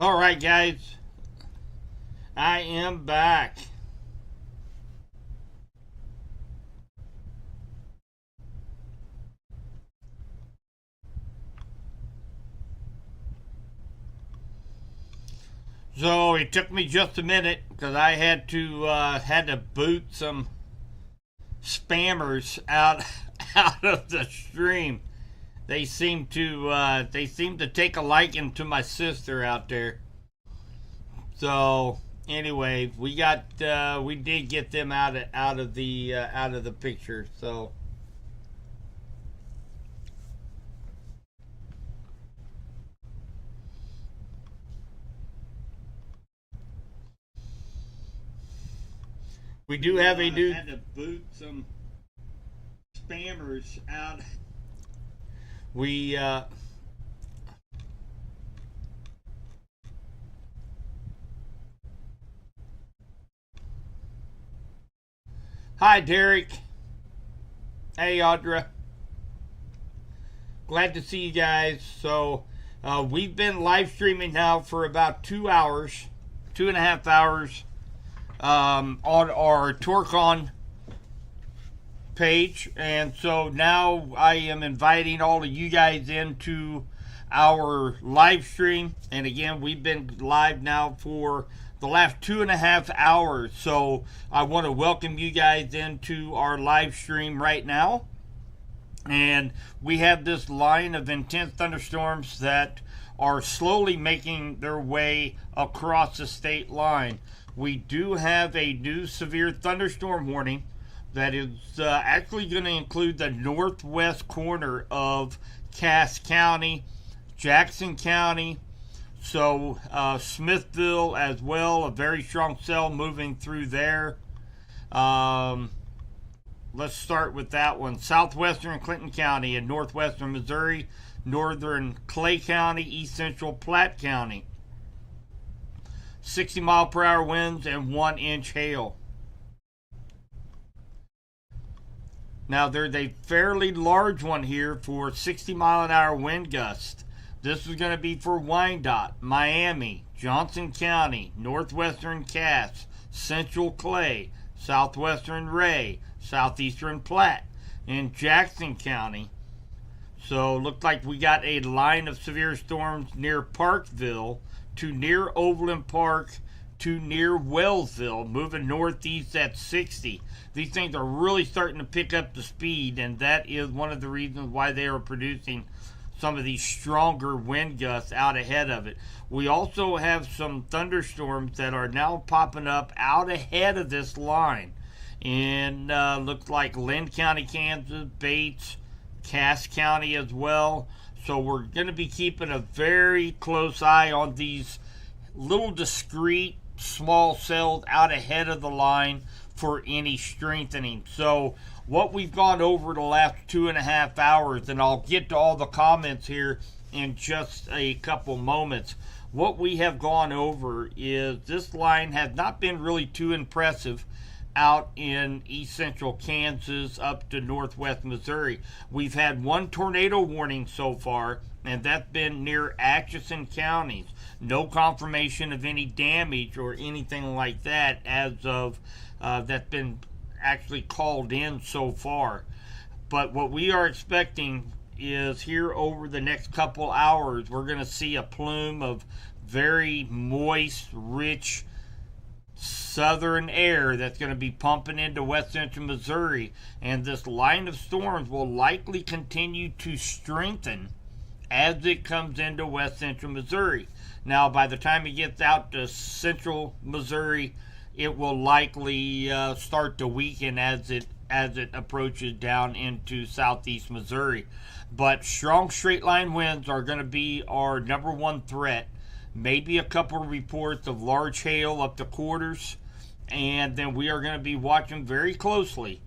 All right, guys, I am back. So it took me just a minute because I had to boot some spammers out out of the stream. They seem to take a liking to my sister out there. So anyway, we did get them out of the picture. So we do have a new had to boot some spammers out. We Hi, Derek. Hey, Audra. Glad to see you guys. So we've been live streaming now for about 2 hours, 2.5 hours, on our TorqueOn page. And so now I am inviting all of you guys into our live stream. And again, we've been live now for the last 2.5 hours. So I want to welcome you guys into our live stream right now. And we have this line of intense thunderstorms that are slowly making their way across the state line. We do have a new severe thunderstorm warning that is actually going to include the northwest corner of Cass County, Jackson County, so Smithville as well, a very strong cell moving through there. Let's start with that one. Southwestern Clinton County and northwestern Missouri, northern Clay County, east central Platte County. 60-mile-per-hour winds and 1-inch hail. Now, there's a fairly large one here for 60-mile-an-hour wind gust. This is going to be for Wyandotte, Miami, Johnson County, northwestern Cass, central Clay, southwestern Ray, southeastern Platte, and Jackson County. So, looks like we got a line of severe storms near Parkville to near Overland Park to near Wellsville, moving northeast at 60. These things are really starting to pick up the speed, and that is one of the reasons why they are producing some of these stronger wind gusts out ahead of it. We also have some thunderstorms that are now popping up out ahead of this line. And looks like Lynn County, Kansas, Bates, Cass County as well. So we're going to be keeping a very close eye on these little discrete small cells out ahead of the line for any strengthening. So what we've gone over the last 2.5 hours, and I'll get to all the comments here in just a couple moments. What we have gone over is this line has not been really too impressive out in east central Kansas up to northwest Missouri. We've had one tornado warning so far, and that's been near Atchison counties. No confirmation of any damage or anything like that as of that's been actually called in so far. But what we are expecting is here over the next couple hours, we're going to see a plume of very moist, rich southern air that's going to be pumping into west central Missouri, and this line of storms will likely continue to strengthen as it comes into west central Missouri. Now, by the time it gets out to central Missouri, it will likely start to weaken as it approaches down into southeast Missouri. But strong straight line winds are going to be our number one threat. Maybe a couple of reports of large hail up to quarters, and then we are going to be watching very closely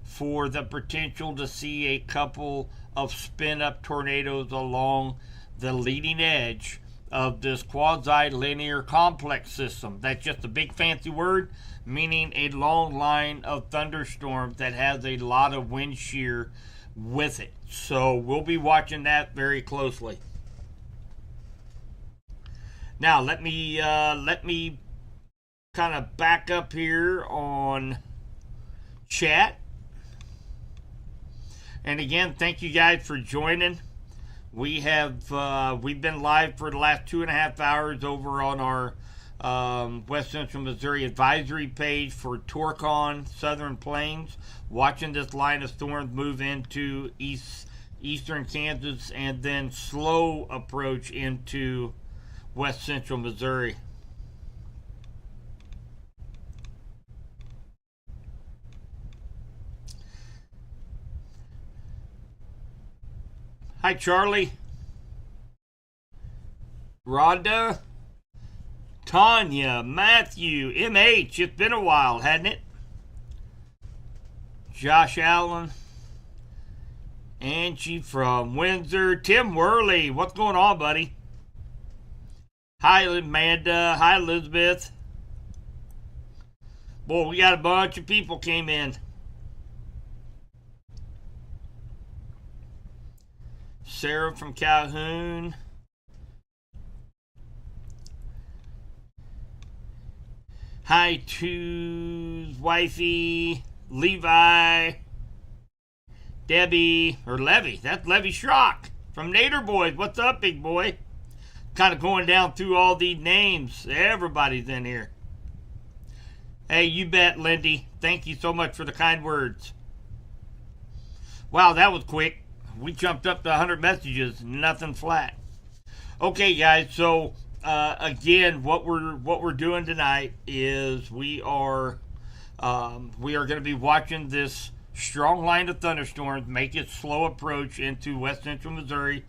for the potential to see a couple of spin-up tornadoes along the leading edge of this quasi-linear complex system. That's just a big fancy word, meaning a long line of thunderstorms that has a lot of wind shear with it. So we'll be watching that very closely. Now let me kind of back up here on chat. And again, thank you guys for joining. We've been live for the last 2.5 hours over on our West Central Missouri advisory page for Torcon Southern Plains, watching this line of storms move into eastern Kansas and then slow approach into West Central Missouri. Hi, Charlie. Rhonda. Tanya. Matthew. MH. It's been a while, hasn't it? Josh Allen. Angie from Windsor. Tim Worley. What's going on, buddy? Hi, Amanda. Hi, Elizabeth. Boy, we got a bunch of people came in. Sarah from Calhoun. Hi to Wifey, Levi, Debbie, or Levy. That's Levy Schrock from Nader Boys. What's up, big boy? Kind of going down through all these names. Everybody's in here. Hey, you bet, Lindy. Thank you so much for the kind words. Wow, that was quick. We jumped up to 100 messages, nothing flat. Okay, guys. So again, what we're doing tonight is we are going to be watching this strong line of thunderstorms make its slow approach into West Central Missouri.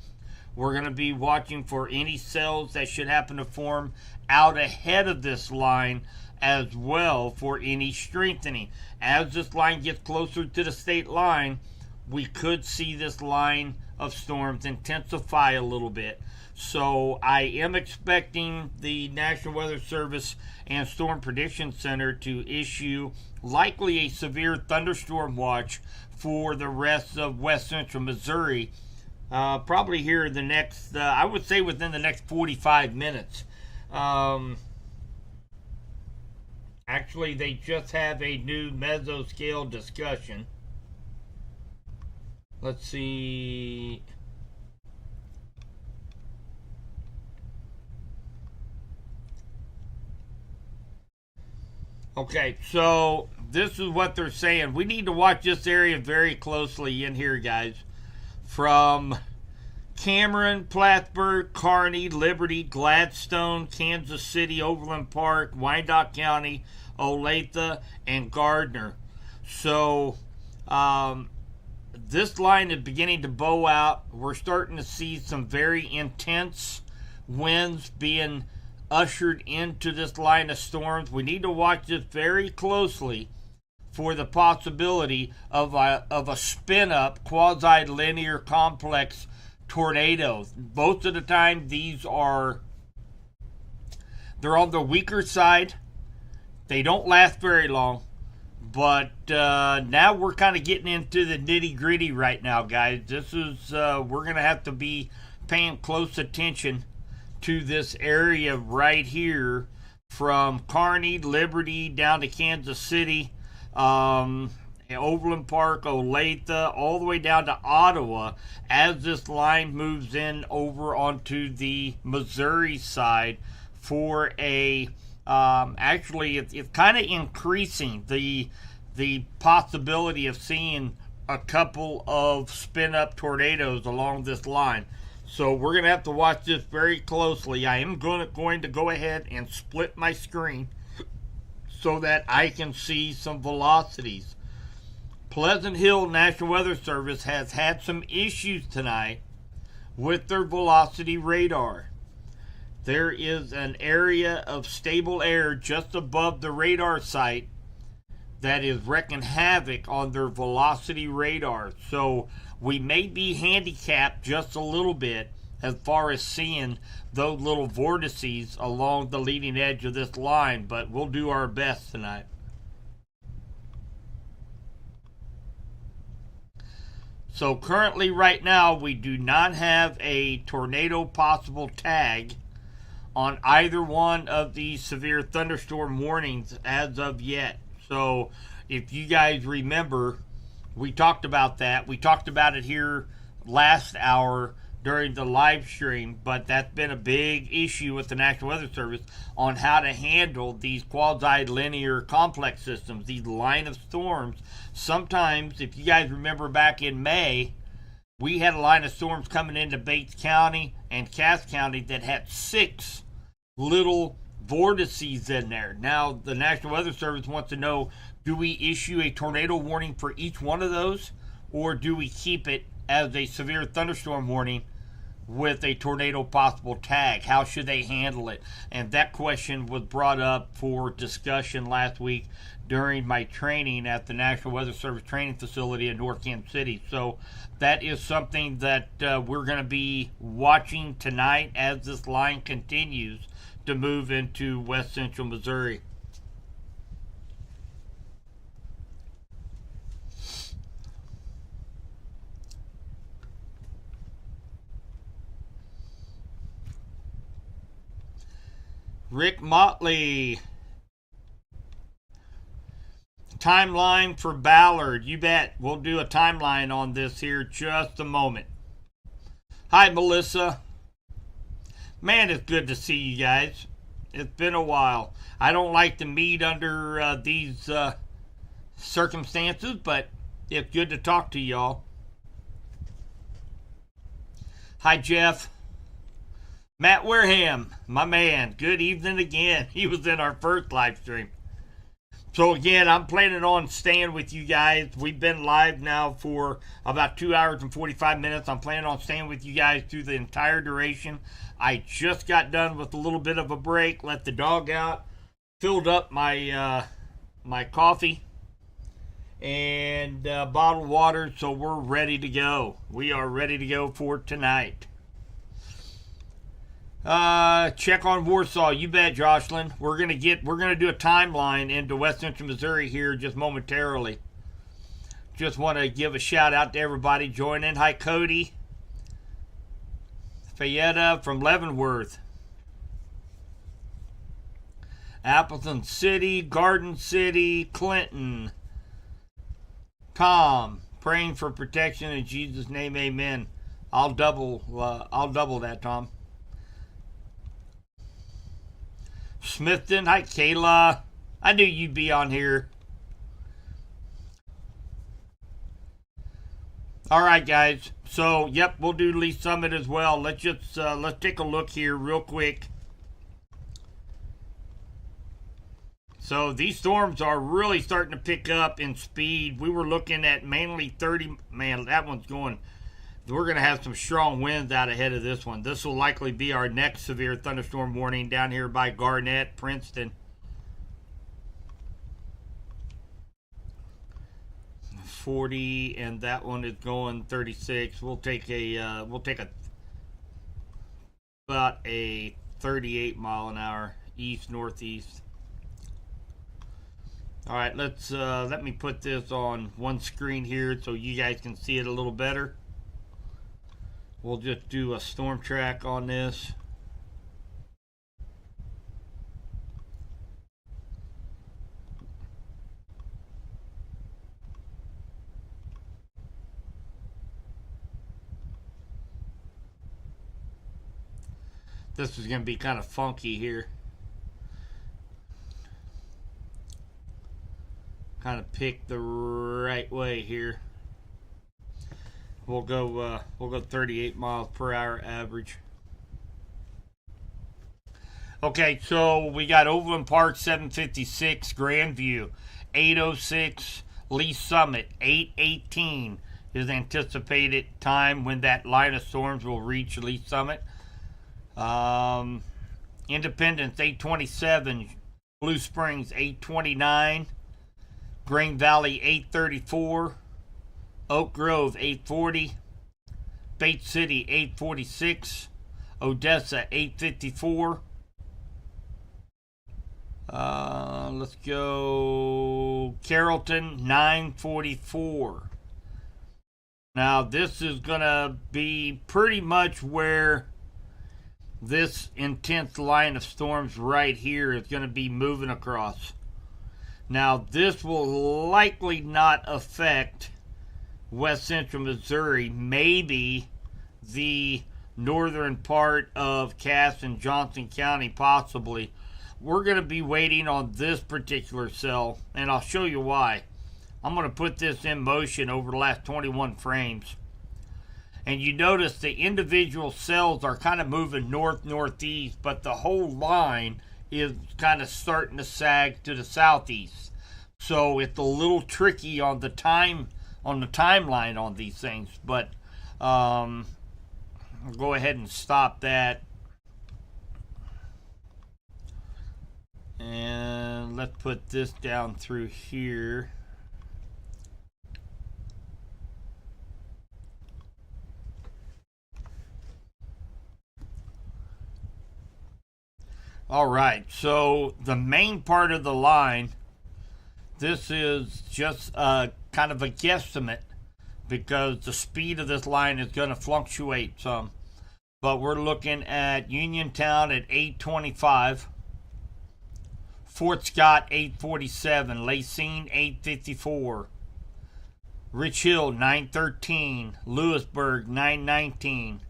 We're going to be watching for any cells that should happen to form out ahead of this line, as well for any strengthening. As this line gets closer to the state line, we could see this line of storms intensify a little bit. So I am expecting the National Weather Service and Storm Prediction Center to issue likely a severe thunderstorm watch for the rest of West Central Missouri. Probably here in the next, I would say within the next 45 minutes. Actually, they just have a new mesoscale discussion. Let's see. Okay, so this is what they're saying. We need to watch this area very closely in here, guys. From Cameron, Plattsburgh, Kearney, Liberty, Gladstone, Kansas City, Overland Park, Wyandotte County, Olathe, and Gardner. So, this line is beginning to bow out. We're starting to see some very intense winds being ushered into this line of storms. We need to watch this very closely for the possibility of a spin-up, quasi-linear complex tornado. Most of the time, they're on the weaker side. They don't last very long. But now we're kind of getting into the nitty-gritty right now, guys. This is we're going to have to be paying close attention to this area right here from Kearney, Liberty, down to Kansas City, Overland Park, Olathe, all the way down to Ottawa as this line moves in over onto the Missouri side for a actually, it's kind of increasing the possibility of seeing a couple of spin-up tornadoes along this line. So we're going to have to watch this very closely. I am going to go ahead and split my screen so that I can see some velocities. Pleasant Hill National Weather Service has had some issues tonight with their velocity radar. There is an area of stable air just above the radar site that is wreaking havoc on their velocity radar. So we may be handicapped just a little bit as far as seeing those little vortices along the leading edge of this line, but we'll do our best tonight. So currently right now we do not have a tornado possible tag on either one of these severe thunderstorm warnings as of yet. So if you guys remember, we talked about that. We talked about it here last hour during the live stream, but that's been a big issue with the National Weather Service on how to handle these quasi-linear complex systems, these line of storms. Sometimes, if you guys remember back in May, we had a line of storms coming into Bates County and Cass County that had 6 little vortices in there. Now, the National Weather Service wants to know, do we issue a tornado warning for each one of those, or do we keep it as a severe thunderstorm warning with a tornado possible tag? How should they handle it? And that question was brought up for discussion last week during my training at the National Weather Service training facility in North Kansas City. So that is something that we're going to be watching tonight as this line continues to move into west central Missouri. Rick Motley. Timeline for Ballard. You bet. We'll do a timeline on this here just a moment. Hi, Melissa. Man, it's good to see you guys. It's been a while. I don't like to meet under these circumstances, but it's good to talk to y'all. Hi, Jeff. Matt Wareham, my man, good evening again. He was in our first live stream. So again, I'm planning on staying with you guys. We've been live now for about 2 hours and 45 minutes. I'm planning on staying with you guys through the entire duration. I just got done with a little bit of a break, let the dog out, filled up my my coffee and bottled water, so we're ready to go. We are ready to go for tonight. Check on Warsaw. You bet, Joplin. We're gonna do a timeline into West Central Missouri here just momentarily. Just want to give a shout out to everybody joining. Hi, Cody. Fayetta from Leavenworth. Appleton City, Garden City, Clinton. Tom, praying for protection in Jesus' name, amen. I'll double that, Tom. Smithton, hi Kayla. I knew you'd be on here. All right, guys. So, yep, we'll do Lee Summit as well. Let's take a look here real quick. So these storms are really starting to pick up in speed. We were looking at mainly 30. Man, that one's going. We're going to have some strong winds out ahead of this one. This will likely be our next severe thunderstorm warning down here by Garnett, Princeton. 40, and that one is going 36. We'll take about a 38 mile an hour east northeast. All right, let me put this on one screen here so you guys can see it a little better. We'll just do a storm track on this. This is going to be kind of funky here. Kind of pick the right way here. We'll go 38 miles per hour average. Okay, so we got Overland Park 756, Grandview 806, Lee Summit 818 is anticipated time when that line of storms will reach Lee Summit. Independence 827, Blue Springs 829, Green Valley 834. Oak Grove 840, Bates City 846, Odessa 854. Let's go Carrollton 944. Now this is gonna be pretty much where this intense line of storms right here is going to be moving across. Now, this will likely not affect west central Missouri, maybe the northern part of Cass and Johnson County, possibly. We're going to be waiting on this particular cell, and I'll show you why. I'm going to put this in motion over the last 21 frames. And you notice the individual cells are kind of moving north-northeast, but the whole line is kind of starting to sag to the southeast. So it's a little tricky on the timeline on these things, but I'll go ahead and stop that. And let's put this down through here. All right, so the main part of the line, this is just kind of a guesstimate because the speed of this line is going to fluctuate some. But we're looking at Uniontown at 825, Fort Scott 847, Lacine 854, Rich Hill 913, Lewisburg 919,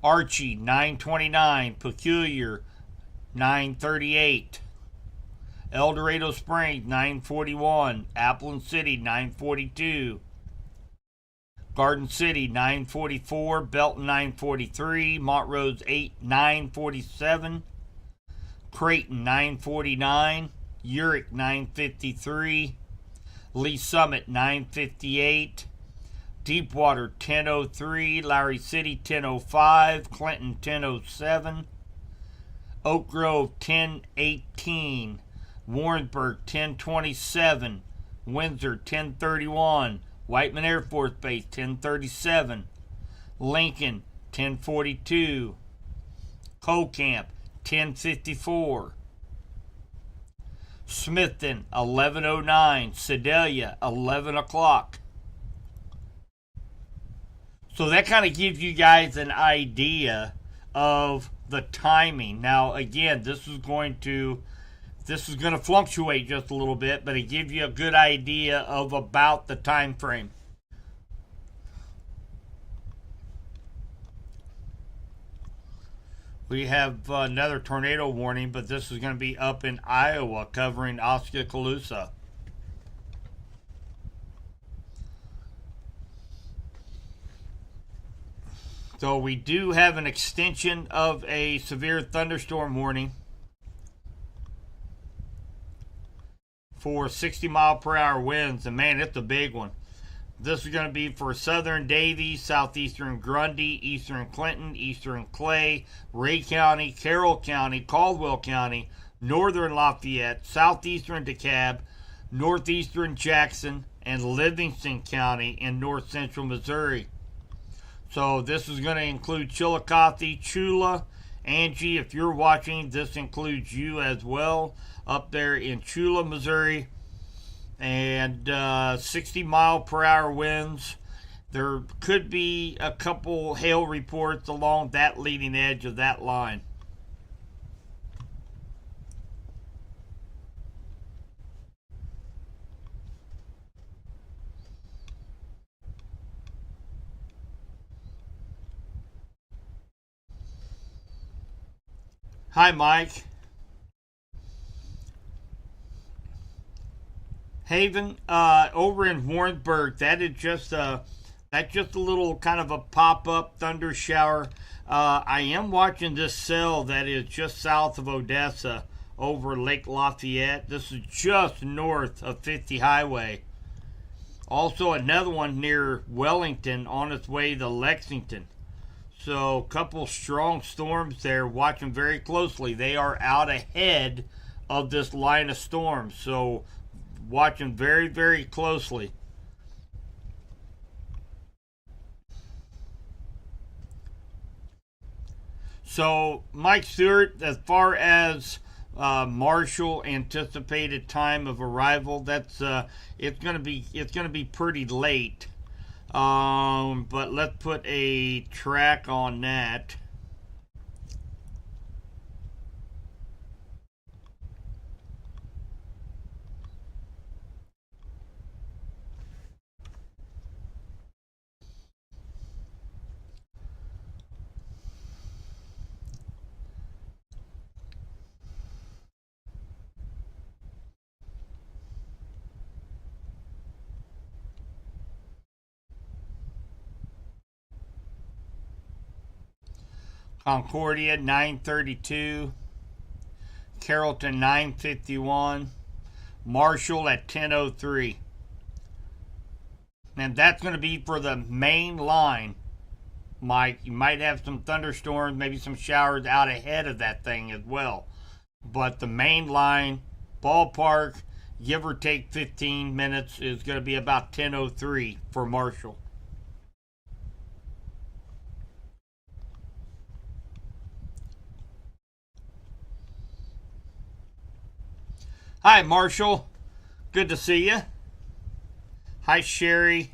Archie 929, Peculiar 938, El Dorado Springs 941, Appleton City 942, Garden City 944, Belton 943, Montrose 947, Creighton 949, Urick 953, Lee Summit 958, Deepwater 1003, Lowry City 1005, Clinton 1007, Oak Grove 1018, Warrensburg 1027, Windsor 1031, Whiteman Air Force Base 1037, Lincoln 1042, Colcamp 1054, Smithton 1109, Sedalia 11 o'clock. So that kind of gives you guys an idea of the timing. Now, again, this is going to fluctuate just a little bit, but it gives you a good idea of about the time frame. We have another tornado warning, but this is going to be up in Iowa, covering Oskaloosa. So we do have an extension of a severe thunderstorm warning for 60-mile-per-hour winds, and man, it's a big one. This is going to be for southern Davie, southeastern Grundy, eastern Clinton, eastern Clay, Ray County, Carroll County, Caldwell County, northern Lafayette, southeastern DeKalb, northeastern Jackson, and Livingston County in north central Missouri. So this is going to include Chillicothe, Chula, Angie. If you're watching, this includes you as well up there in Chula, Missouri. And 60-mile-per-hour winds. There could be a couple hail reports along that leading edge of that line. Hi, Mike. Haven, over in Warrensburg, that's just a little kind of a pop-up thunder shower. I am watching this cell that is just south of Odessa over Lake Lafayette. This is just north of 50 Highway. Also another one near Wellington on its way to Lexington. So a couple strong storms there. Watch them very closely. They are out ahead of this line of storms. So watch them very, very closely. So Mike Stewart, as far as Marshall anticipated time of arrival, that's it's gonna be pretty late. But let's put a track on that. Concordia 932, Carrollton 951, Marshall at 10:03. And that's going to be for the main line. Mike, you might have some thunderstorms, maybe some showers out ahead of that thing as well. But the main line, ballpark, give or take 15 minutes, is going to be about 10:03 for Marshall. Hi, Marshall. Good to see you. Hi, Sherry.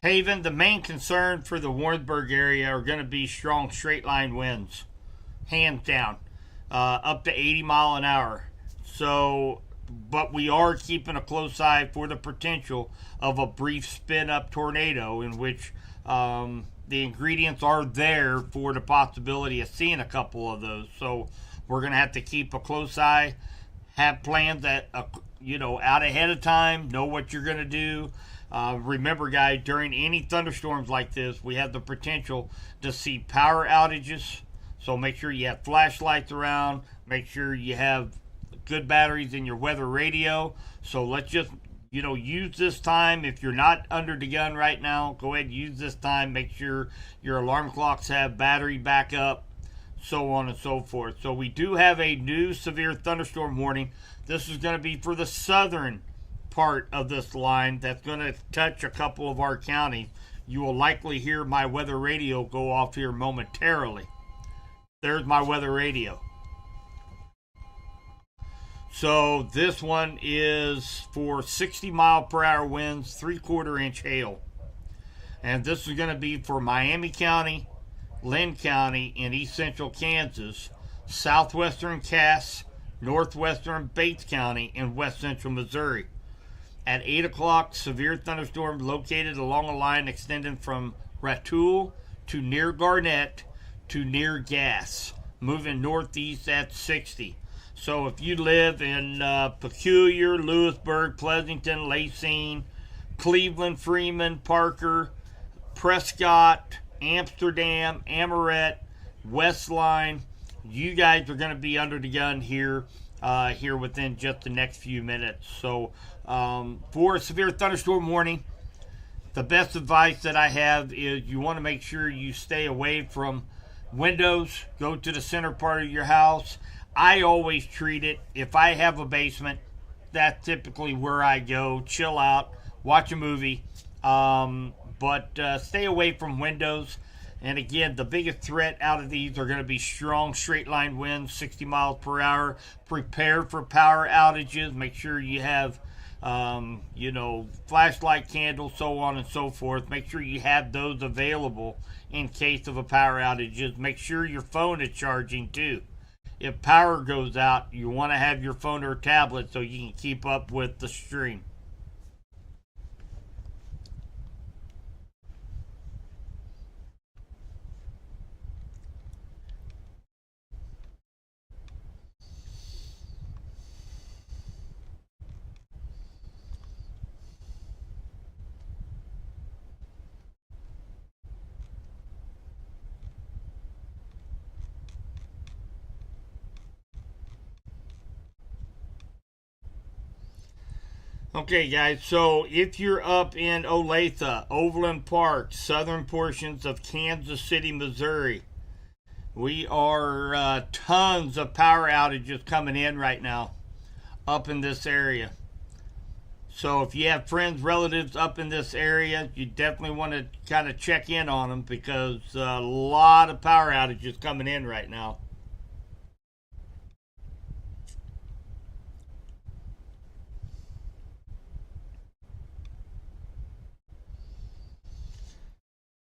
Haven, the main concern for the Warrensburg area are going to be strong straight line winds, hands down, up to 80 mile an hour. So, but we are keeping a close eye for the potential of a brief spin up tornado in which the ingredients are there for the possibility of seeing a couple of those. So we're going to have to keep a close eye, have plans that, out ahead of time, know what you're going to do. Remember, guys, during any thunderstorms like this, we have the potential to see power outages. So make sure you have flashlights around. Make sure you have good batteries in your weather radio. So let's just, use this time. If you're not under the gun right now, go ahead and use this time. Make sure your alarm clocks have battery backup, so on and so forth. So we do have a new severe thunderstorm warning. This is going to be for the southern part of this line that's going to touch a couple of our counties. You will likely hear my weather radio go off here momentarily. There's my weather radio. So this one is for 60 mile per hour winds, 3/4 inch hail. And this is going to be for Miami County, Lynn County, and East Central Kansas, southwestern Cass, northwestern Bates County, and west central Missouri. At 8 o'clock, severe thunderstorm located along a line extending from Rantoul to near Garnett to near Gass, moving northeast at 60. So if you live in Peculiar, Lewisburg, Pleasanton, Lacine, Cleveland, Freeman, Parker, Prescott, Amsterdam, Amoret, Westline, you guys are going to be under the gun here within just the next few minutes. So for a severe thunderstorm warning, the best advice that I have is you want to make sure you stay away from windows. Go to the center part of your house. I always treat it, if I have a basement, that's typically where I go, chill out, watch a movie, but stay away from windows. And again, the biggest threat out of these are going to be strong straight line winds, 60 miles per hour. Prepare for power outages. Make sure you have, flashlight candles, so on and so forth. Make sure you have those available in case of a power outage. Make sure your phone is charging too. If power goes out, you want to have your phone or tablet so you can keep up with the stream. Okay, guys, so if you're up in Olathe, Overland Park, southern portions of Kansas City, Missouri, we are tons of power outages coming in right now up in this area. So if you have friends, relatives up in this area, you definitely want to kind of check in on them because a lot of power outages coming in right now.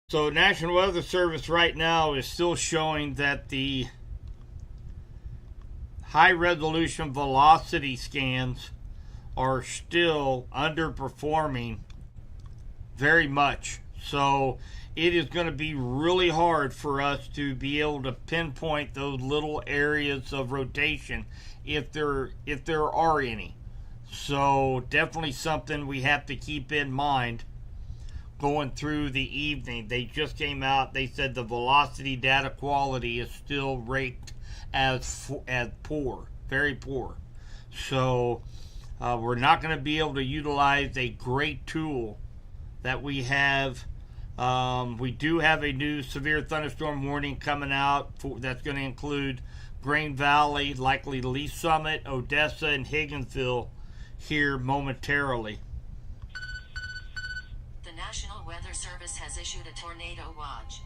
So National Weather Service right now is still showing that the high resolution velocity scans are still underperforming very much. So it is going to be really hard for us to be able to pinpoint those little areas of rotation if there are any. So definitely something we have to keep in mind. going through the evening. They just came out. They said the velocity data quality is still ranked as poor, very poor. So we're not going to be able to utilize a great tool that we have. We do have a new severe thunderstorm warning coming out that's going to include Grain Valley, likely Lee Summit, Odessa, and Higginsville here momentarily. The National Weather Service has issued a tornado watch.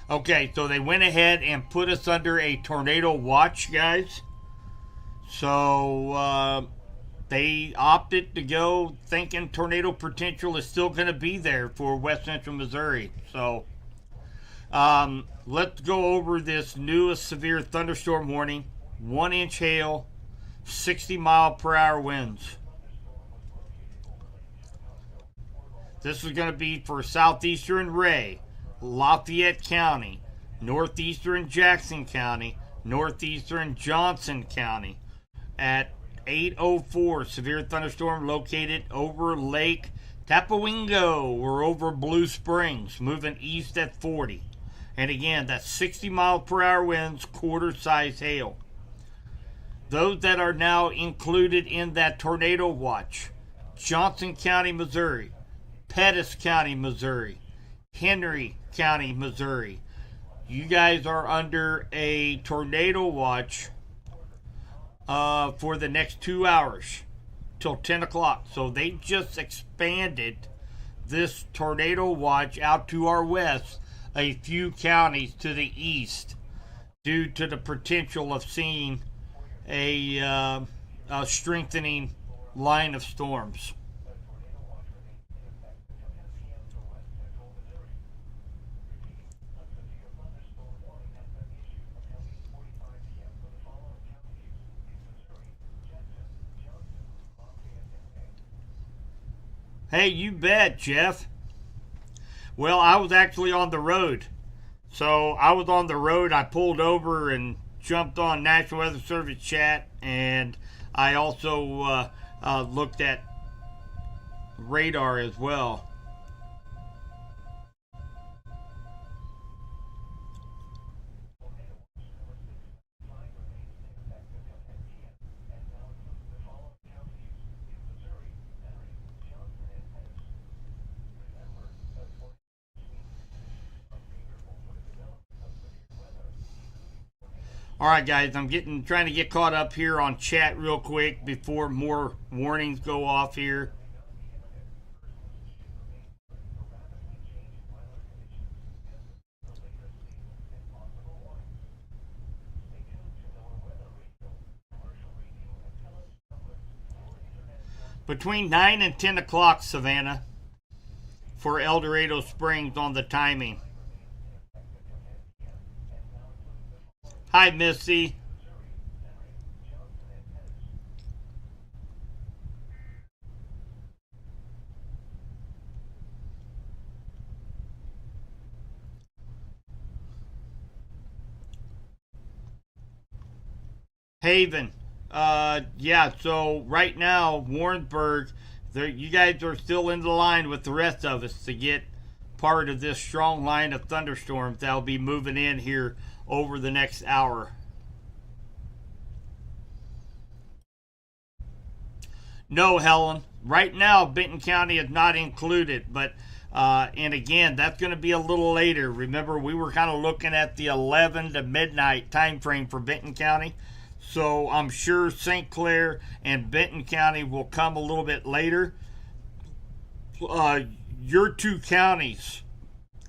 Okay, so they went ahead and put us under a tornado watch, guys. So they opted to go thinking tornado potential is still going to be there for west central Missouri. So let's go over this newest severe thunderstorm warning. 1-inch hail, 60-mile-per-hour winds. This is going to be for southeastern Ray, Lafayette County, northeastern Jackson County, northeastern Johnson County. At 8:04, severe thunderstorm located over Lake Tapawingo or over Blue Springs, moving east at 40. And again, that's 60-mile-per-hour winds, quarter-size hail. Those that are now included in that tornado watch: Johnson County, Missouri, Pettis County, Missouri, Henry County, Missouri. You guys are under a tornado watch for the next 2 hours till 10 o'clock. So they just expanded this tornado watch out to our west, a few counties to the east, due to the potential of seeing a strengthening line of storms. Hey, you bet, Jeff. Well, I was actually on the road. So I was on the road. I pulled over and jumped on National Weather Service chat, and I also looked at radar as well. All right, guys, I'm trying to get caught up here on chat real quick before more warnings go off here. Between 9 and 10 o'clock, Savannah, for El Dorado Springs on the timing. Hi, Missy. Haven. Yeah, so right now, Warrensburg, you guys are still in the line with the rest of us to get part of this strong line of thunderstorms that'll be moving in here over the next hour. No, Helen. Right now, Benton County is not included, but and again, that's going to be a little later. Remember, we were kind of looking at the 11 to midnight time frame for Benton County. So I'm sure St. Clair and Benton County will come a little bit later. Your two counties,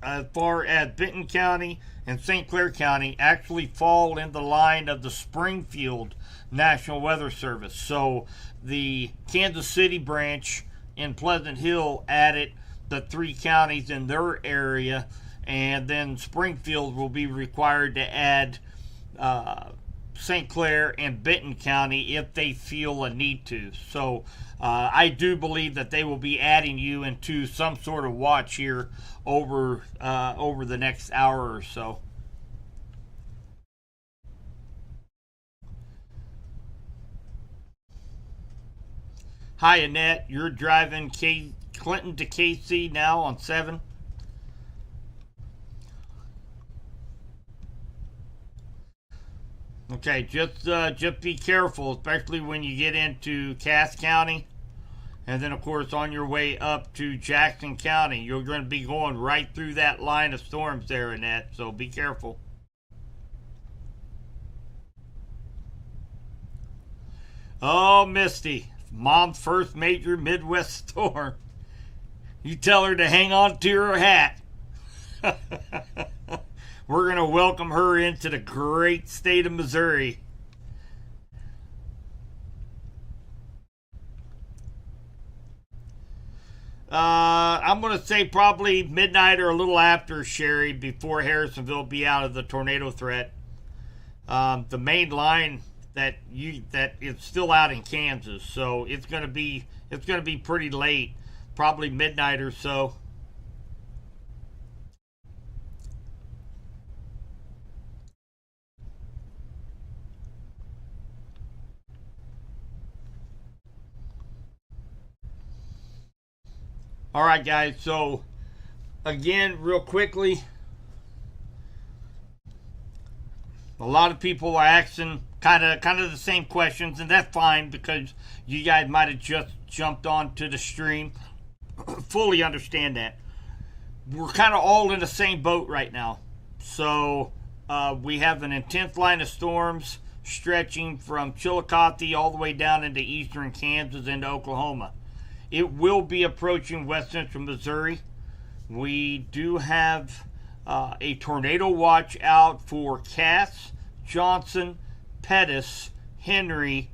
as far as Benton County and St. Clair County, actually fall in the line of the Springfield National Weather Service. So the Kansas City branch in Pleasant Hill added the three counties in their area, and then Springfield will be required to add St. Clair and Benton County if they feel a need to. So I do believe that they will be adding you into some sort of watch here over the next hour or so. Hi, Annette. You're driving Clinton to KC now on 7. Okay, just be careful, especially when you get into Cass County. And then, of course, on your way up to Jackson County, you're going to be going right through that line of storms there, Annette. So be careful. Oh, Misty, Mom's first major Midwest storm. You tell her to hang on to her hat. We're going to welcome her into the great state of Missouri. I'm going to say probably midnight or a little after, Sherry, before Harrisonville be out of the tornado threat. The main line that is still out in Kansas, so it's going to be pretty late, probably midnight or so. All right, guys. So again, real quickly, a lot of people are asking kind of the same questions, and that's fine because you guys might have just jumped onto the stream. Fully understand that. We're kind of all in the same boat right now. So we have an intense line of storms stretching from Chillicothe all the way down into eastern Kansas into Oklahoma. It will be approaching west central Missouri. We do have a tornado watch out for Cass, Johnson, Pettis, Henry,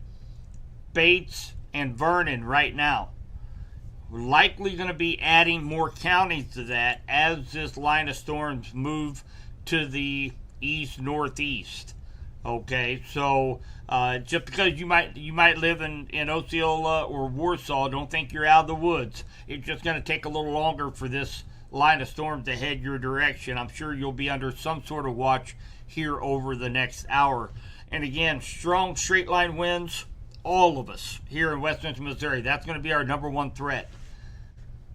Bates, and Vernon right now. We're likely going to be adding more counties to that as this line of storms move to the east-northeast. Okay, so just because you might live in Osceola or Warsaw, don't think you're out of the woods. It's just going to take a little longer for this line of storm to head your direction. I'm sure you'll be under some sort of watch here over the next hour. And again, strong straight line winds, all of us here in west central Missouri. That's going to be our number one threat.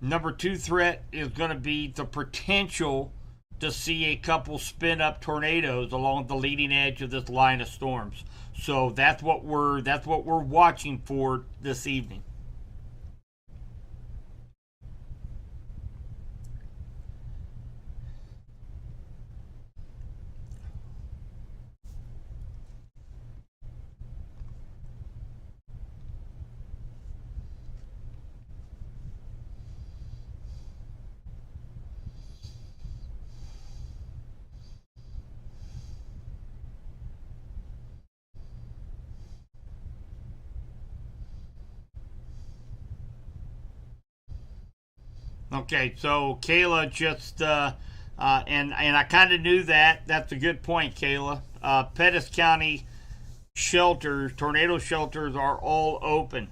Number two threat is going to be the potential to see a couple spin up tornadoes along the leading edge of this line of storms. So that's what we're watching for this evening. Okay, so Kayla just and I kind of knew that. That's a good point, Kayla. Pettis County shelters, tornado shelters, are all open.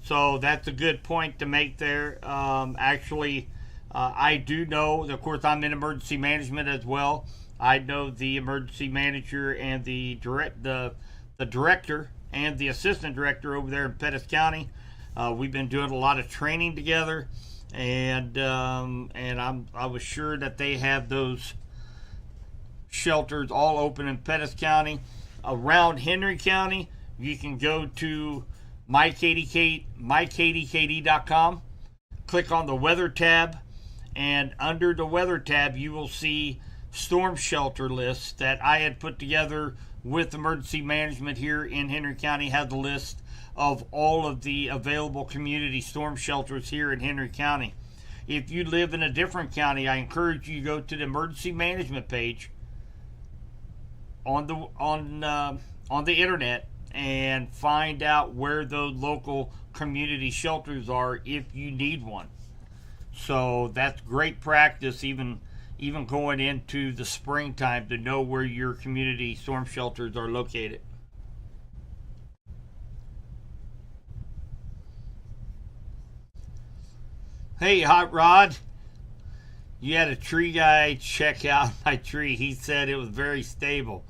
So that's a good point to make there. Actually, I do know. Of course, I'm in emergency management as well. I know the emergency manager and the director and the assistant director over there in Pettis County. We've been doing a lot of training together. And I was sure that they have those shelters all open in Pettis County. Around Henry County, you can go to mykdkd.com, click on the weather tab, and under the weather tab you will see storm shelter lists that I had put together with emergency management here in Henry County. Has the list of all of the available community storm shelters here in Henry County. If you live in a different county, I encourage you to go to the emergency management page on the internet and find out where those local community shelters are if you need one. So that's great practice, even going into the springtime, to know where your community storm shelters are located. Hey, Hot Rod, you had a tree guy check out my tree. He said it was very stable.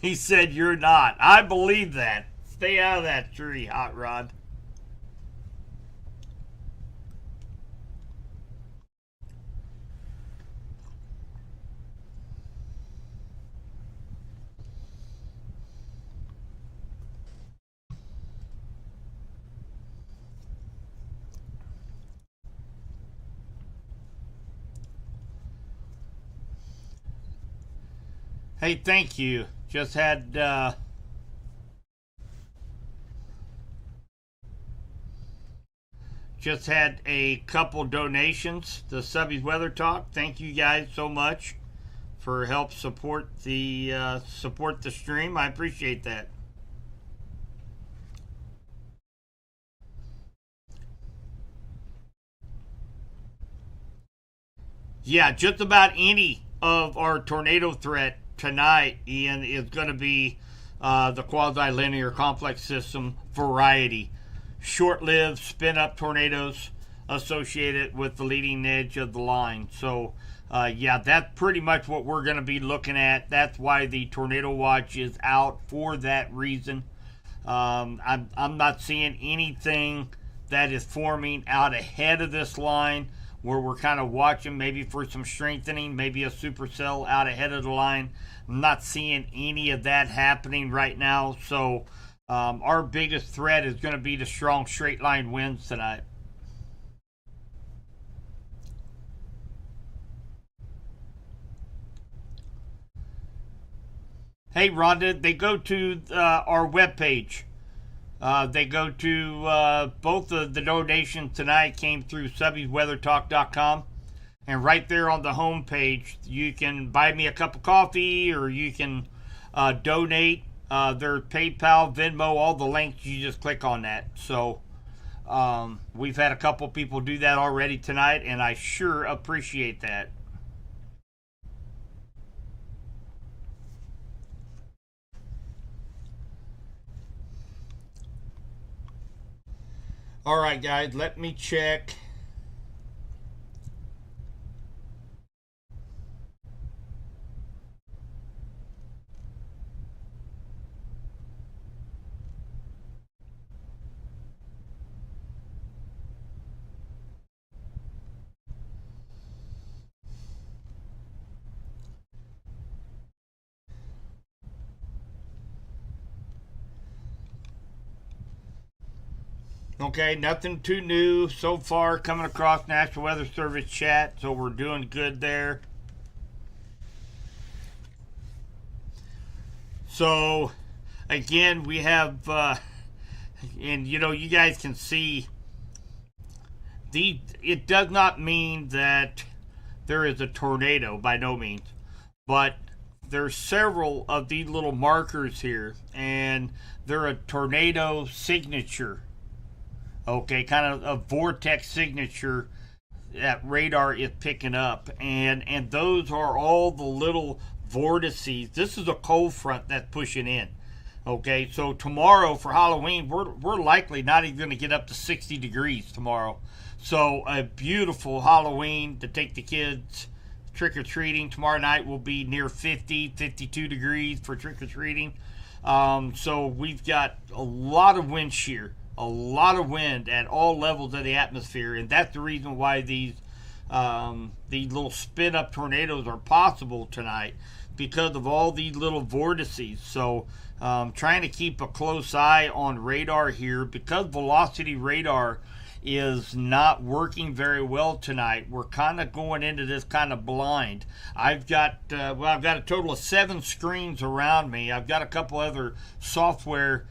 He said you're not. I believe that. Stay out of that tree, Hot Rod. Hey, thank you. Just had a couple donations to Subby's Weather Talk. Thank you guys so much for help support the stream. I appreciate that. Yeah, just about any of our tornado threat tonight, Ian, is going to be the quasi-linear complex system variety. Short-lived spin-up tornadoes associated with the leading edge of the line. So, yeah, that's pretty much what we're going to be looking at. That's why the tornado watch is out for that reason. I'm not seeing anything that is forming out ahead of this line where we're kind of watching maybe for some strengthening, maybe a supercell out ahead of the line. I'm not seeing any of that happening right now. So our biggest threat is going to be the strong straight line winds tonight. Hey, Rhonda, they go to our webpage. They go to both of the donations tonight came through subbysweathertalk.com. And right there on the home page, you can buy me a cup of coffee or you can donate. Their PayPal, Venmo, all the links, you just click on that. So we've had a couple people do that already tonight, and I sure appreciate that. All right, guys, let me check. Okay, nothing too new so far coming across National Weather Service chat, so we're doing good there. So, again, we have, and you guys can see it does not mean that there is a tornado by no means, but there's several of these little markers here, and they're a tornado signature. Okay, kind of a vortex signature that radar is picking up, and those are all the little vortices. This is a cold front that's pushing in. Okay, so tomorrow for Halloween, we're likely not even going to get up to 60 degrees tomorrow. So a beautiful Halloween to take the kids trick or treating. Tomorrow night will be near 50, 52 degrees for trick or treating. So we've got a lot of wind shear, a lot of wind at all levels of the atmosphere, and that's the reason why these little spin up tornadoes are possible tonight, because of all these little vortices. So trying to keep a close eye on radar here, because velocity radar is not working very well tonight. We're kind of going into this kind of blind. I've got a total of 7 screens around me. I've got a couple other software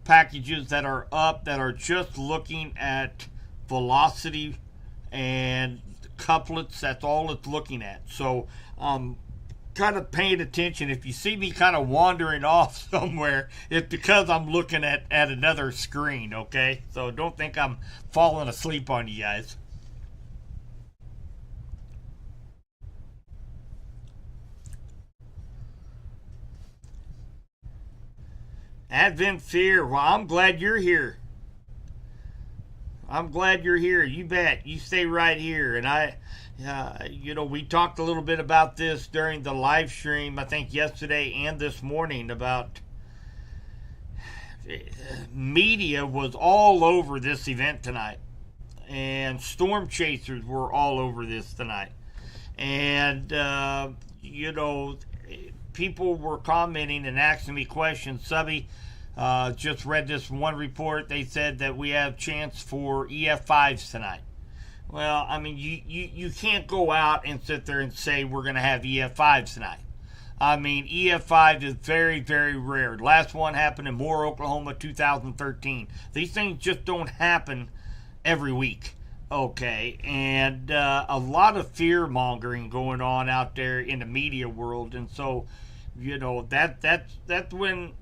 packages that are up that are just looking at velocity and couplets. That's all it's looking at. So kind of paying attention. If you see me kind of wandering off somewhere, it's because I'm looking at another screen, okay? So don't think I'm falling asleep on you guys. Advent Fear, well, I'm glad you're here. I'm glad you're here. You bet. You stay right here. And we talked a little bit about this during the live stream, I think yesterday and this morning, about media was all over this event tonight. And storm chasers were all over this tonight. And, people were commenting and asking me questions. Subby, just read this one report. They said that we have chance for EF5s tonight. Well, I mean, you can't go out and sit there and say we're going to have EF5s tonight. I mean, EF5 is very, very rare. Last one happened in Moore, Oklahoma, 2013. These things just don't happen every week. Okay, and a lot of fear mongering going on out there in the media world, and so that's when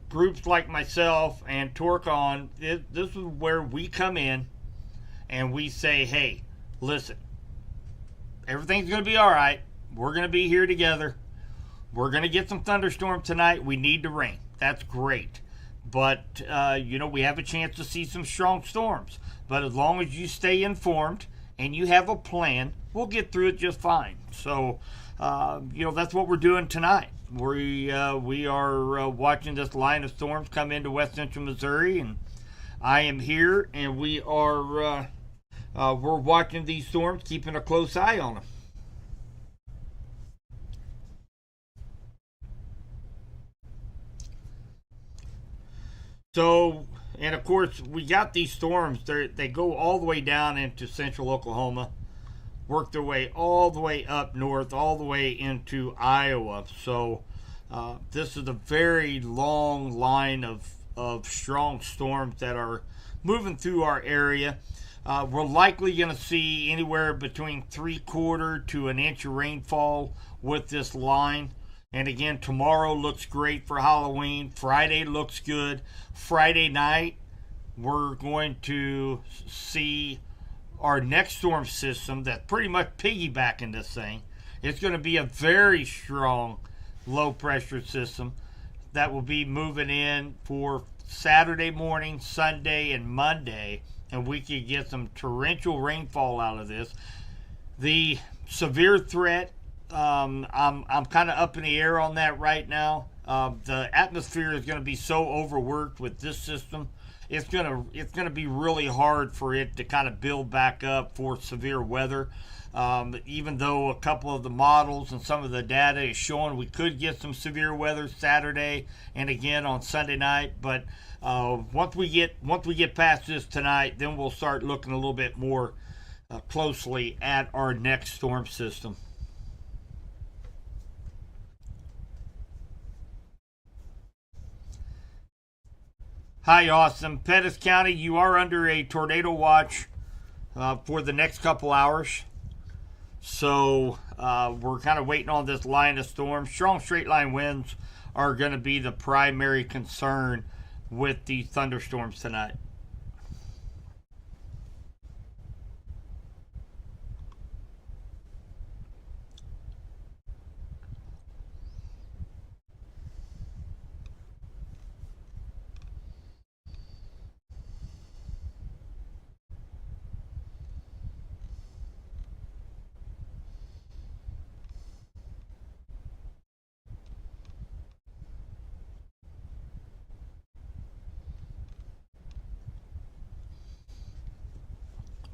groups like myself and Torcon, this is where we come in and we say, hey, listen, everything's going to be all right. We're going to be here together. We're going to get some thunderstorm tonight. We need the rain. That's great. But, we have a chance to see some strong storms. But as long as you stay informed and you have a plan, we'll get through it just fine. So, that's what we're doing tonight. We are watching this line of storms come into west central Missouri, and I am here, and we are we're watching these storms, keeping a close eye on them. So, and of course, we got these storms. They go all the way down into central Oklahoma, work their way all the way up north, all the way into Iowa. So, this is a very long line of strong storms that are moving through our area. We're likely going to see anywhere between 3/4 to an inch of rainfall with this line. And again, tomorrow looks great for Halloween. Friday looks good. Friday night, we're going to see our next storm system that's pretty much piggybacking this thing. It's going to be a very strong low pressure system that will be moving in for Saturday morning, Sunday, and Monday. And we could get some torrential rainfall out of this. The severe threat, I'm kind of up in the air on that right now. The atmosphere is going to be so overworked with this system. It's gonna be really hard for it to kind of build back up for severe weather. Even though a couple of the models and some of the data is showing we could get some severe weather Saturday and again on Sunday night, but once we get past this tonight, then we'll start looking a little bit more closely at our next storm system. Hi, Austin. Pettis County, you are under a tornado watch for the next couple hours. So we're kind of waiting on this line of storms. Strong straight line winds are going to be the primary concern with these thunderstorms tonight.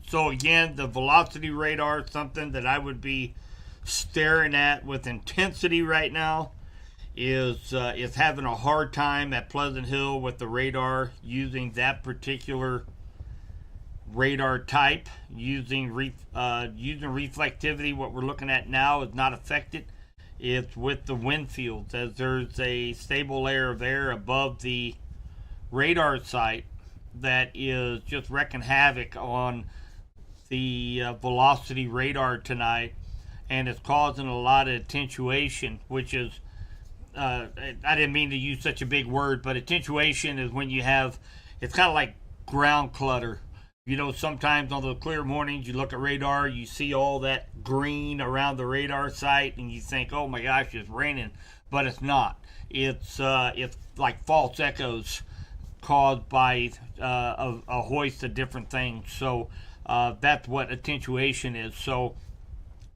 So again, the velocity radar is something that I would be staring at with intensity right now. Is having a hard time at Pleasant Hill with the radar using that particular radar type. Using reflectivity, what we're looking at now is not affected. It's with the wind fields, as there's a stable layer of air above the radar site that is just wreaking havoc on the velocity radar tonight, and it's causing a lot of attenuation, which is I didn't mean to use such a big word, but attenuation is when you have, it's kind of like ground clutter. Sometimes on the clear mornings you look at radar, you see all that green around the radar site, and you think, oh my gosh, it's raining, but it's not. It's like false echoes caused by a hoist of different things. So that's what attenuation is. So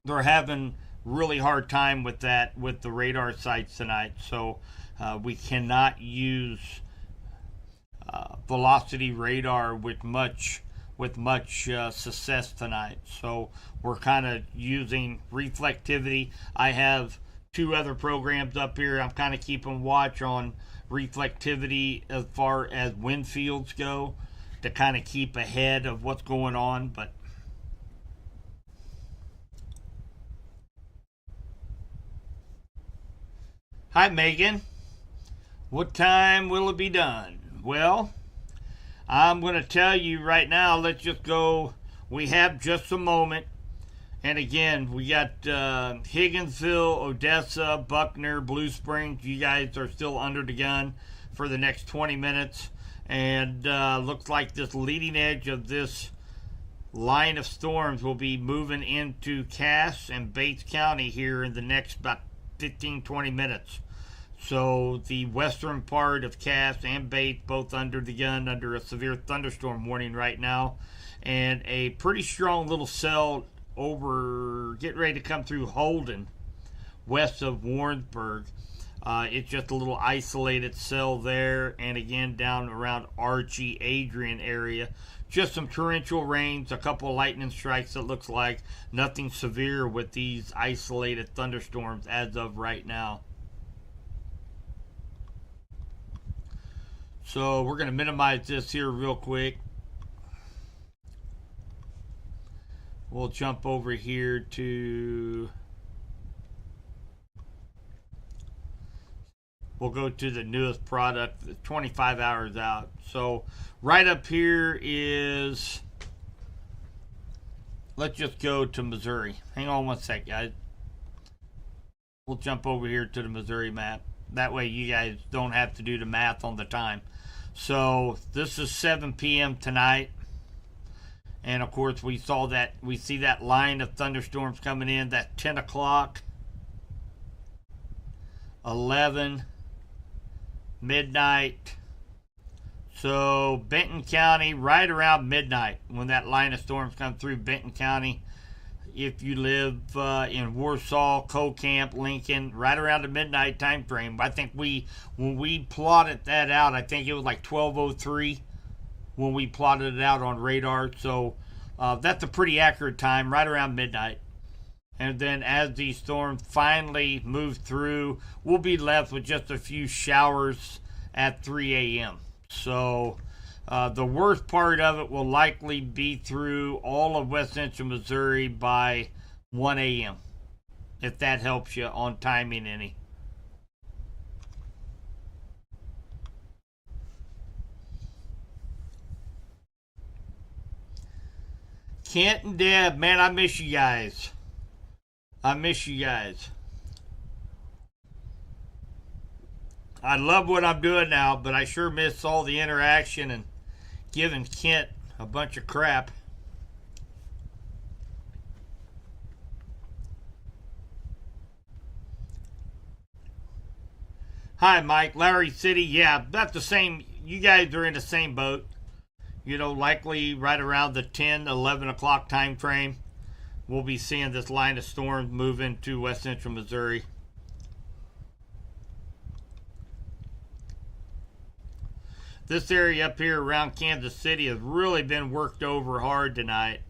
they're having really hard time with that with the radar sites tonight. So we cannot use velocity radar with much success tonight. So we're kind of using reflectivity. I have two other programs up here. I'm kind of keeping watch on reflectivity as far as wind fields go, to kind of keep ahead of what's going on. But Hi, Megan. What time will it be done? Well, I'm going to tell you right now. Let's just go. We have just a moment. And again, we got Higginsville, Odessa, Buckner, Blue Springs. You guys are still under the gun for the next 20 minutes. And looks like this leading edge of this line of storms will be moving into Cass and Bates County here in the next about 15-20 minutes. So the western part of Cass and Bates both under the gun under a severe thunderstorm warning right now. And a pretty strong little cell over getting ready to come through Holden west of Warrensburg. It's just a little isolated cell there, and again down around Archie, Adrian area. Just some torrential rains, a couple of lightning strikes. It looks like nothing severe with these isolated thunderstorms as of right now. So we're going to minimize this here real quick. We'll jump over here to... We'll go to the newest product, 25 hours out. So right up here is... Let's just go to Missouri. Hang on one sec, guys. We'll jump over here to the Missouri map. That way you guys don't have to do the math on the time. So this is 7 p.m. tonight. And of course we see that line of thunderstorms coming in. That 10 o'clock, 11, midnight. So Benton County, right around midnight, when that line of storms come through Benton County. If you live in Warsaw, Colcamp, Lincoln, right around the midnight time frame. I think when we plotted that out, I think it was like 12:03 when we plotted it out on radar. So that's a pretty accurate time, right around midnight. And then as these storms finally move through, we'll be left with just a few showers at 3 a.m. So the worst part of it will likely be through all of West Central Missouri by 1 a.m. If that helps you on timing any. Kent and Deb, man, I miss you guys. I miss you guys. I love what I'm doing now, but I sure miss all the interaction and giving Kent a bunch of crap. Hi, Mike. Larry City. Yeah, that's the same. You guys are in the same boat. You know, likely right around the 10, 11 o'clock time frame, we'll be seeing this line of storms move into West Central Missouri. This area up here around Kansas City has really been worked over hard tonight.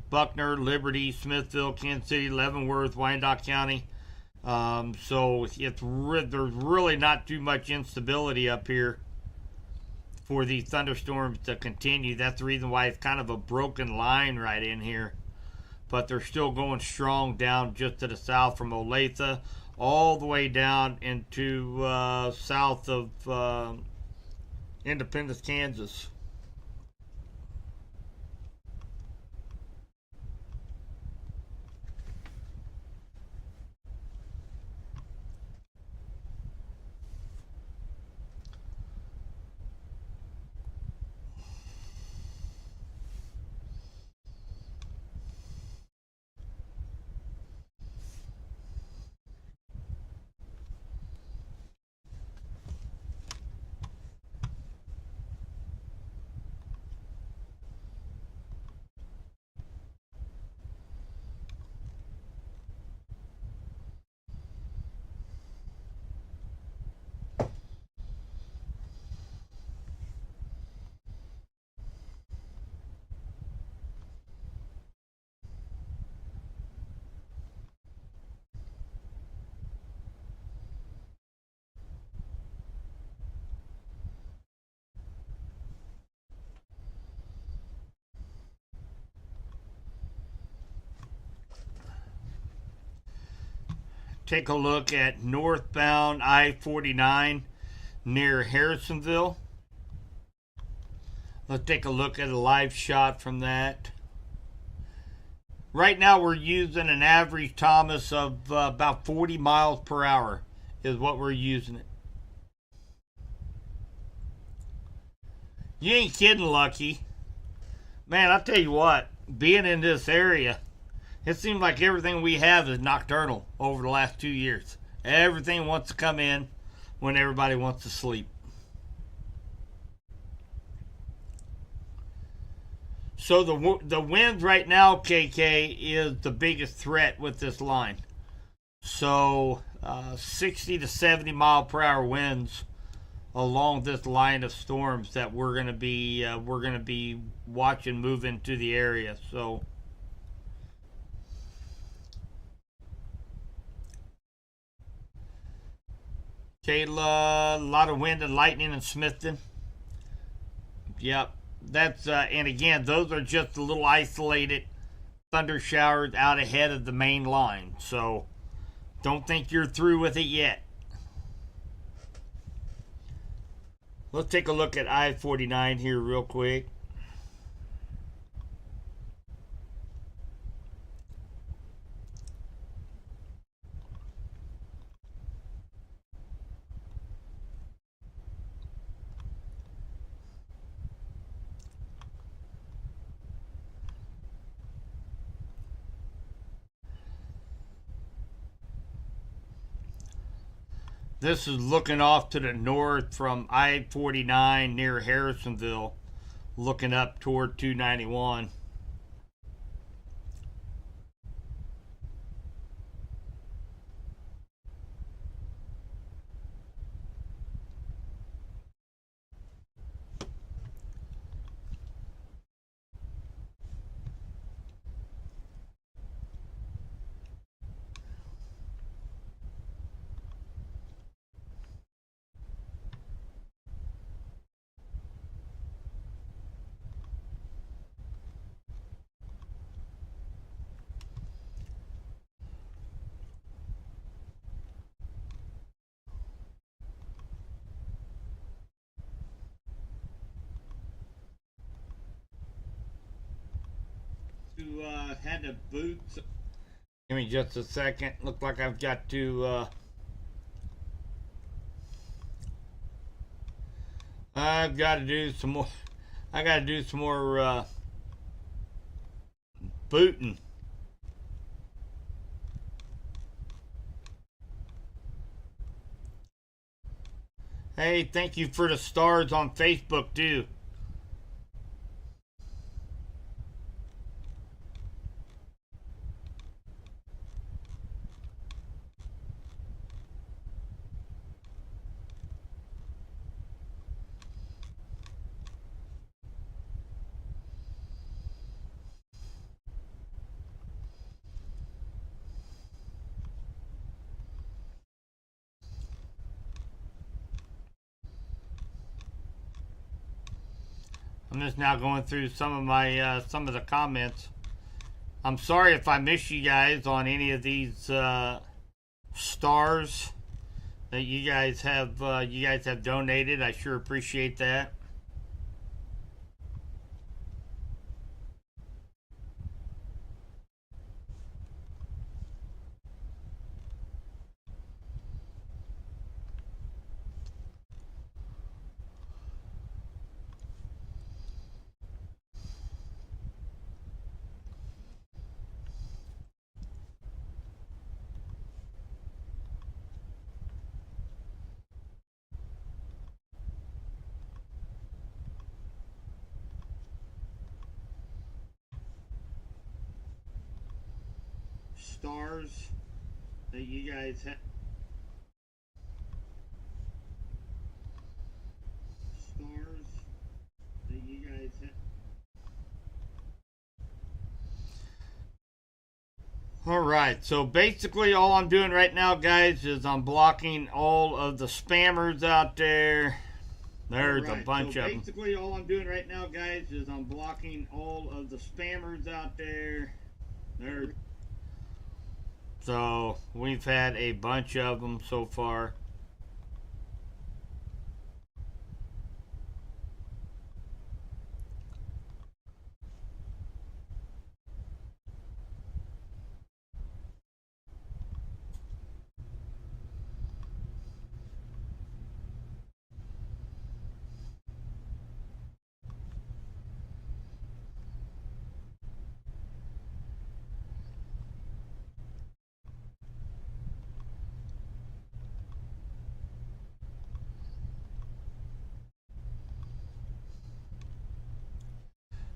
Buckner, Liberty, Smithville, Kansas City, Leavenworth, Wyandotte County. So there's really not too much instability up here for these thunderstorms to continue. That's the reason why it's kind of a broken line right in here. But they're still going strong down just to the south from Olathe all the way down into south of Independence, Kansas. take a look at northbound I-49 near Harrisonville. Let's take a look at a live shot from that. Right now we're using an average, Thomas, of about 40 miles per hour is what we're using it. You ain't kidding, Lucky. Man, I'll tell you what, being in this area, it seems like everything we have is nocturnal over the last 2 years. Everything wants to come in when everybody wants to sleep. So the winds right now, KK, is the biggest threat with this line. So 60 to 70 mile per hour winds along this line of storms that we're gonna be watching move into the area. So Kayla, a lot of wind and lightning in Smithton. Yep, that's and again, those are just a little isolated thunder showers out ahead of the main line. So don't think you're through with it yet. Let's take a look at I-49 here real quick. This is looking off to the north from I-49 near Harrisonville, looking up toward 291. Had the boots. Give me just a second. Look like I've got to. I've got to do some more. I got to do some more booting. Hey, thank you for the stars on Facebook too. I'm just now going through some of my some of the comments. I'm sorry if I miss you guys on any of these stars that you guys have donated. I sure appreciate that. Stars that you guys have. Stars that you guys have. All right, so basically all I'm doing right now, guys, is I'm blocking all of the spammers out there. There's a bunch of them. Basically all I'm doing right now, guys, is I'm blocking all of the spammers out there. There's So we've had a bunch of them so far.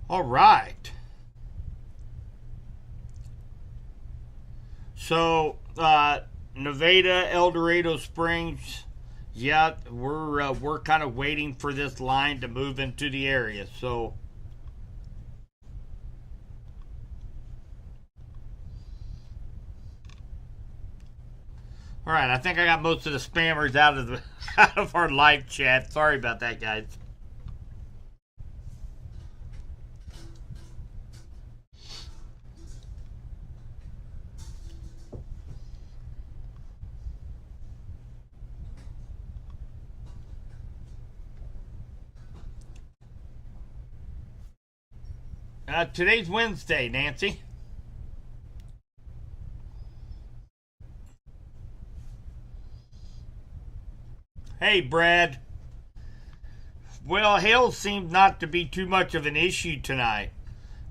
All right. So, Nevada, El Dorado Springs, yeah, we're kind of waiting for this line to move into the area. So, all right, I think I got most of the spammers out of the out of our live chat. Sorry about that, guys. Today's Wednesday, Nancy. Hey, Brad. Well, hail seemed not to be too much of an issue tonight.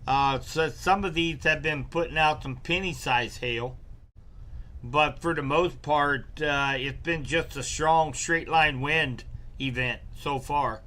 So some of these have been putting out some penny-sized hail, but for the most part, it's been just a strong straight-line wind event so far.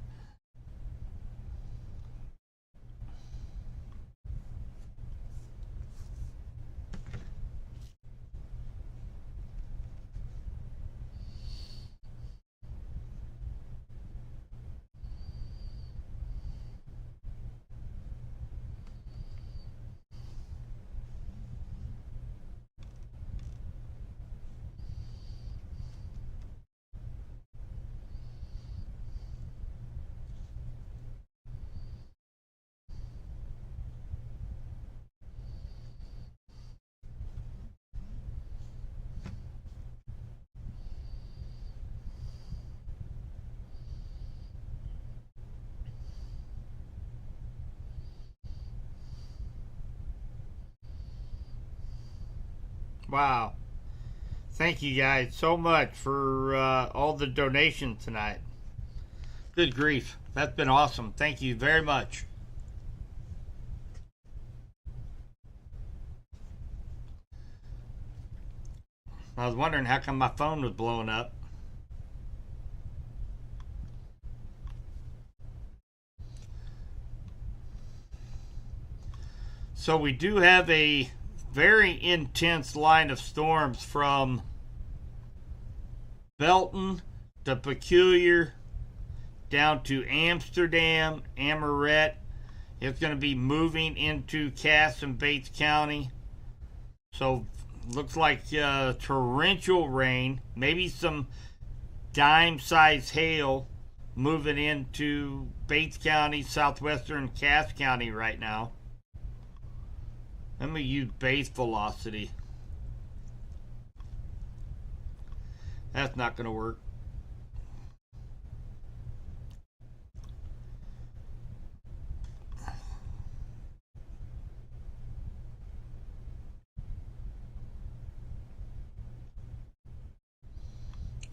Wow. Thank you guys so much for all the donations tonight. Good grief. That's been awesome. Thank you very much. I was wondering how come my phone was blowing up. So we do have a very intense line of storms from Belton to Peculiar down to Amsterdam, Amoret. It's going to be moving into Cass and Bates County. So looks like torrential rain, maybe some dime-sized hail moving into Bates County, southwestern Cass County right now. Let me use base velocity. That's not going to work.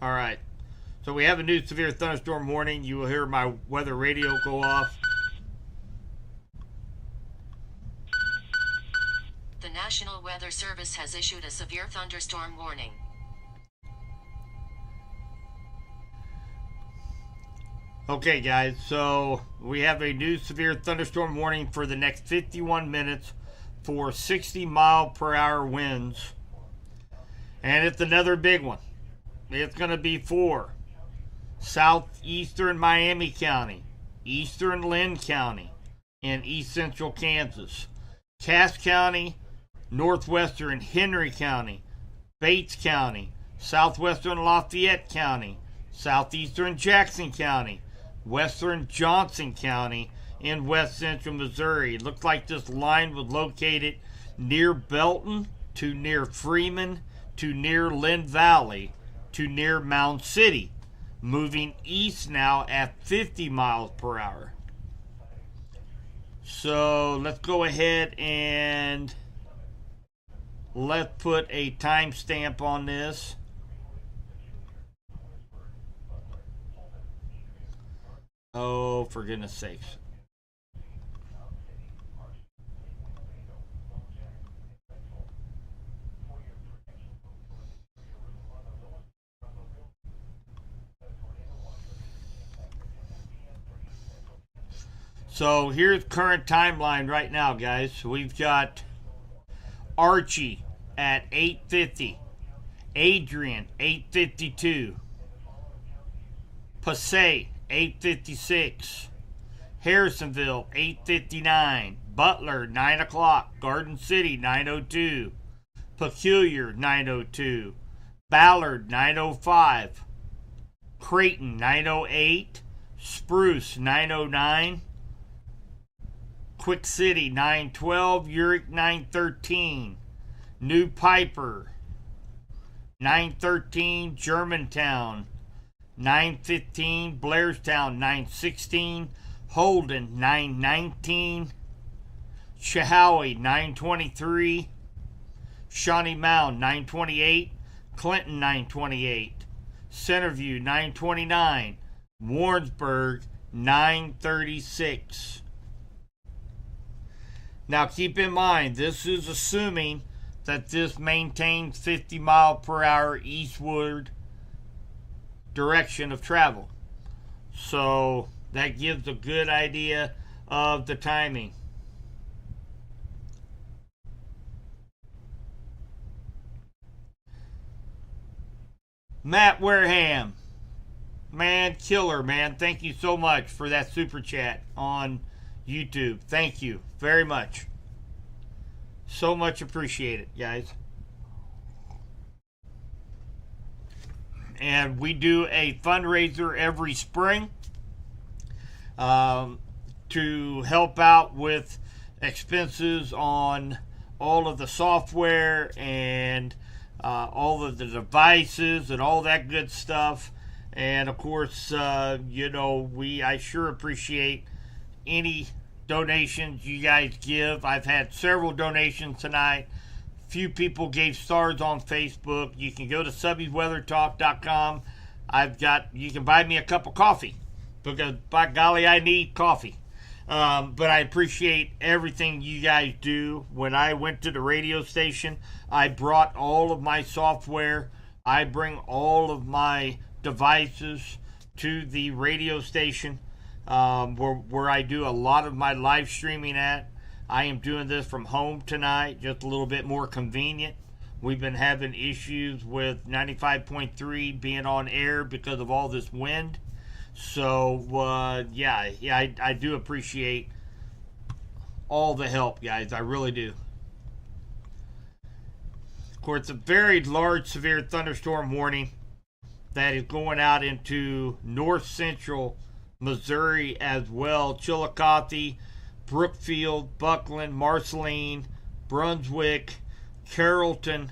All right. So we have a new severe thunderstorm warning. You will hear my weather radio go off. The National Weather Service has issued a severe thunderstorm warning. Okay, guys, so we have a new severe thunderstorm warning for the next 51 minutes for 60-mile-per-hour winds. And it's another big one. It's going to be for southeastern Miami County, eastern Lynn County, and east central Kansas, Cass County, northwestern Henry County, Bates County, southwestern Lafayette County, southeastern Jackson County, western Johnson County, and west central Missouri. It looks like this line was located near Belton to near Freeman, to near Lynn Valley, to near Mound City, moving east now at 50 miles per hour. So let's go ahead and let's put a timestamp on this. Oh, for goodness sakes. So here's current timeline right now, guys. We've got Archie at 8:50, Adrian 8:52, Passaic 8:56, Harrisonville 8:59, Butler 9 o'clock, Garden City 9:02, Peculiar 9:02, Ballard 9:05, Creighton 9:08, Spruce 9:09, Quick City 9:12, Urick 9:13, New Piper 9:13, Germantown 9:15, Blairstown 9:16, Holden 9:19, Chehaui 9:23, Shawnee Mound 9:28, Clinton 9:28, Centerview 9:29, Warrensburg 9:36. Now keep in mind, this is assuming that this maintains 50 mile per hour eastward direction of travel. So that gives a good idea of the timing. Matt Wareham, man, killer, man. Thank you so much for that super chat on YouTube. Thank you very much. So much appreciated, guys. And we do a fundraiser every spring to help out with expenses on all of the software and all of the devices and all that good stuff. And of course, I sure appreciate any donations you guys give. I've had several donations tonight. Few people gave stars on Facebook. You can go to subbyweathertalk.com. You can buy me a cup of coffee because by golly, I need coffee. But I appreciate everything you guys do. When I went to the radio station, I brought all of my software. I bring all of my devices to the radio station. Where I do a lot of my live streaming at. I am doing this from home tonight, just a little bit more convenient. We've been having issues with 95.3 being on air because of all this wind. So, I do appreciate all the help, guys. I really do. Of course, a very large, severe thunderstorm warning that is going out into north central Missouri as well. Chillicothe, Brookfield, Buckland, Marceline, Brunswick, Carrollton,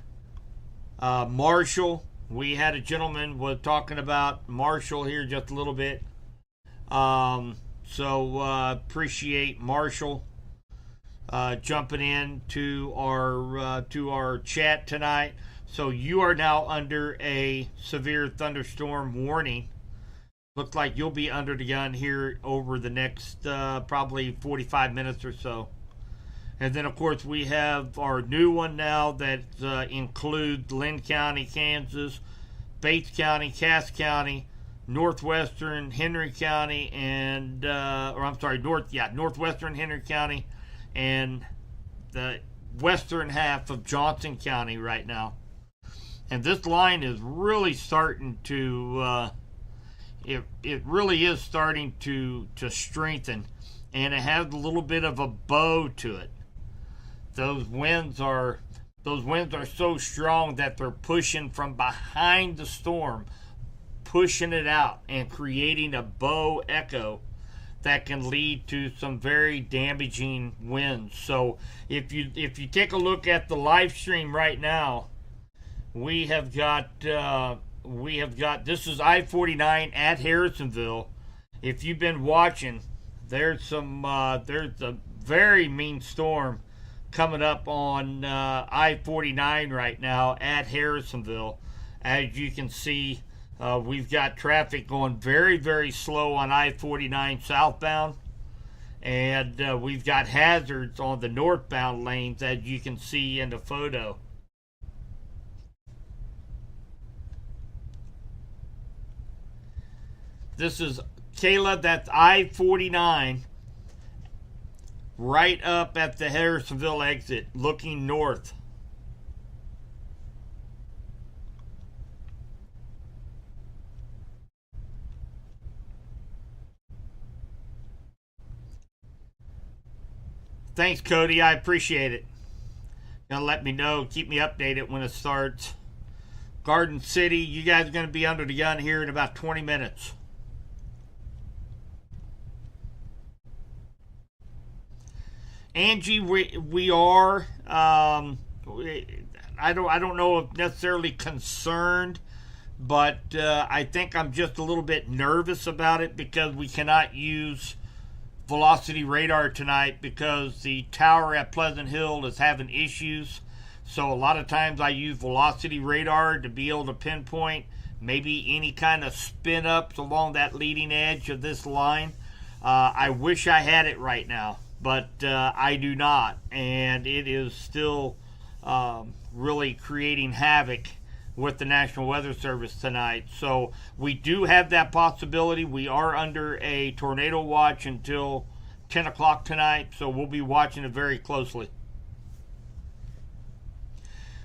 Marshall. We had a gentleman was talking about Marshall here just a little bit. Appreciate Marshall jumping in to our chat tonight. So you are now under a severe thunderstorm warning. Looks like you'll be under the gun here over the next probably 45 minutes or so. And then, of course, we have our new one now that includes Lynn County, Kansas, Bates County, Cass County, northwestern Henry County, and northwestern Henry County, and the western half of Johnson County right now. And this line is really starting to it really is starting to strengthen, and it has a little bit of a bow to it. Those winds are so strong that they're pushing from behind the storm, pushing it out and creating a bow echo that can lead to some very damaging winds. So if you take a look at the live stream right now, we have got this is I-49 at Harrisonville. If you've been watching, there's a very mean storm coming up on I-49 right now at Harrisonville. As you can see, we've got traffic going very, very slow on I-49 southbound, and we've got hazards on the northbound lanes, as you can see in the photo. This is Kayla, that's I-49, right up at the Harrisonville exit, looking north. Thanks, Cody. I appreciate it. Gonna let me know, keep me updated when it starts. Garden City, you guys are gonna be under the gun here in about 20 minutes. Angie, we are. I don't know if necessarily concerned, but I think I'm just a little bit nervous about it because we cannot use velocity radar tonight because the tower at Pleasant Hill is having issues. So a lot of times I use velocity radar to be able to pinpoint maybe any kind of spin ups along that leading edge of this line. I wish I had it right now, but I do not, and it is still really creating havoc with the National Weather Service tonight. So we do have that possibility. We are under a tornado watch until 10 o'clock tonight, so we'll be watching it very closely.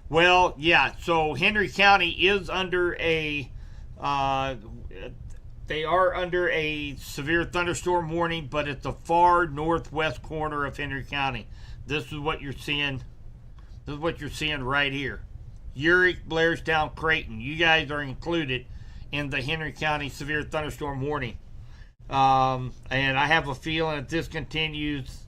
Well, yeah, so Henry County is under a they are under a severe thunderstorm warning, but at the far northwest corner of Henry County. This is what you're seeing. This is what you're seeing right here. Uric, Blairstown, Creighton. You guys are included in the Henry County severe thunderstorm warning. And I have a feeling that this continues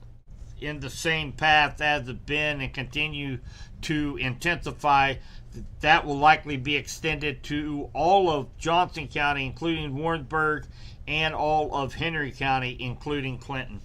in the same path as it's been and continue to intensify. That will likely be extended to all of Johnson County, including Warrensburg, and all of Henry County, including Clinton.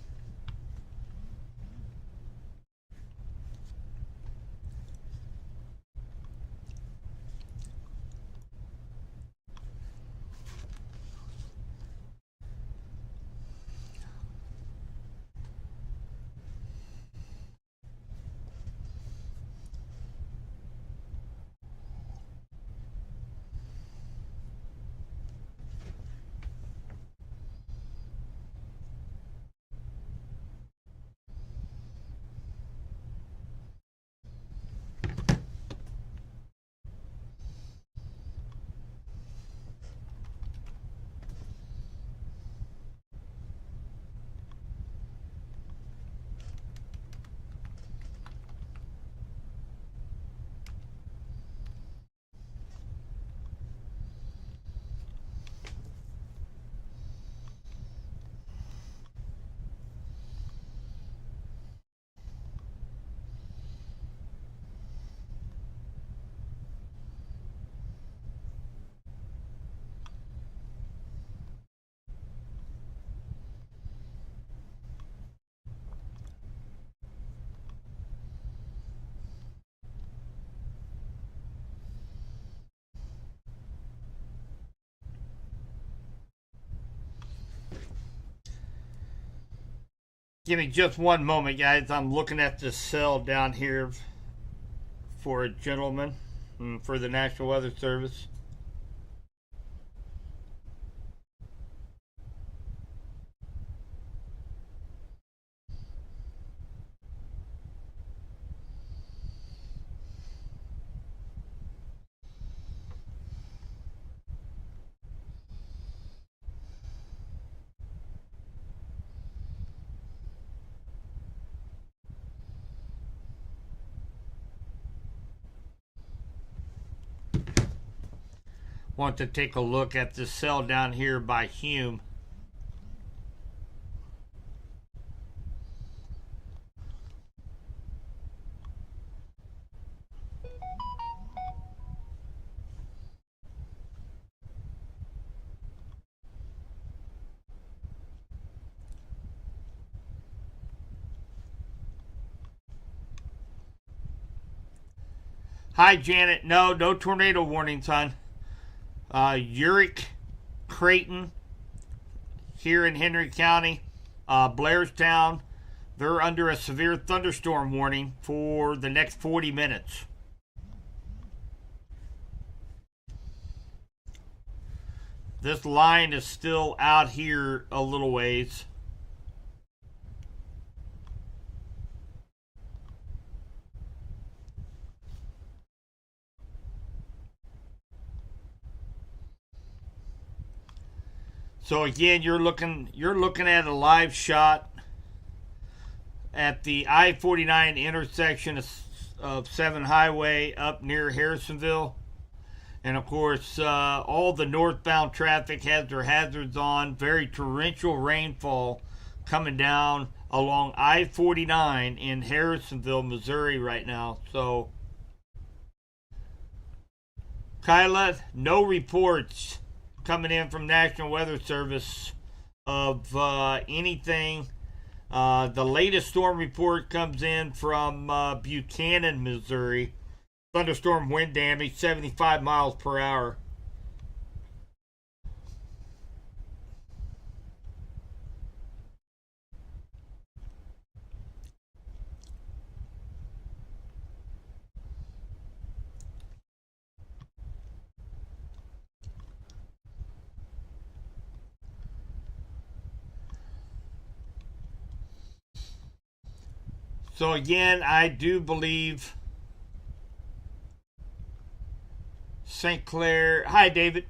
Give me just one moment, guys. I'm looking at this cell down here for a gentleman for the National Weather Service. Want to take a look at this cell down here by Hume. Hi, Janet. No, no tornado warnings, hon. Uric, Creighton, here in Henry County, Blairstown, they're under a severe thunderstorm warning for the next 40 minutes. This line is still out here a little ways. So again, you're looking at a live shot at the I-49 intersection of 7 Highway up near Harrisonville. And of course, all the northbound traffic has their hazards on. Very torrential rainfall coming down along I-49 in Harrisonville, Missouri right now. So, Kyla, no reports coming in from National Weather Service of anything. The latest storm report comes in from Buchanan, Missouri. Thunderstorm wind damage 75 miles per hour. So again, I do believe St. Clair. Hi, David.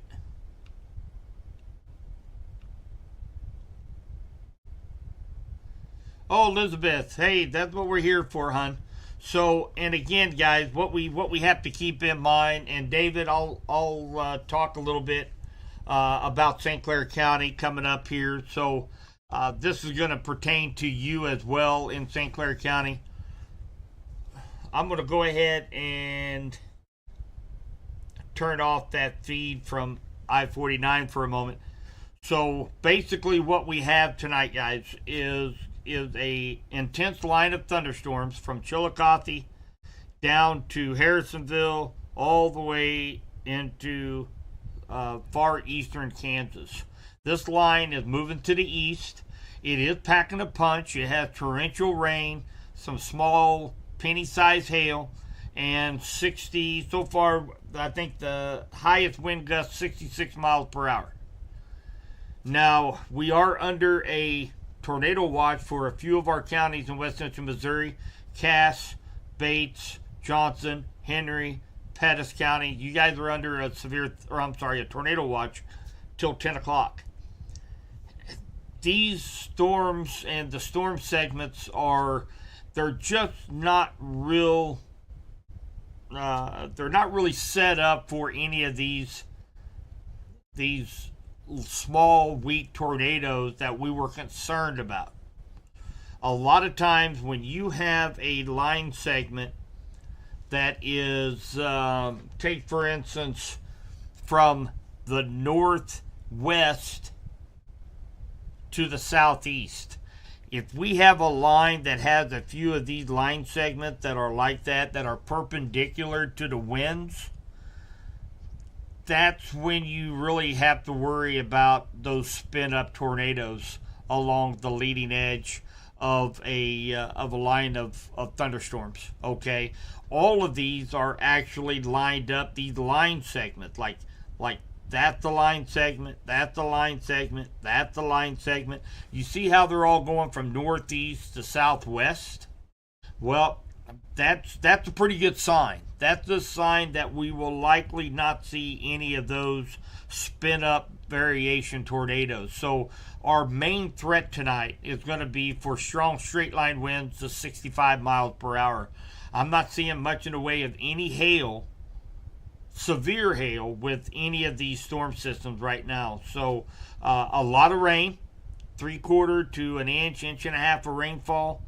Oh, Elizabeth. Hey, that's what we're here for, hon. So, and again, guys, what we have to keep in mind, and David, I'll talk a little bit about St. Clair County coming up here. So, this is going to pertain to you as well in St. Clair County. I'm going to go ahead and turn off that feed from I-49 for a moment. So basically what we have tonight, guys, is a intense line of thunderstorms from Chillicothe down to Harrisonville all the way into far eastern Kansas. This line is moving to the east. It is packing a punch. It has torrential rain, some small penny-sized hail, and 60, so far, I think the highest wind gust 66 miles per hour. Now, we are under a tornado watch for a few of our counties in west central Missouri: Cass, Bates, Johnson, Henry, Pettis County. You guys are under a a tornado watch till 10 o'clock. These storms and the storm segments they're just not real. They're not really set up for any of these small, weak tornadoes that we were concerned about. A lot of times when you have a line segment that is, take for instance, from the northwest to the southeast. If we have a line that has a few of these line segments that are like that are perpendicular to the winds, that's when you really have to worry about those spin-up tornadoes along the leading edge of a line of thunderstorms. Okay, all of these are actually lined up. These line segments, like that's the line segment, that's the line segment, that's the line segment. You see how they're all going from northeast to southwest? Well, that's a pretty good sign. That's a sign that we will likely not see any of those spin up variation tornadoes. So our main threat tonight is going to be for strong straight line winds to 65 miles per hour. I'm not seeing much in the way of any hail, severe hail, with any of these storm systems right now. So a lot of rain, 3/4 to an inch, inch and a half of rainfall,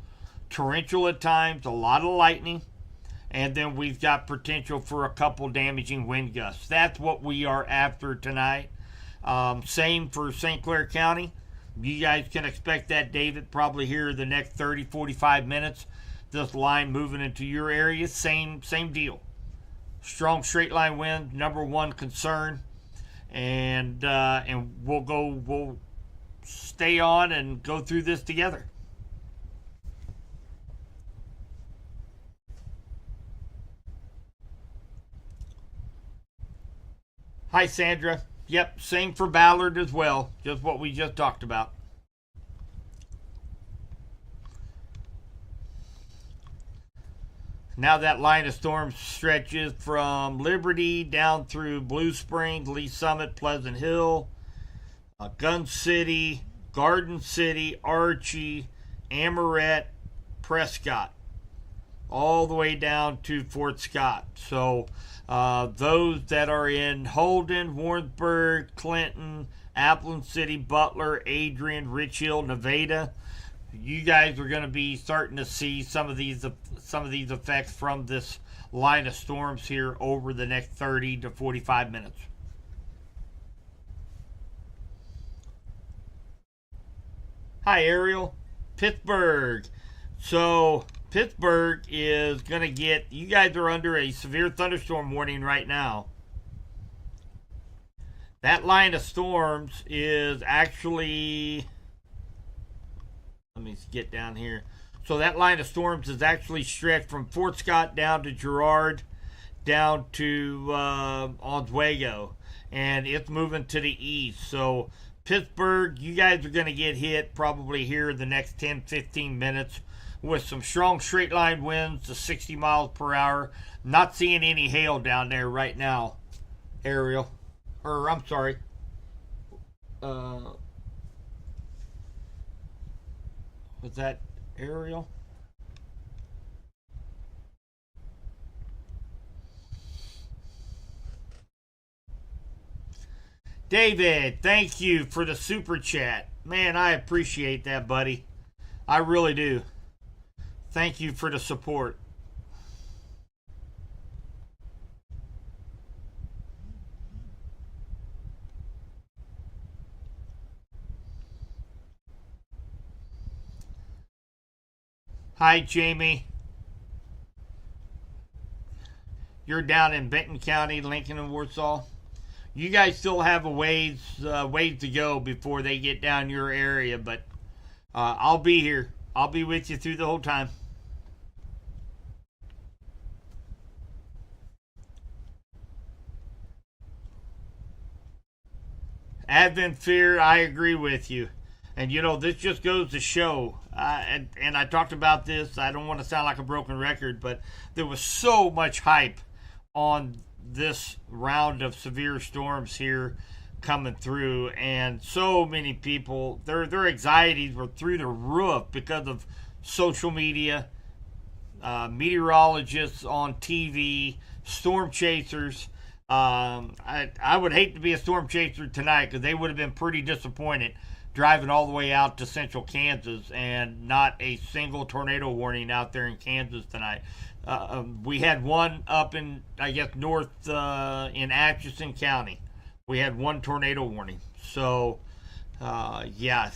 torrential at times, a lot of lightning, and then we've got potential for a couple damaging wind gusts. That's what we are after tonight. Same for St. Clair County. You guys can expect that, David, probably here the next 30, 45 minutes. This line moving into your area, same deal. Strong straight line wind, number one concern, and we'll stay on and go through this together. Hi, Sandra. Yep, same for Ballard as well. Just what we just talked about. Now that line of storm stretches from Liberty down through Blue Springs, Lee Summit, Pleasant Hill, Gun City, Garden City, Archie, Amoret, Prescott, all the way down to Fort Scott. So those that are in Holden, Warrensburg, Clinton, Appleton City, Butler, Adrian, Rich Hill, Nevada, you guys are going to be starting to see some of these effects from this line of storms here over the next 30 to 45 minutes. Hi, Ariel. Pittsburgh. So Pittsburgh is going to get, you guys are under a severe thunderstorm warning right now. That line of storms is actually, let me get down here. So that line of storms is actually stretched from Fort Scott down to Girard, down to Oswego, and it's moving to the east. So Pittsburgh, you guys are going to get hit probably here in the next 10-15 minutes with some strong straight line winds to 60 miles per hour. Not seeing any hail down there right now, Ariel. Or, I'm sorry. Was that Ariel? David, thank you for the super chat. Man, I appreciate that, buddy. I really do. Thank you for the support. Hi, Jamie. You're down in Benton County, Lincoln and Warsaw. You guys still have a ways to go before they get down your area, but I'll be here. I'll be with you through the whole time. Advent fear, I agree with you. And you know, this just goes to show, and I talked about this, I don't want to sound like a broken record, but there was so much hype on this round of severe storms here coming through, and so many people, their anxieties were through the roof because of social media, meteorologists on TV, storm chasers. I would hate to be a storm chaser tonight because they would have been pretty disappointed driving all the way out to central Kansas and not a single tornado warning out there in Kansas tonight. We had one up in, I guess, north in Atchison County. We had one tornado warning. So, that's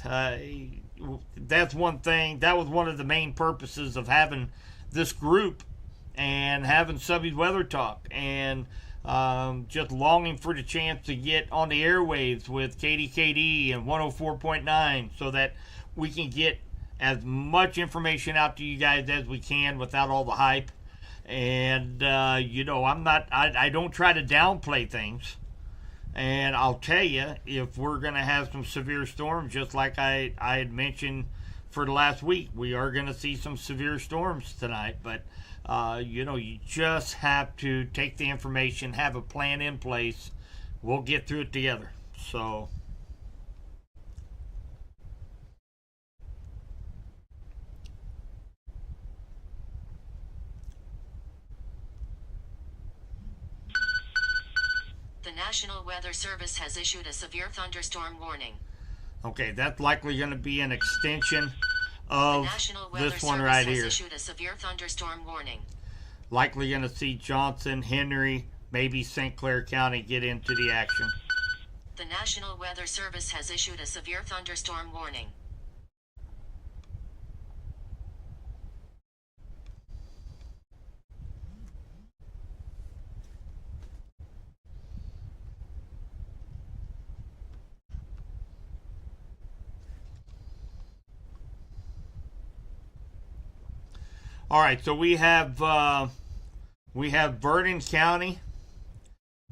one thing. That was one of the main purposes of having this group and having Subby's Weather Talk and just longing for the chance to get on the airwaves with KDKD and 104.9 so that we can get as much information out to you guys as we can without all the hype. And, I don't try to downplay things. And I'll tell you, if we're going to have some severe storms, just like I had mentioned for the last week, we are going to see some severe storms tonight. But, you just have to take the information, have a plan in place. We'll get through it together. So, The National Weather Service has issued a severe thunderstorm warning. okay, that's likely going to be an extension of National Weather this one Service right has here. issued a severe thunderstorm warning. Likely going to see Johnson, Henry, maybe St. Clair County get into the action. The National Weather Service has issued a severe thunderstorm warning. All right, so we have Vernon County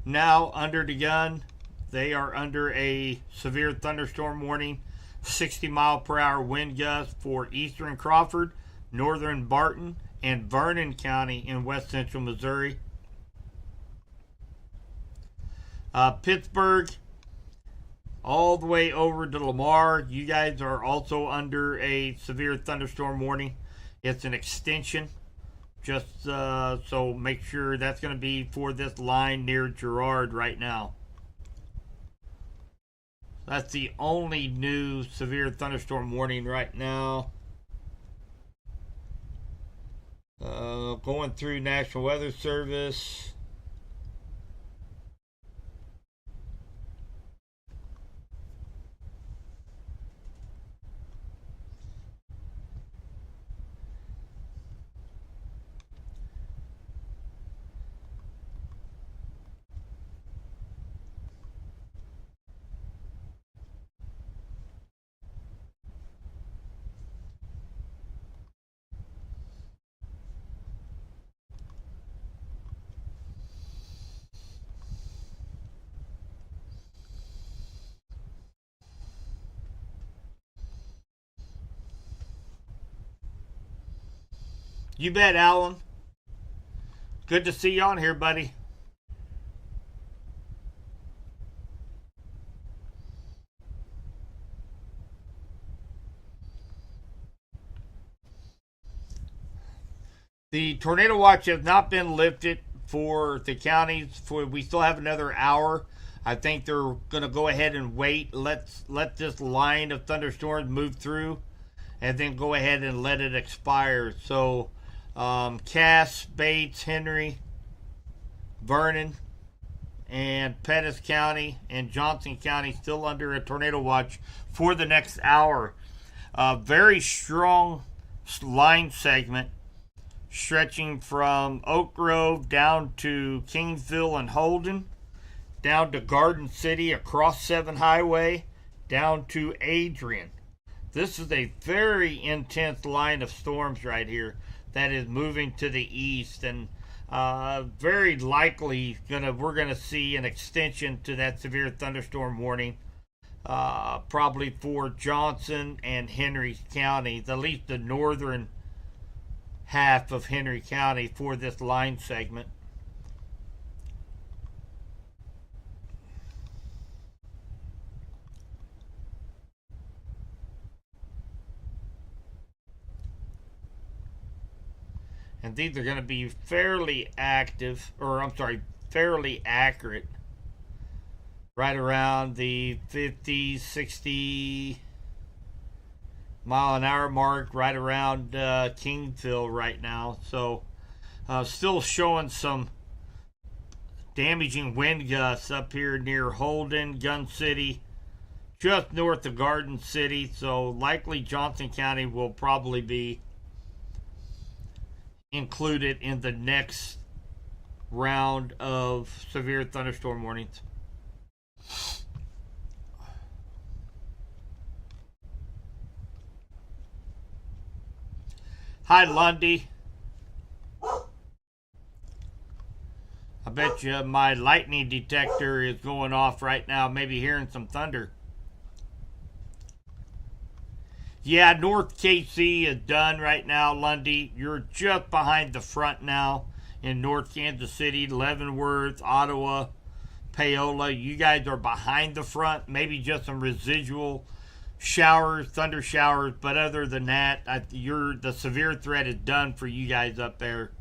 now under the gun. They are under a severe thunderstorm warning, 60-mile-per-hour wind gusts for eastern Crawford, northern Barton, and Vernon County in west central Missouri. Pittsburgh, all the way over to Lamar, you guys are also under a severe thunderstorm warning. It's an extension, just so make sure that's going to be for this line near Girard right now. That's the only new severe thunderstorm warning right now. Going through National Weather Service. You bet, Alan. Good to see you on here, buddy. The tornado watch has not been lifted for the counties. We still have another hour. I think they're going to go ahead and wait. Let this line of thunderstorms move through, and then go ahead and let it expire. So, Cass, Bates, Henry, Vernon, and Pettis County and Johnson County still under a tornado watch for the next hour. Very strong line segment stretching from Oak Grove down to Kingsville and Holden, down to Garden City, across 7 Highway, down to Adrian. This is a very intense line of storms right here that is moving to the east, and very likely we're gonna see an extension to that severe thunderstorm warning, probably for Johnson and Henry County, at least the northern half of Henry County for this line segment. And these are going to be fairly active, or I'm sorry, fairly accurate, right around the 50, 60 mile an hour mark, right around Kingsville right now. So still showing some damaging wind gusts up here near Holden, Gun City, just north of Garden City. So likely Johnson County will probably be included in the next round of severe thunderstorm warnings. Hi, Lundy. I bet you my lightning detector is going off right now, maybe hearing some thunder. Yeah, North KC is done right now, Lundy. You're just behind the front now in North Kansas City, Leavenworth, Ottawa, Paola. You guys are behind the front. Maybe just some residual showers, thunder showers, but other than that, the severe threat is done for you guys up there.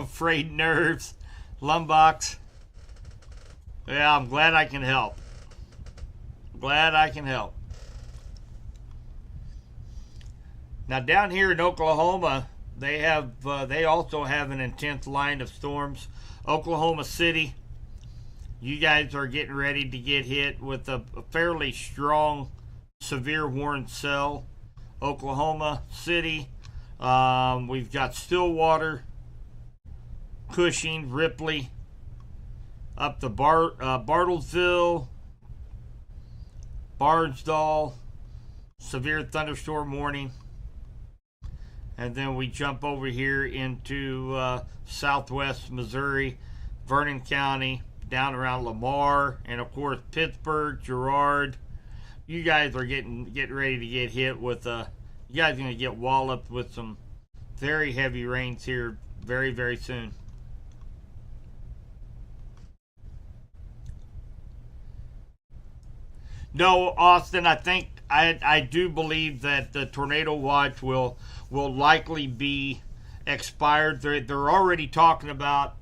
Frayed nerves, lumbox. Yeah, I'm glad I can help. Glad I can help. Now down here in Oklahoma, they also have an intense line of storms. Oklahoma City, you guys are getting ready to get hit with a fairly strong, severe warning cell. Oklahoma City, we've got Stillwater, Cushing, Ripley, up to Bartlesville, Bardsdall, severe thunderstorm warning. And then we jump over here into southwest Missouri, Vernon County, down around Lamar, and of course Pittsburgh, Girard. You guys are getting ready to get hit with you guys are going to get walloped with some very heavy rains here very, very soon. No, Austin, I do believe that the tornado watch will likely be expired. They're already talking about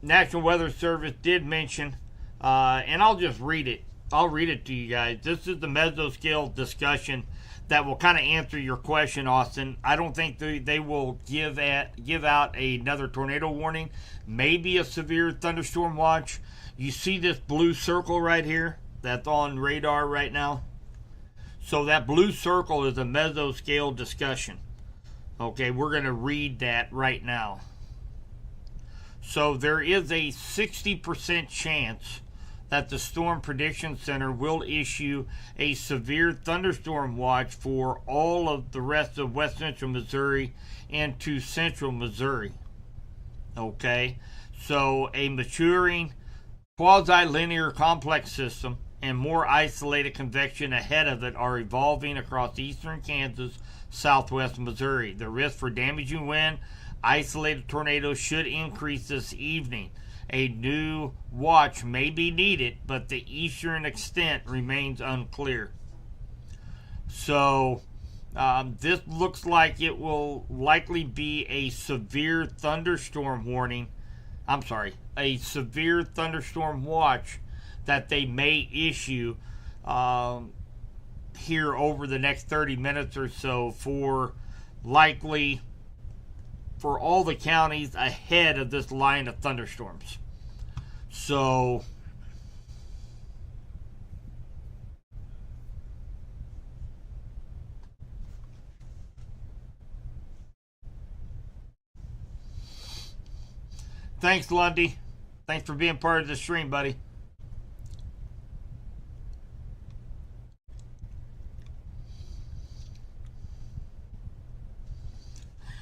National Weather Service did mention, and I'll just read it. I'll read it to you guys. This is the mesoscale discussion that will kind of answer your question, Austin. I don't think they will give out another tornado warning. Maybe a severe thunderstorm watch. You see this blue circle right here that's on radar right now? So that blue circle is a mesoscale discussion. Okay, we're going to read that right now. So there is a 60% chance that the Storm Prediction Center will issue a severe thunderstorm watch for all of the rest of west central Missouri and to central Missouri. Okay, so a maturing quasi-linear complex system and more isolated convection ahead of it are evolving across eastern Kansas, southwest Missouri. The risk for damaging wind, isolated tornadoes should increase this evening. A new watch may be needed, but the eastern extent remains unclear. So, this looks like it will likely be a severe thunderstorm warning. I'm sorry, a severe thunderstorm watch that they may issue here over the next 30 minutes or so for all the counties ahead of this line of thunderstorms. So thanks, Lundy. Thanks for being part of the stream, buddy.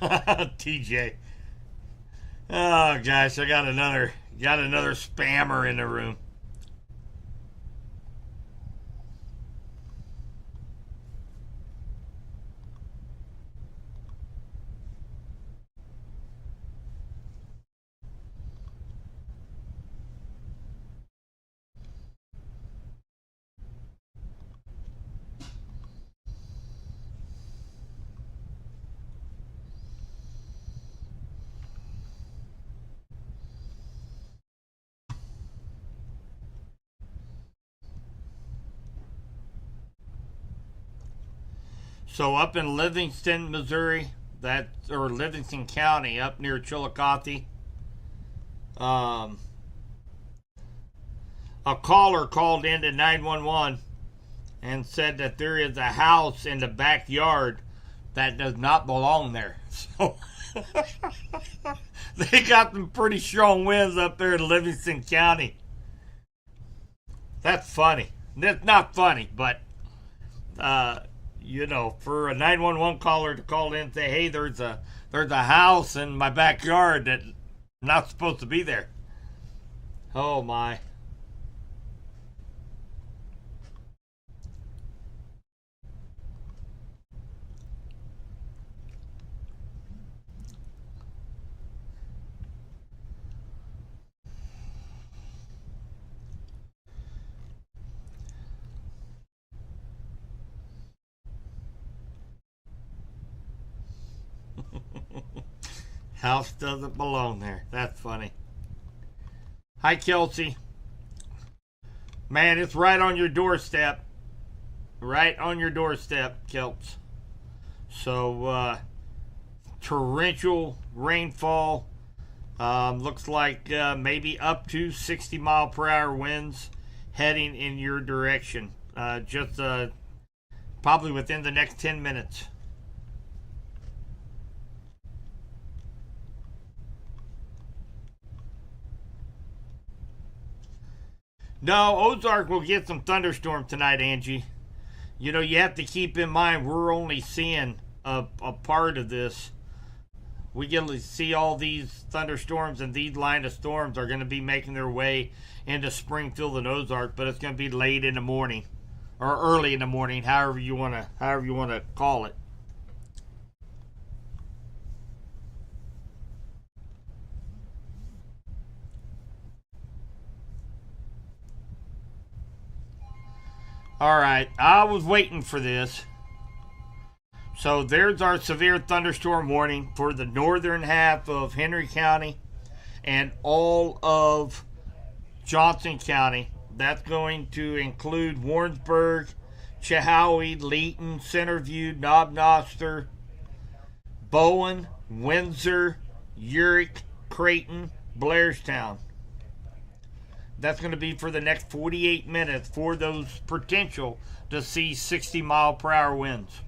TJ. Oh gosh, I got another spammer in the room. So up in Livingston, Missouri, or Livingston County, up near Chillicothe, a caller called into 911 and said that there is a house in the backyard that does not belong there. So they got some pretty strong winds up there in Livingston County. That's funny. That's not funny, but for a 911 caller to call in and say, "Hey, there's a house in my backyard that's not supposed to be there." Oh my. House doesn't belong there. That's funny. Hi, Kelsey. Man, it's right on your doorstep. Right on your doorstep, Kelps. So, torrential rainfall. Looks like maybe up to 60 mile per hour winds heading in your direction. Just probably within the next 10 minutes. No, Ozark will get some thunderstorm tonight, Angie. You know, you have to keep in mind we're only seeing a part of this. We get to see all these thunderstorms, and these line of storms are going to be making their way into Springfield and Ozark, but it's going to be late in the morning or early in the morning, however you want to call it. All right, I was waiting for this. So there's our severe thunderstorm warning for the northern half of Henry County and all of Johnson County. That's going to include Warrensburg, Chehowee, Leeton, Centerview, Knob-Noster, Bowen, Windsor, Urick, Creighton, Blairstown. That's going to be for the next 48 minutes for those potential to see 60 mile per hour winds.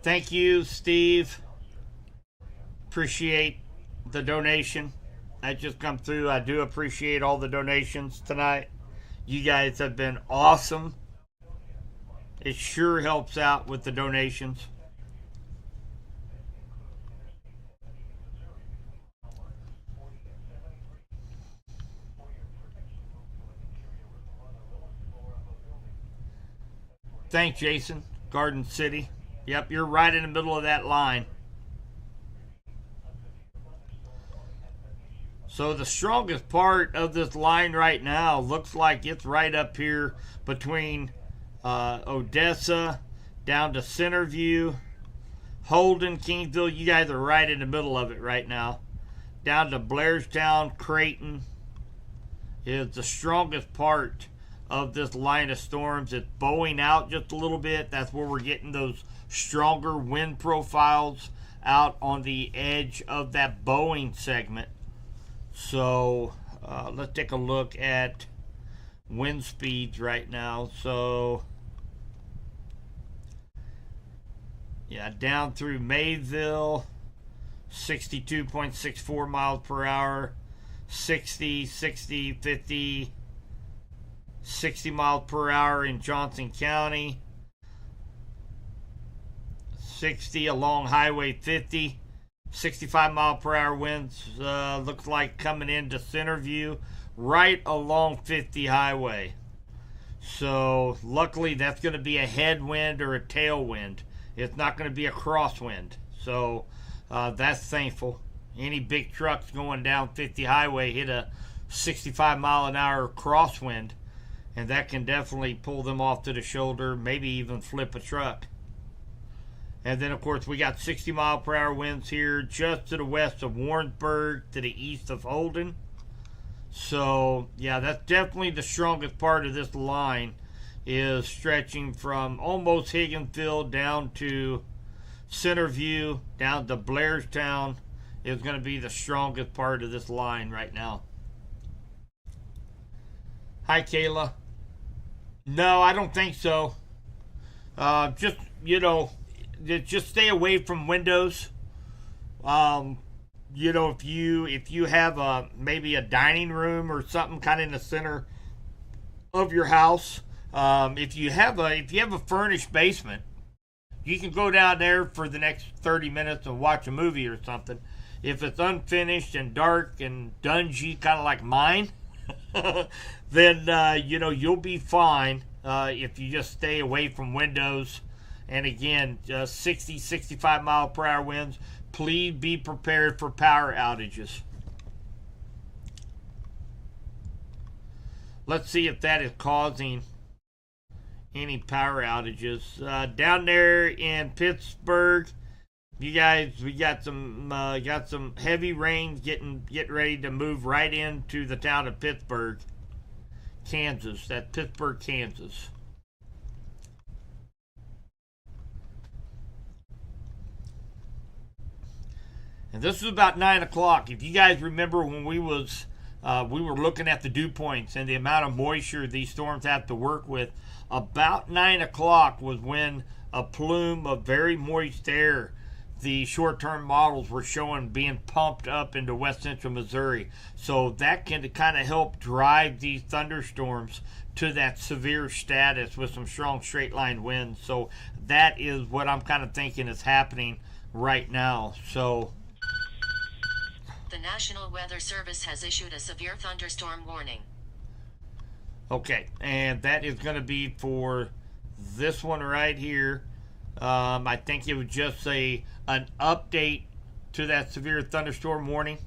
Thank you, Steve. Appreciate the donation. That just come through. I do appreciate all the donations tonight. You guys have been awesome. It sure helps out with the donations. Thanks, Jason. Garden City. Yep, you're right in the middle of that line. So the strongest part of this line right now looks like it's right up here between Odessa down to Centerview, Holden, Kingsville. You guys are right in the middle of it right now. Down to Blairstown, Creighton is the strongest part of this line of storms. It's bowing out just a little bit. That's where we're getting those stronger wind profiles out on the edge of that bowing segment. So let's take a look at wind speeds right now. So yeah, down through Mayville, 62.64 miles per hour, 60, 60, 50, 60 miles per hour in Johnson County, 60 along Highway 50, 65 mile per hour winds looks like coming into Centerview right along 50 highway. So luckily that's going to be a headwind or a tailwind. It's not going to be a crosswind. So that's thankful. Any big trucks going down 50 highway hit a 65 mile an hour crosswind, and that can definitely pull them off to the shoulder, maybe even flip a truck. And then, of course, we got 60 mile per hour winds here just to the west of Warrensburg, to the east of Holden. So, yeah, that's definitely the strongest part of this line, is stretching from almost Higginsville down to Centerview, down to Blairstown, is going to be the strongest part of this line right now. Hi, Kayla. No, I don't think so. Just, just stay away from windows. If you have maybe a dining room or something kind of in the center of your house, if you have a furnished basement, you can go down there for the next 30 minutes and watch a movie or something. If it's unfinished and dark and dungy, kind of like mine, then you'll be fine if you just stay away from windows. And again, 60, 65 mile per hour winds. please be prepared for power outages. Let's see if that is causing any power outages. Down there in Pittsburgh, you guys, we got some heavy rains getting ready to move right into the town of Pittsburgh, Kansas. That's Pittsburgh, Kansas. And this is about 9 o'clock. If you guys remember when we were looking at the dew points and the amount of moisture these storms have to work with, about 9 o'clock was when a plume of very moist air, the short-term models were showing being pumped up into west central Missouri. So that can kind of help drive these thunderstorms to that severe status with some strong straight-line winds. So that is what I'm kind of thinking is happening right now. So the National Weather Service has issued a severe thunderstorm warning. okay, and that is going to be for this one right here. I think it was just an update to that severe thunderstorm warning.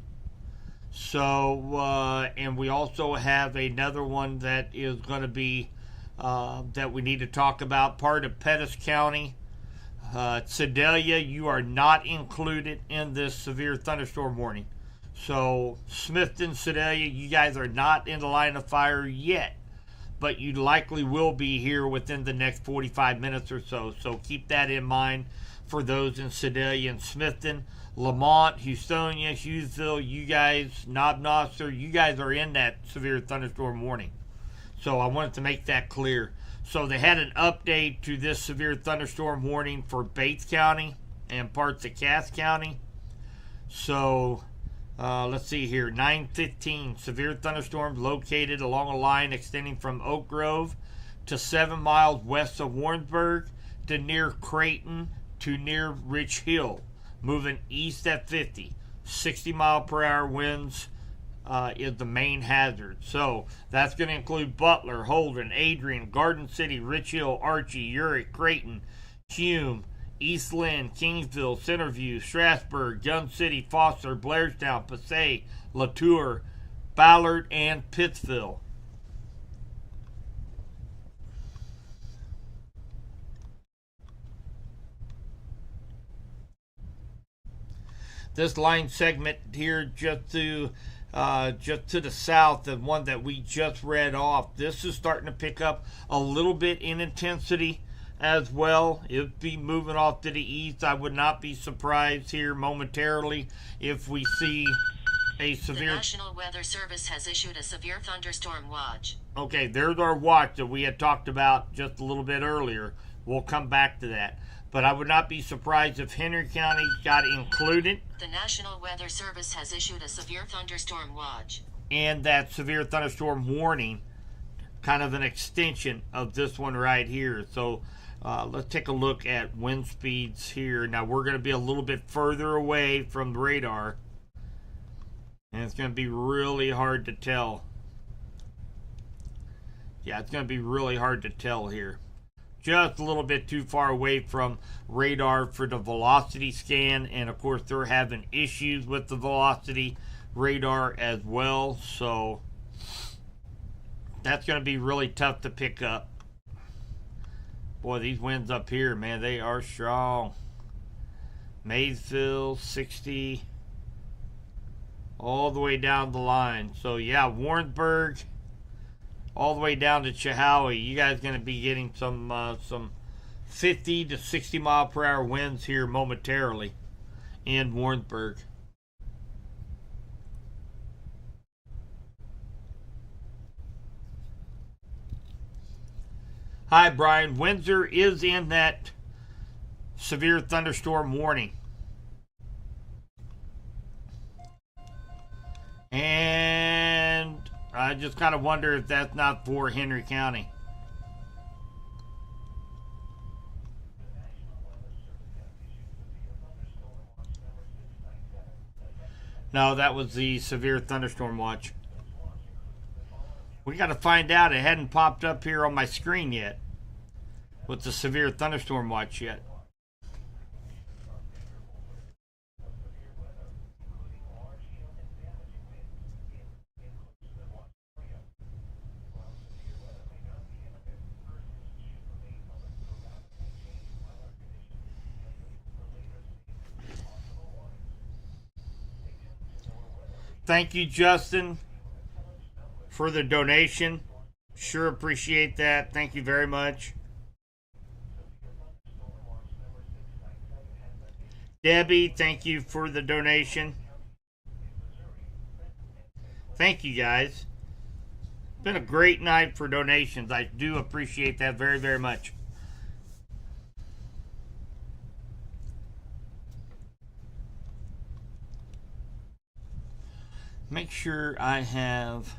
So, and we also have another one that is going to be that we need to talk about. Part of Pettis County, Sedalia, you are not included in this severe thunderstorm warning. So, Smithton, Sedalia, you guys are not in the line of fire yet, but you likely will be here within the next 45 minutes or so. So keep that in mind for those in Sedalia and Smithton. Lamont, Houstonia, Hughesville, you guys, Knob-Noster, you guys are in that severe thunderstorm warning. So I wanted to make that clear. So they had an update to this severe thunderstorm warning for Bates County and parts of Cass County. So let's see here. 9:15, severe thunderstorms located along a line extending from Oak Grove to 7 miles west of Warrensburg to near Creighton to near Rich Hill. Moving east at 50. 60-mile-per-hour winds is the main hazard. So that's going to include Butler, Holden, Adrian, Garden City, Rich Hill, Archie, Urick, Creighton, Hume, East Lynn, Kingsville, Centerview, Strasburg, Gun City, Foster, Blairstown, Passaic, Latour, Ballard, and Pittsville. This line segment here just to the south, the one that we just read off, this is starting to pick up a little bit in intensity as well. It'll be moving off to the east. I would not be surprised here momentarily if we see a severe... The National Weather Service has issued a severe thunderstorm watch. Okay, there's our watch that we had talked about just a little bit earlier. We'll come back to that. But I would not be surprised if Henry County got included. The National Weather Service has issued a severe thunderstorm watch. And that severe thunderstorm warning, kind of an extension of this one right here. So let's take a look at wind speeds here. Now we're going to be a little bit further away from the radar, and it's going to be really hard to tell. Yeah, it's going to be really hard to tell here. Just a little bit too far away from radar for the velocity scan, and of course they're having issues with the velocity radar as well, so that's going to be really tough to pick up. Boy, these winds up here, man, they are strong. Maysville, 60, all the way down the line. So yeah, Warrensburg, all the way down to Chehaui. You guys going to be getting some 50 to 60 mile per hour winds here momentarily in Warrensburg. Hi, Brian. Windsor is in that severe thunderstorm warning. And I just kind of wonder if that's not for Henry County. No, that was the severe thunderstorm watch. We got to find out. It hadn't popped up here on my screen yet with the severe thunderstorm watch yet. Thank you, Justin, for the donation. Sure appreciate that. Thank you very much. Debbie, thank you for the donation. Thank you, guys. Been a great night for donations. I do appreciate that very, very much. Make sure I have...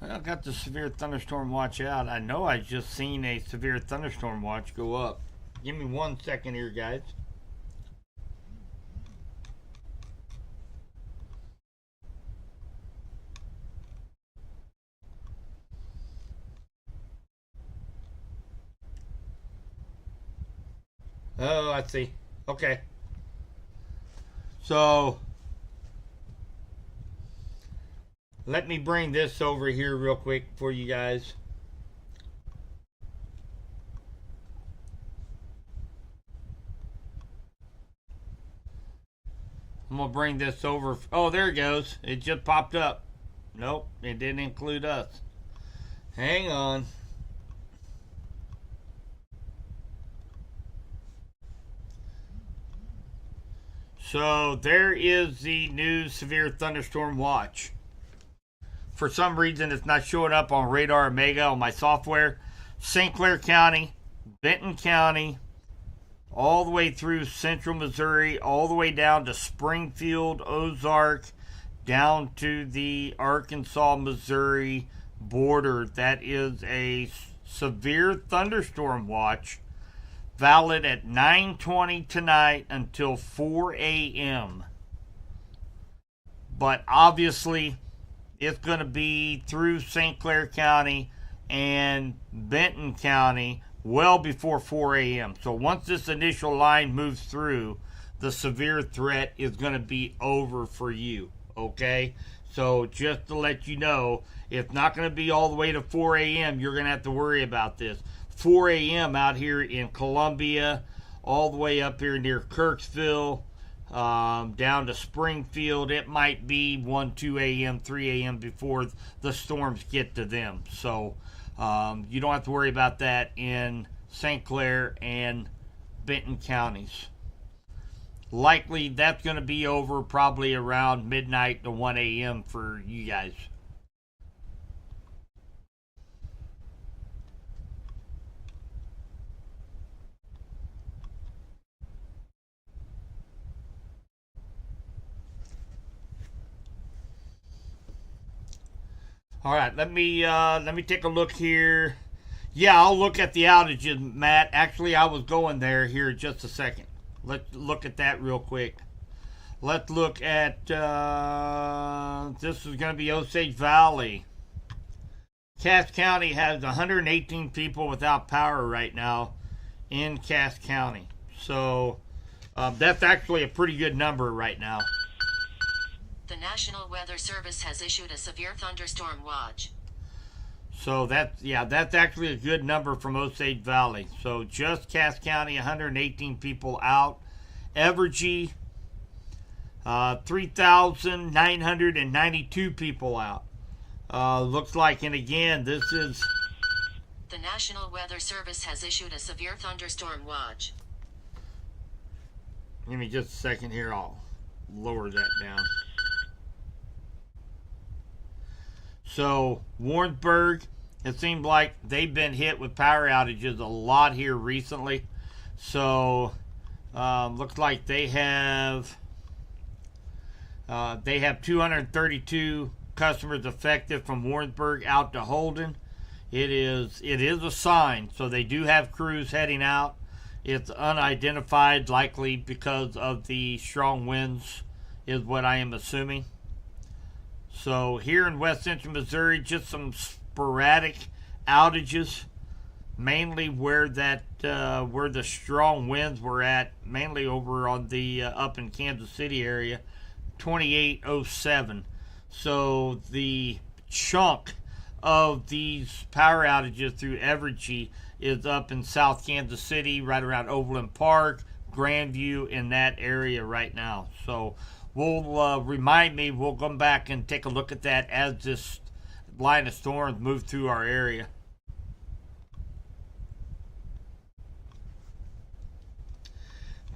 I've got the severe thunderstorm watch out. I know I just seen a severe thunderstorm watch go up. Give me 1 second here, guys. Oh, I see. Okay. So, let me bring this over here real quick for you guys. I'm going to bring this over. Oh, there it goes. It just popped up. Nope, it didn't include us. Hang on. So there is the new severe thunderstorm watch. For some reason, it's not showing up on Radar Omega on my software. St. Clair County, Benton County, all the way through central Missouri, all the way down to Springfield, Ozark, down to the Arkansas-Missouri border. That is a severe thunderstorm watch, valid at 9:20 tonight until 4 a.m. But obviously, it's going to be through St. Clair County and Benton County well before 4 a.m. So once this initial line moves through, the severe threat is going to be over for you, okay? So just to let you know, it's not going to be all the way to 4 a.m. You're going to have to worry about this. 4 a.m. out here in Columbia, all the way up here near Kirksville, down to Springfield. It might be 1, 2 a.m., 3 a.m. before the storms get to them. So you don't have to worry about that in St. Clair and Benton counties. Likely that's going to be over probably around midnight to 1 a.m. for you guys. All right, let me take a look here. Yeah, I'll look at the outages, Matt. Actually, I was going there here in just a second. Let's look at that real quick. Let's look at this is going to be Osage Valley. Cass County has 118 people without power right now in Cass County. So that's actually a pretty good number right now. The National Weather Service has issued a severe thunderstorm watch. So that's actually a good number from Osage Valley. So just Cass County, 118 people out. Evergy, 3,992 people out. Looks like, and again, this is... The National Weather Service has issued a severe thunderstorm watch. Give me just a second here. I'll lower that down. So, Warrensburg, it seemed like they've been hit with power outages a lot here recently. So, looks like they have They have 232 customers affected from Warrensburg out to Holden. It is a sign, so they do have crews heading out. It's unidentified, likely because of the strong winds, is what I am assuming. So here in West Central Missouri, just some sporadic outages, mainly where the strong winds were at, mainly over on the up in Kansas City area, 2807. So the chunk of these power outages through Evergy is up in South Kansas City, right around Overland Park, Grandview, in that area right now. So we'll come back and take a look at that as this line of storms move through our area.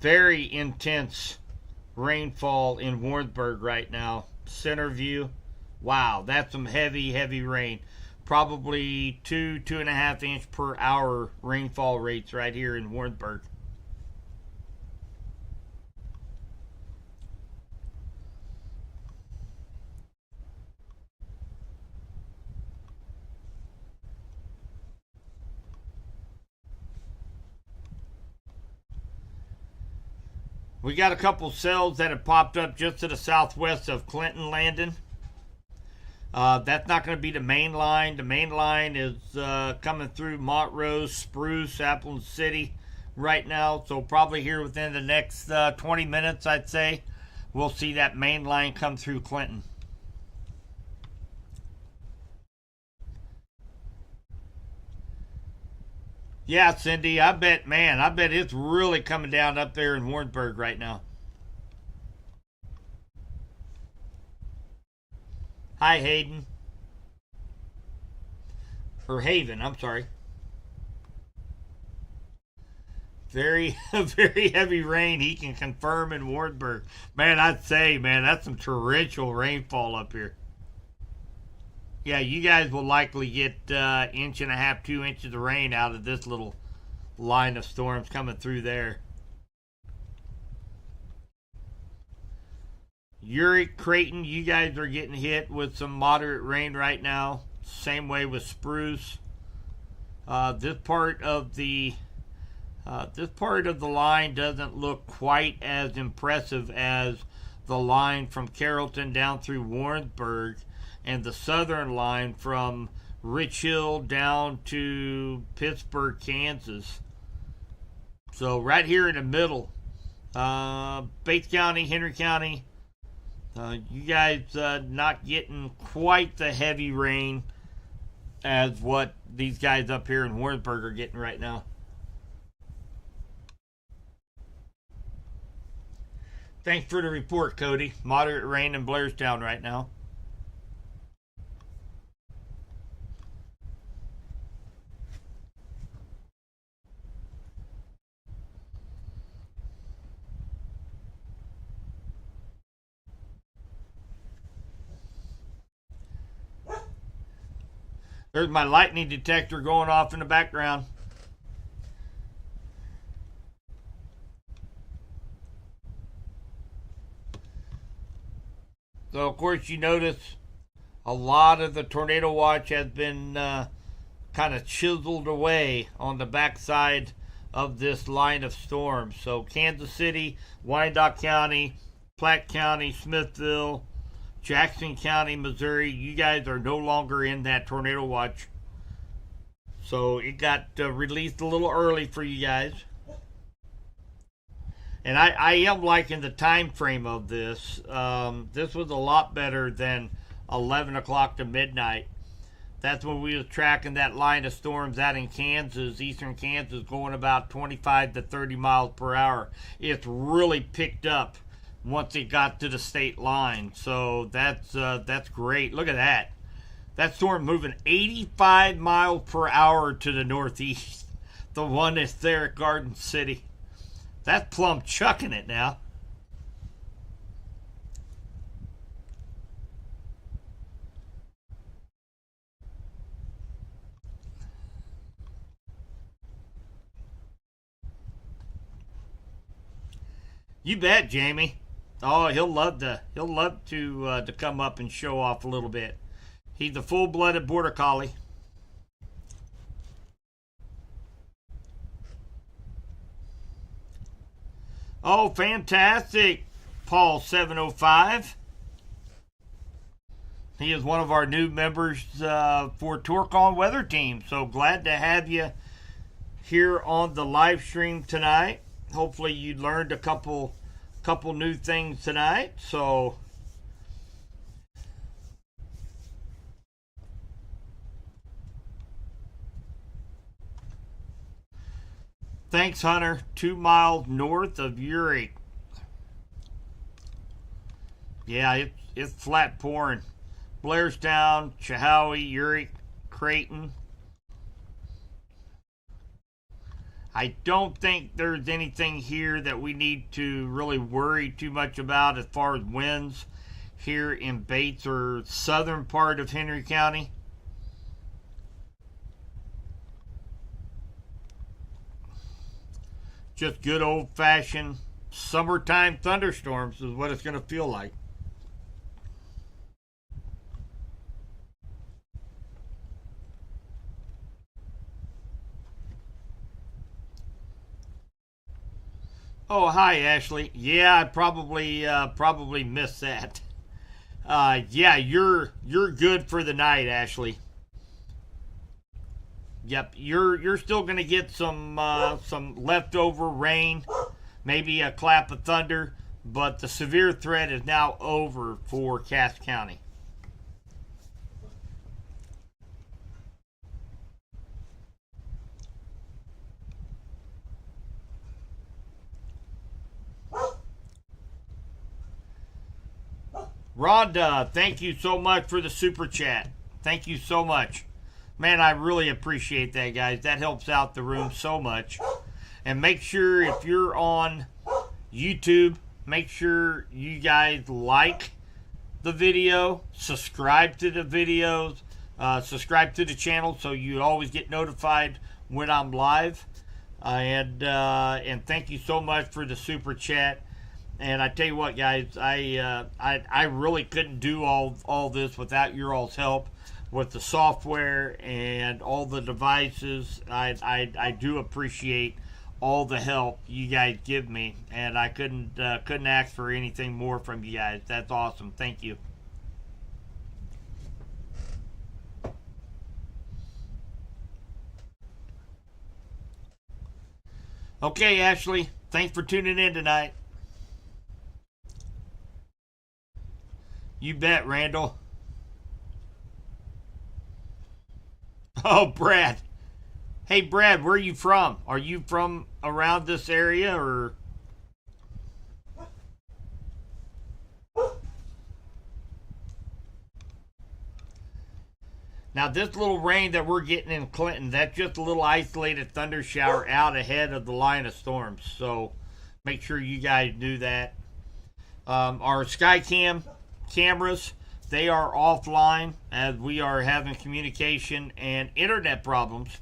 Very intense rainfall in Warrensburg right now. Center view. Wow, that's some heavy, heavy rain. Probably 2.5 inch per hour rainfall rates right here in Warrensburg. We got a couple cells that have popped up just to the southwest of Clinton Landing. That's not going to be the main line. The main line is coming through Montrose, Spruce, Appleton City right now. So probably here within the next 20 minutes, I'd say, we'll see that main line come through Clinton. Yeah, Cindy, I bet it's really coming down up there in Warrensburg right now. Hi, Hayden. Or Haven, I'm sorry. Very, very heavy rain, he can confirm in Wartburg. Man, I'd say, man, that's some torrential rainfall up here. Yeah, you guys will likely get inch and a half, 2 inches of rain out of this little line of storms coming through there. Uric, Creighton, you guys are getting hit with some moderate rain right now. Same way with Spruce. This part of the line doesn't look quite as impressive as the line from Carrollton down through Warrensburg, and the southern line from Rich Hill down to Pittsburgh, Kansas. So right here in the middle, Bates County, Henry County, you guys not getting quite the heavy rain as what these guys up here in Warrensburg are getting right now. Thanks for the report, Cody. Moderate rain in Blairstown right now. There's my lightning detector going off in the background. So, of course, you notice a lot of the tornado watch has been kind of chiseled away on the backside of this line of storms. So, Kansas City, Wyandotte County, Platte County, Smithville, Jackson County, Missouri, you guys are no longer in that tornado watch. So it got released a little early for you guys. And I am liking the time frame of this. This was a lot better than 11 o'clock to midnight. That's when we was tracking that line of storms out in Kansas, eastern Kansas, going about 25 to 30 miles per hour. It's really picked up once it got to the state line. So that's great. Look at that. That storm moving 85 miles per hour to the northeast. The one that's there at Garden City. That's plumb chucking it now. You bet, Jamie. Oh, he'll love to come up and show off a little bit. He's a full-blooded border collie. Oh, fantastic, Paul 705. He is one of our new members for Torcon Weather Team. So glad to have you here on the live stream tonight. Hopefully you learned a couple new things tonight. So thanks, Hunter. 2 miles north of Uri. Yeah, it's flat pouring. Blairstown, Chehaui, Uri, Creighton. I don't think there's anything here that we need to really worry too much about as far as winds here in Bates or southern part of Henry County. Just good old-fashioned summertime thunderstorms is what it's going to feel like. Oh, hi, Ashley. Yeah, I probably missed that. Yeah, you're good for the night, Ashley. Yep, you're still gonna get some leftover rain, maybe a clap of thunder, but the severe threat is now over for Cass County. Rhonda, thank you so much for the super chat. Thank you so much. Man, I really appreciate that, guys. That helps out the room so much. And make sure if you're on YouTube, make sure you guys like the video, subscribe to the videos, subscribe to the channel so you always get notified when I'm live. And thank you so much for the super chat. And I tell you what, guys, I really couldn't do all this without your all's help with the software and all the devices. I do appreciate all the help you guys give me, and I couldn't ask for anything more from you guys. That's awesome. Thank you. Okay, Ashley, thanks for tuning in tonight. You bet, Randall. Oh, Brad. Hey, Brad, where are you from? Are you from around this area or? Now, this little rain that we're getting in Clinton, that's just a little isolated thunder shower out ahead of the line of storms. So make sure you guys do that. Our Skycam cameras, they are offline as we are having communication and internet problems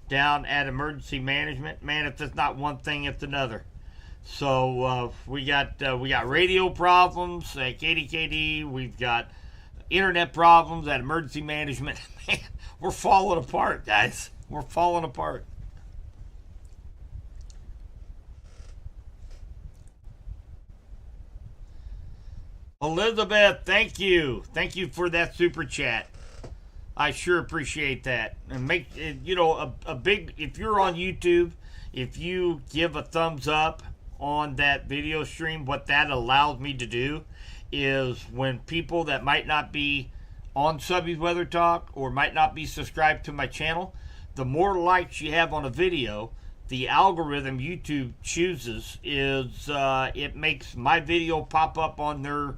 down at emergency management. Man, if it's not one thing, it's another. So we got radio problems at KDKD. We've got internet problems at emergency management. Man, we're falling apart, guys. We're falling apart. Elizabeth, thank you. Thank you for that super chat. I sure appreciate that. And make a big, if you're on YouTube, if you give a thumbs up on that video stream, what that allows me to do is when people that might not be on Subby's Weather Talk or might not be subscribed to my channel, the more likes you have on a video, the algorithm YouTube chooses is it makes my video pop up on their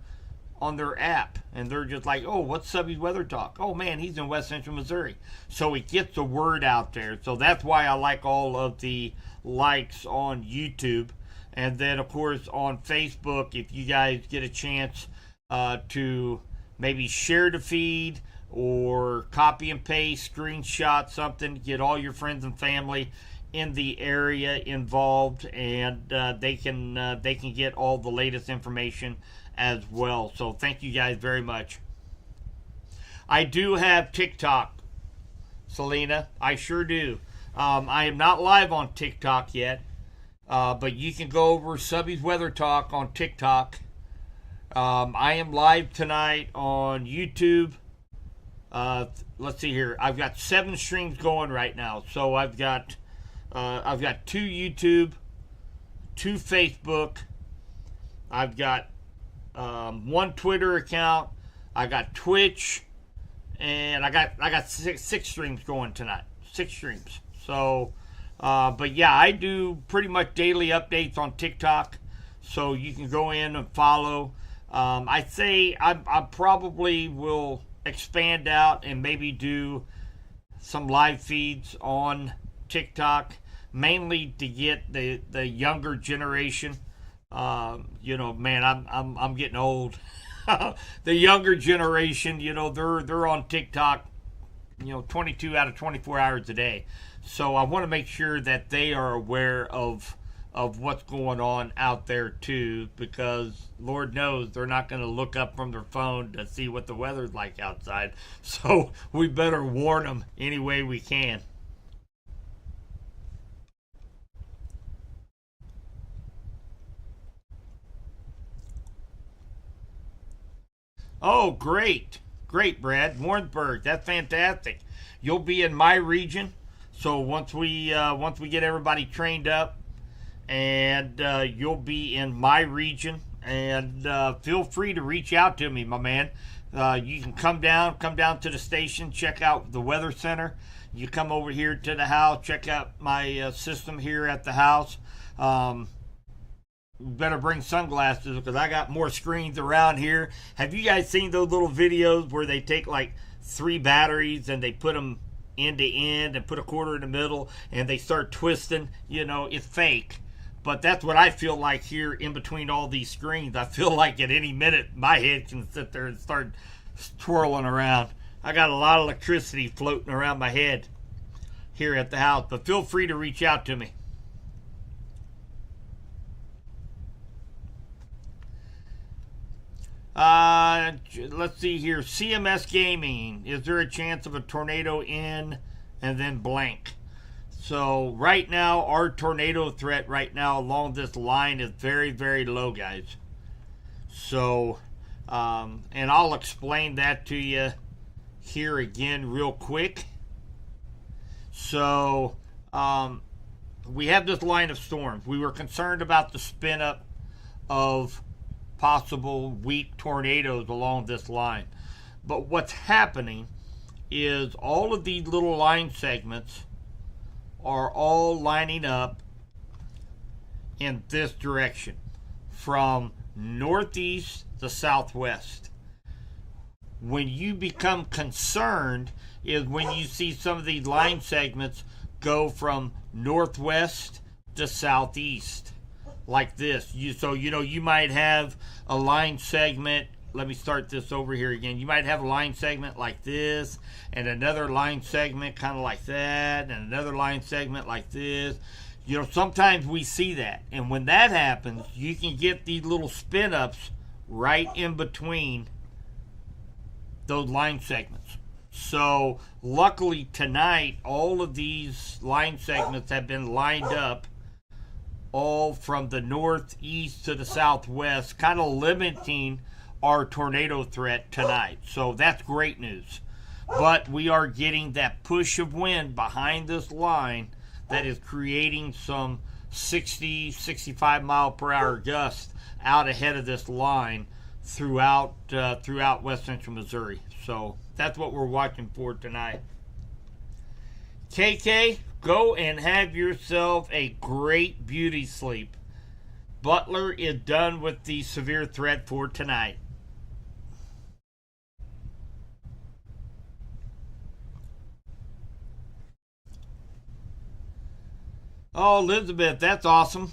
app, and they're just like, oh, what's Subby's Weather Talk? Oh man, he's in West Central Missouri. So it gets the word out there. So that's why I like all of the likes on YouTube. And then of course on Facebook, if you guys get a chance to maybe share the feed or copy and paste, screenshot something, get all your friends and family in the area involved, and they can get all the latest information as well. So thank you guys very much. I do have TikTok, Selena. I sure do. I am not live on TikTok yet, but you can go over Subby's Weather Talk on TikTok. I am live tonight on YouTube. Let's see here. I've got 7 streams going right now. So I've got 2 YouTube, 2 Facebook. I've got 1 Twitter account. I got Twitch, and I got six streams going tonight. 6 streams. So, but yeah, I do pretty much daily updates on TikTok, so you can go in and follow. I'd say I probably will expand out and maybe do some live feeds on TikTok, mainly to get the younger generation. Man, I'm getting old. The younger generation, they're on TikTok, 22 out of 24 hours a day. So I want to make sure that they are aware of what's going on out there too, because Lord knows they're not going to look up from their phone to see what the weather's like outside. So we better warn them any way we can. Oh, great. Great, Brad. Warrensburg. That's fantastic. You'll be in my region. So once we get everybody trained up, and you'll be in my region, and feel free to reach out to me, my man. You can come down to the station, check out the weather center. You come over here to the house, check out my system here at the house. Better bring sunglasses because I got more screens around here. Have you guys seen those little videos where they take like 3 batteries and they put them end to end and put a quarter in the middle and they start twisting? It's fake. But that's what I feel like here in between all these screens. I feel like at any minute my head can sit there and start twirling around. I got a lot of electricity floating around my head here at the house. But feel free to reach out to me. Let's see here. CMS Gaming. Is there a chance of a tornado in and then blank? So right now, our tornado threat right now along this line is very, very low, guys. So, and I'll explain that to you here again real quick. So, we have this line of storms. We were concerned about the spin up of possible weak tornadoes along this line. But what's happening is all of these little line segments are all lining up in this direction from northeast to southwest. When you become concerned is when you see some of these line segments go from northwest to southeast, like this. You might have a line segment. Let me start this over here again. You might have a line segment like this, and another line segment kind of like that, and another line segment like this. Sometimes we see that. And when that happens, you can get these little spin ups right in between those line segments. So luckily tonight, all of these line segments have been lined up all from the northeast to the southwest, kind of limiting our tornado threat tonight. So that's great news. But we are getting that push of wind behind this line that is creating some 60, 65 mile per hour gusts out ahead of this line throughout west central Missouri. So that's what we're watching for tonight. KK, go and have yourself a great beauty sleep. Butler is done with the severe threat for tonight. Oh, Elizabeth, that's awesome.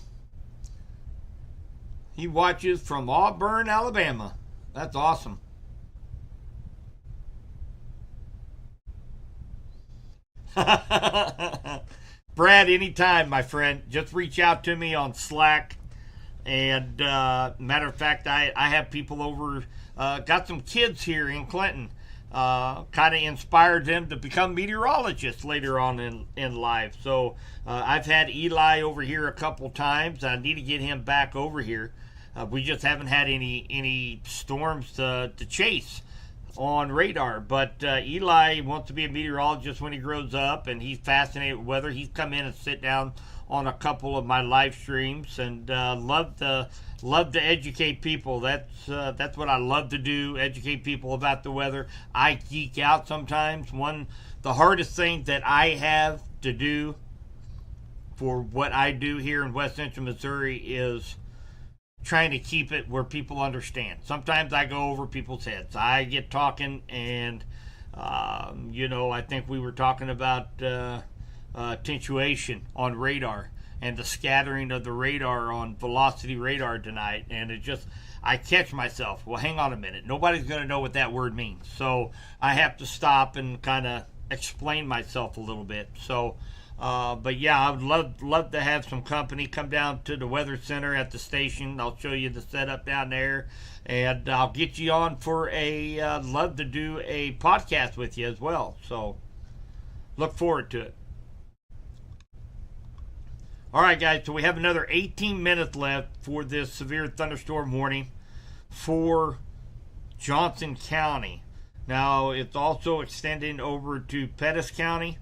He watches from Auburn, Alabama. That's awesome. Brad, anytime, my friend. Just reach out to me on Slack. And matter of fact, I have people over, got some kids here in Clinton. Kind of inspired them to become meteorologists later on in life. So I've had Eli over here a couple times. I need to get him back over here. We just haven't had any storms to chase on radar. But Eli wants to be a meteorologist when he grows up, and he's fascinated with weather. He's come in and sit down on a couple of my live streams, and love to educate people. That's what I love to do, educate people about the weather. I geek out sometimes. The hardest thing that I have to do for what I do here in West Central Missouri is trying to keep it where people understand. Sometimes I go over people's heads. I get talking, and I think we were talking about attenuation on radar and the scattering of the radar on velocity radar tonight, and I catch myself, well, hang on a minute, nobody's going to know what that word means, so I have to stop and kind of explain myself a little bit. So but yeah, I would love to have some company come down to the weather center at the station. I'll show you the setup down there, and I'll get you on for love to do a podcast with you as well, so look forward to it. All right, guys, so we have another 18 minutes left for this severe thunderstorm warning for Johnson County. Now, it's also extending over to Pettis County,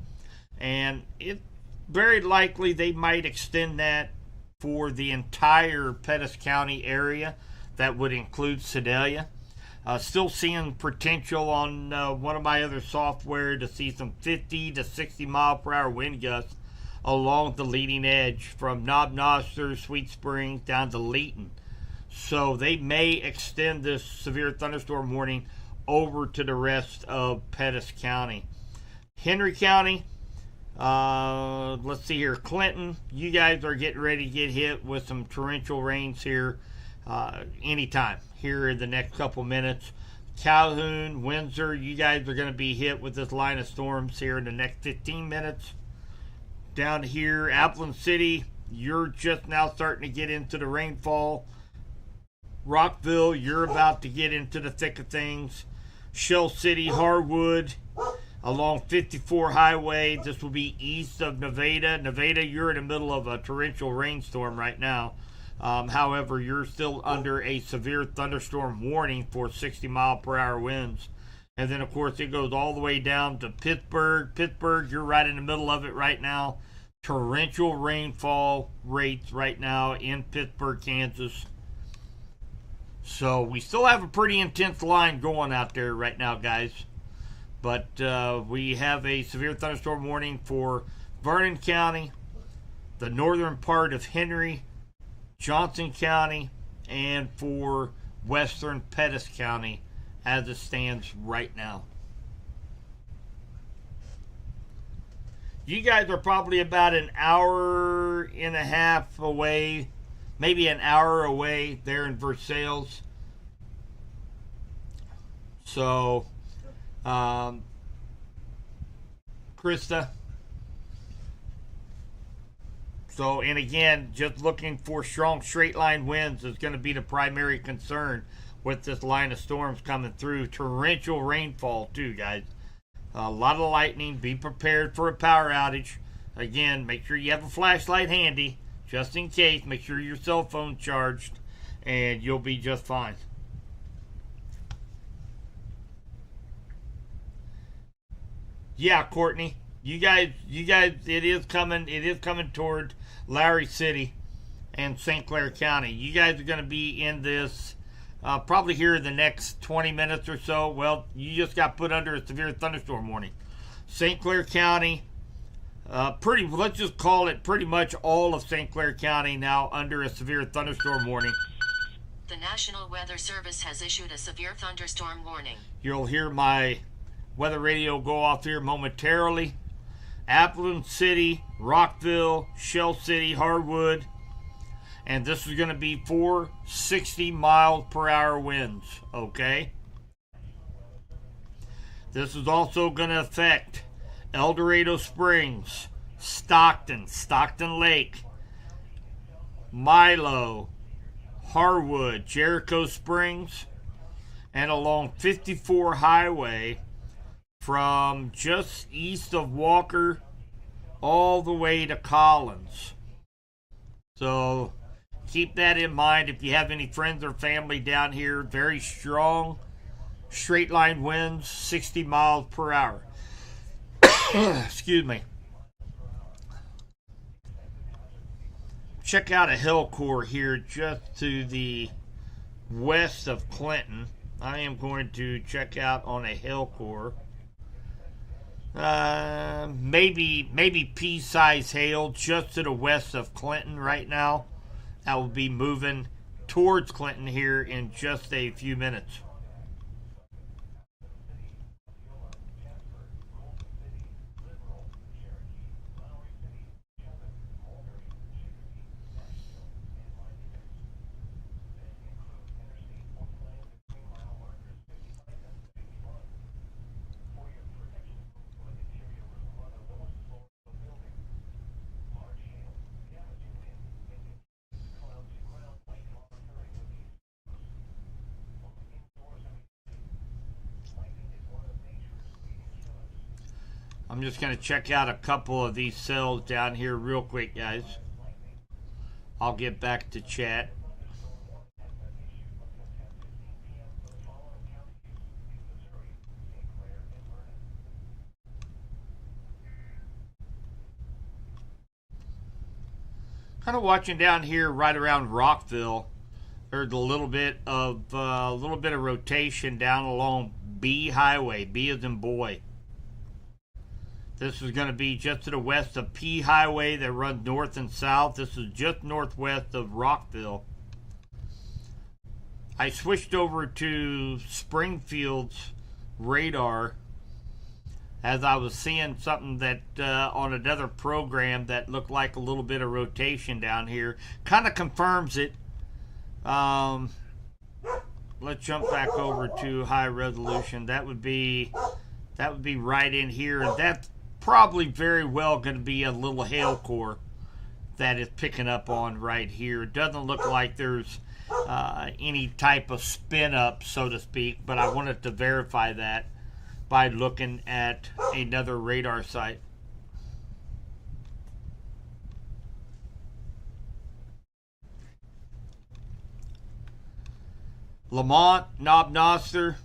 and it very likely they might extend that for the entire Pettis County area. That would include Sedalia. Still seeing potential on one of my other software to see some 50 to 60 mile per hour wind gusts along the leading edge from Knob Noster, Sweet Springs down to Leeton. So they may extend this severe thunderstorm warning over to the rest of Pettis County. Henry County, let's see here, Clinton, you guys are getting ready to get hit with some torrential rains here anytime here in the next couple minutes. Calhoun, Windsor, you guys are going to be hit with this line of storms here in the next 15 minutes. Down here, Joplin City, you're just now starting to get into the rainfall. Rockville, you're about to get into the thick of things. Shell City, Harwood, along 54 Highway. This will be east of Nevada. Nevada, you're in the middle of a torrential rainstorm right now. However, you're still under a severe thunderstorm warning for 60 mile per hour winds. And then, of course, it goes all the way down to Pittsburgh. Pittsburgh, you're right in the middle of it right now. Torrential rainfall rates right now in Pittsburgh, Kansas. So we still have a pretty intense line going out there right now, guys. But we have a severe thunderstorm warning for Vernon County, the northern part of Henry, Johnson County, and for western Pettis County as it stands right now. You guys are probably about an hour and a half away, maybe an hour away there in Versailles. So, Krista. So, and again, just looking for strong straight line winds is going to be the primary concern with this line of storms coming through. Torrential rainfall too, guys. A lot of lightning. Be prepared for a power outage. Again, make sure you have a flashlight handy just in case. Make sure your cell phone's charged, and you'll be just fine. Yeah, Courtney, you guys, it is coming toward Lowry City and St. Clair County. You guys are going to be in this probably here in the next 20 minutes or so. Well, you just got put under a severe thunderstorm warning. St. Clair County, let's just call it pretty much all of St. Clair County now under a severe thunderstorm warning. The National Weather Service has issued a severe thunderstorm warning. You'll hear my weather radio go off here momentarily. Joplin City, Rockville, Shell City, Harwood. And this is going to be for 60 miles per hour winds, okay? This is also going to affect El Dorado Springs, Stockton Lake, Milo, Harwood, Jericho Springs, and along 54 Highway from just east of Walker all the way to Collins. So keep that in mind if you have any friends or family down here. Very strong straight line winds, 60 miles per hour. Excuse me. Check out a hill core here just to the west of Clinton. I am going to check out on a hill core. Maybe pea-sized hail just to the west of Clinton right now. That will be moving towards Clinton here in just a few minutes. I'm just going to check out a couple of these cells down here real quick, guys. I'll get back to chat. Kind of watching down here right around Rockville. There's a little bit of rotation down along B Highway. B as in boy. This is going to be just to the west of P Highway that runs north and south. This is just northwest of Rockville. I switched over to Springfield's radar as I was seeing something that on another program that looked like a little bit of rotation down here. Kind of confirms it. Let's jump back over to high resolution. That would be right in here, and that's probably very well going to be a little hail core that is picking up on right here. It doesn't look like there's any type of spin up, so to speak, but I wanted to verify that by looking at another radar site. Lamont, Knob Noster,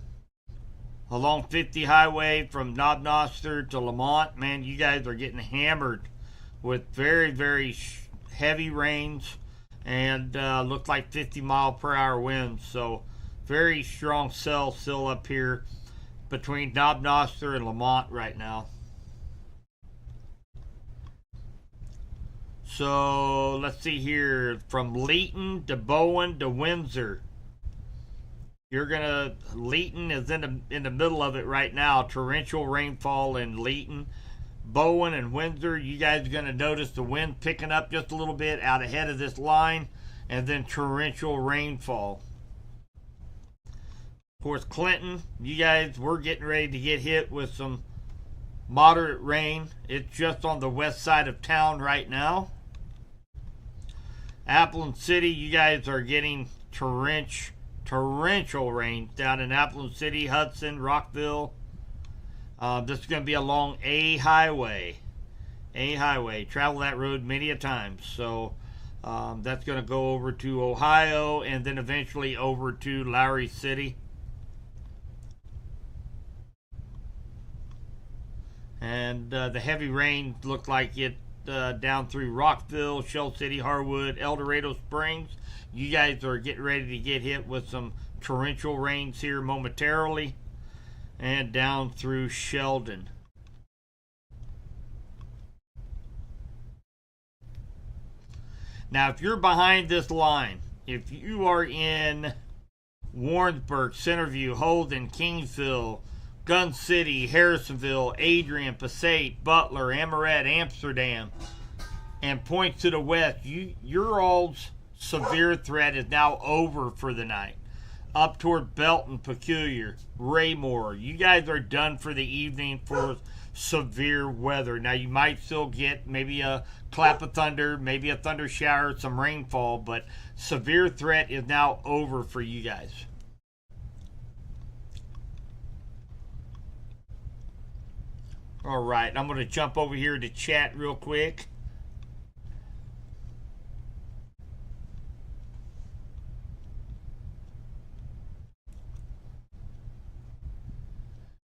along 50 Highway from Knob Noster to Lamont. Man, you guys are getting hammered with very, very heavy rains and looks like 50 mile per hour winds. So very strong cell still up here between Knob Noster and Lamont right now. So let's see here, from Leeton to Bowen to Windsor. Leeton is in the middle of it right now. Torrential rainfall in Leeton. Bowen and Windsor, you guys are going to notice the wind picking up just a little bit out ahead of this line, and then torrential rainfall. Of course, Clinton, you guys, we're getting ready to get hit with some moderate rain. It's just on the west side of town right now. Applin City, you guys are getting torrential rain down in Applin City, Hudson, Rockville. This is going to be along A Highway. Travel that road many a times. So that's going to go over to Ohio and then eventually over to Lowry City. And the heavy rain looked like it down through Rockville, Shell City, Harwood, El Dorado Springs. You guys are getting ready to get hit with some torrential rains here momentarily, and down through Sheldon. Now, if you're behind this line, if you are in Warrensburg, Centerview, Holden, Kingsville, Gun City, Harrisonville, Adrian, Passaic, Butler, Amaret, Amsterdam, and points to the west, your all's severe threat is now over for the night. Up toward Belton, Peculiar, Raymore, you guys are done for the evening for severe weather. Now, you might still get maybe a clap of thunder, maybe a thunder shower, some rainfall, but severe threat is now over for you guys. All right, I'm going to jump over here to chat real quick.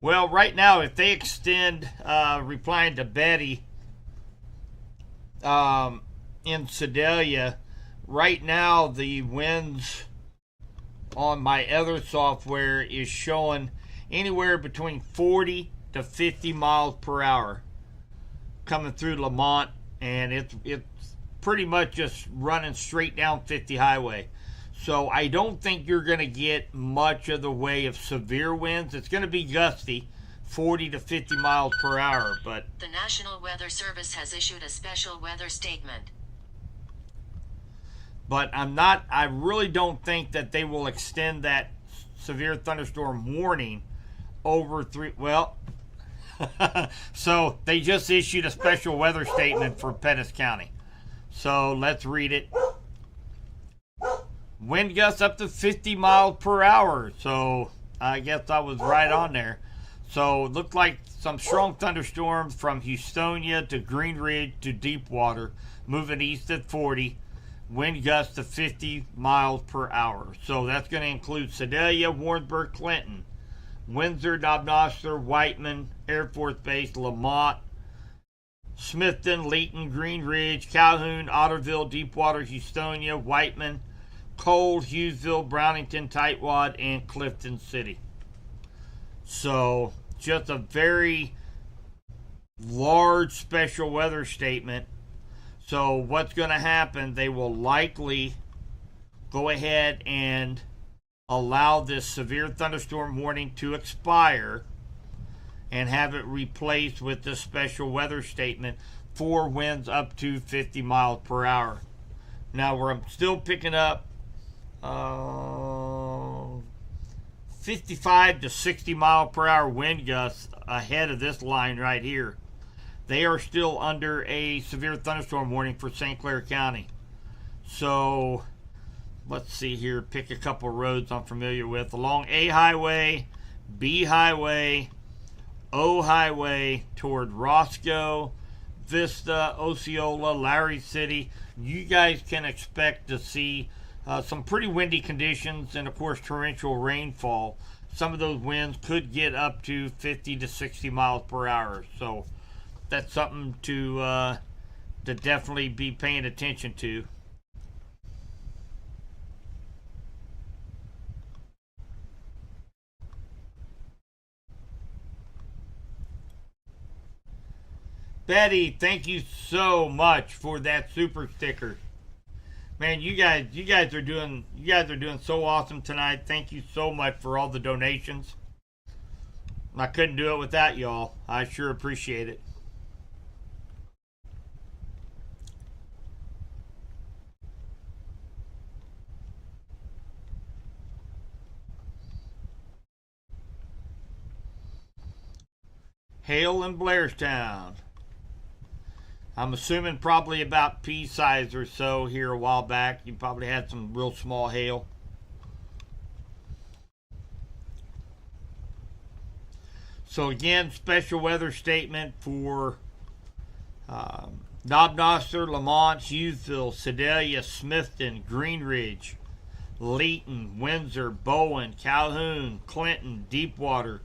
Well, right now, if they extend, replying to Betty in Sedalia, right now the winds on my other software is showing anywhere between 40 to 50 miles per hour coming through Lamont, and it's pretty much just running straight down 50 highway. So I don't think you're going to get much of the way of severe winds. It's going to be gusty, 40 to 50 miles per hour. But the National Weather Service has issued a special weather statement. But I really don't think that they will extend that severe thunderstorm warning over so they just issued a special weather statement for Pettis County. So let's read it. Wind gusts up to 50 miles per hour. So I guess I was right on there. So it looked like some strong thunderstorms from Houstonia to Green Ridge to Deepwater, moving east at 40. Wind gusts to 50 miles per hour. So that's going to include Sedalia, Warrensburg, Clinton, Windsor, Knob-Noster, Whiteman, Air Force Base, Lamont, Smithton, Leeton, Green Ridge, Calhoun, Otterville, Deepwater, Houstonia, Whiteman, Cole, Hughesville, Brownington, Tightwad, and Clifton City. So just a very large special weather statement. So what's going to happen, they will likely go ahead and allow this severe thunderstorm warning to expire and have it replaced with this special weather statement for winds up to 50 miles per hour. Now, where I'm still picking up 55 to 60 mile per hour wind gusts ahead of this line right here. They are still under a severe thunderstorm warning for St. Clair County. So let's see here, pick a couple roads I'm familiar with. Along A Highway, B Highway, O Highway toward Roscoe, Vista, Osceola, Larry City. You guys can expect to see some pretty windy conditions and, of course, torrential rainfall. Some of those winds could get up to 50 to 60 miles per hour. So that's something to definitely be paying attention to. Betty, thank you so much for that super sticker. Man, you guys are doing so awesome tonight. Thank you so much for all the donations. I couldn't do it without y'all. I sure appreciate it. Hail in Blairstown. I'm assuming probably about pea size or so here a while back. You probably had some real small hail. So again, special weather statement for Knob-Noster, Lamont, Hughesville, Sedalia, Smithton, Green Ridge, Leeton, Windsor, Bowen, Calhoun, Clinton, Deepwater,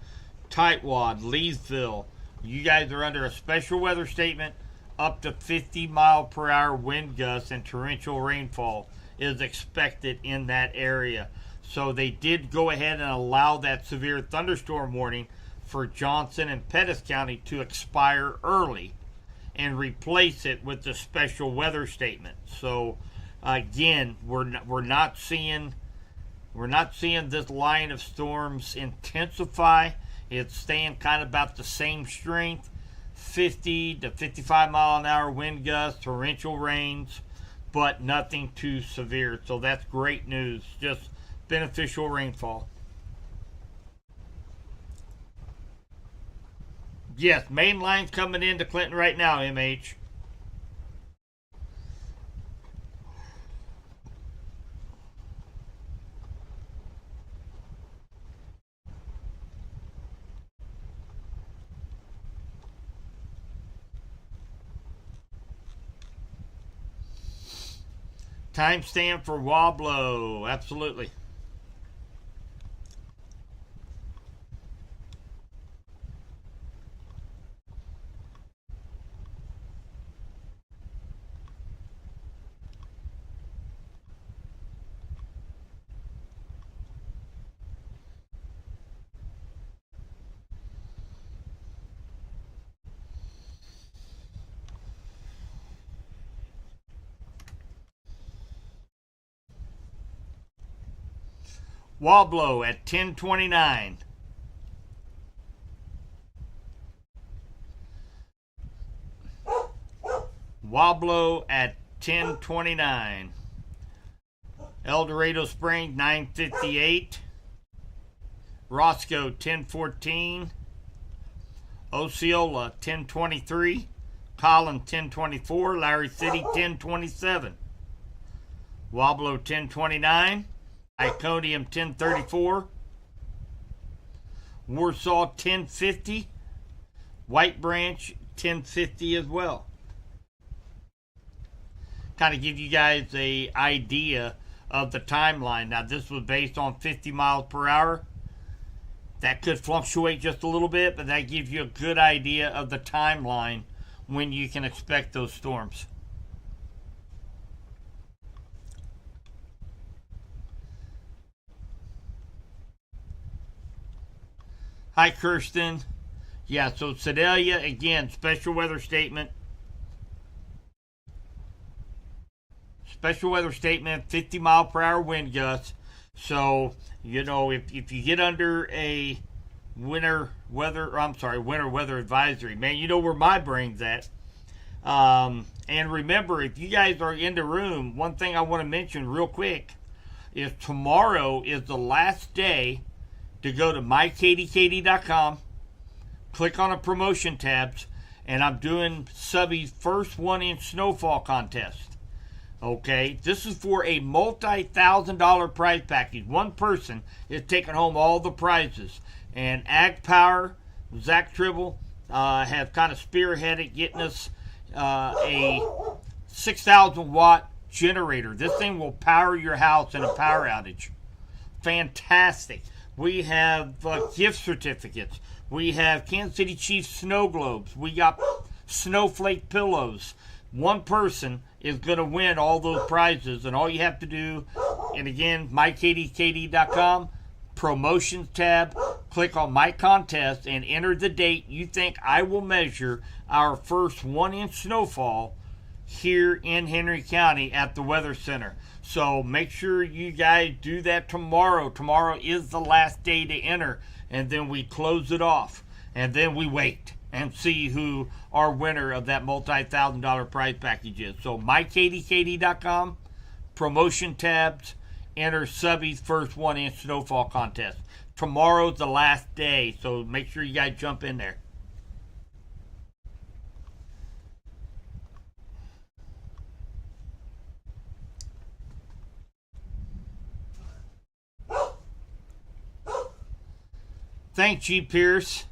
Tightwad, Leesville. You guys are under a special weather statement. Up to 50 mile per hour wind gusts and torrential rainfall is expected in that area. So they did go ahead and allow that severe thunderstorm warning for Johnson and Pettis County to expire early and replace it with the special weather statement. So again, we're not seeing this line of storms intensify. It's staying kind of about the same strength. 50 to 55 mile an hour wind gusts, torrential rains, but nothing too severe. So that's great news. Just beneficial rainfall. Yes, main line's coming into Clinton right now, MH. Timestamp for Woblo, absolutely. Woblo at 10:29. Woblo at 10:29. El Dorado Spring 9:58. Roscoe 10:14. Osceola 10:23. Collin 10:24. Larry City 10:27. Woblo 10:29. Iconium 10:34. Warsaw 10:50. White Branch 10:50 as well. Kind of give you guys a idea of the timeline. Now this was based on 50 miles per hour. That could fluctuate just a little bit, but that gives you a good idea of the timeline when you can expect those storms. Hi, Kirsten. Yeah, so Sedalia, again, special weather statement. Special weather statement, 50 mile per hour wind gusts. So, you know, if you get under a winter weather advisory, man, you know where my brain's at. And remember, if you guys are in the room, one thing I want to mention real quick is tomorrow is the last day to go to mykdkd.com, click on the promotion tabs, and I'm doing Subby's first 1-inch snowfall contest. Okay, this is for a multi-$1,000 prize package. One person is taking home all the prizes. And Ag Power, Zach Tribble, have kind of spearheaded getting us a 6,000 watt generator. This thing will power your house in a power outage. Fantastic. We have gift certificates. We have Kansas City Chiefs snow globes. We got snowflake pillows. One person is going to win all those prizes, and all you have to do, and again, mykdkd.com, promotions tab, click on my contest, and enter the date you think I will measure our first 1-inch snowfall here in Henry County at the Weather Center. So make sure you guys do that tomorrow. Tomorrow is the last day to enter, and then we close it off, and then we wait and see who our winner of that multi-$1,000 prize package is. So mykdkd.com, promotion tabs, enter Subby's first 1-inch snowfall contest. Tomorrow's the last day, so make sure you guys jump in there. Thanks, G. Pierce.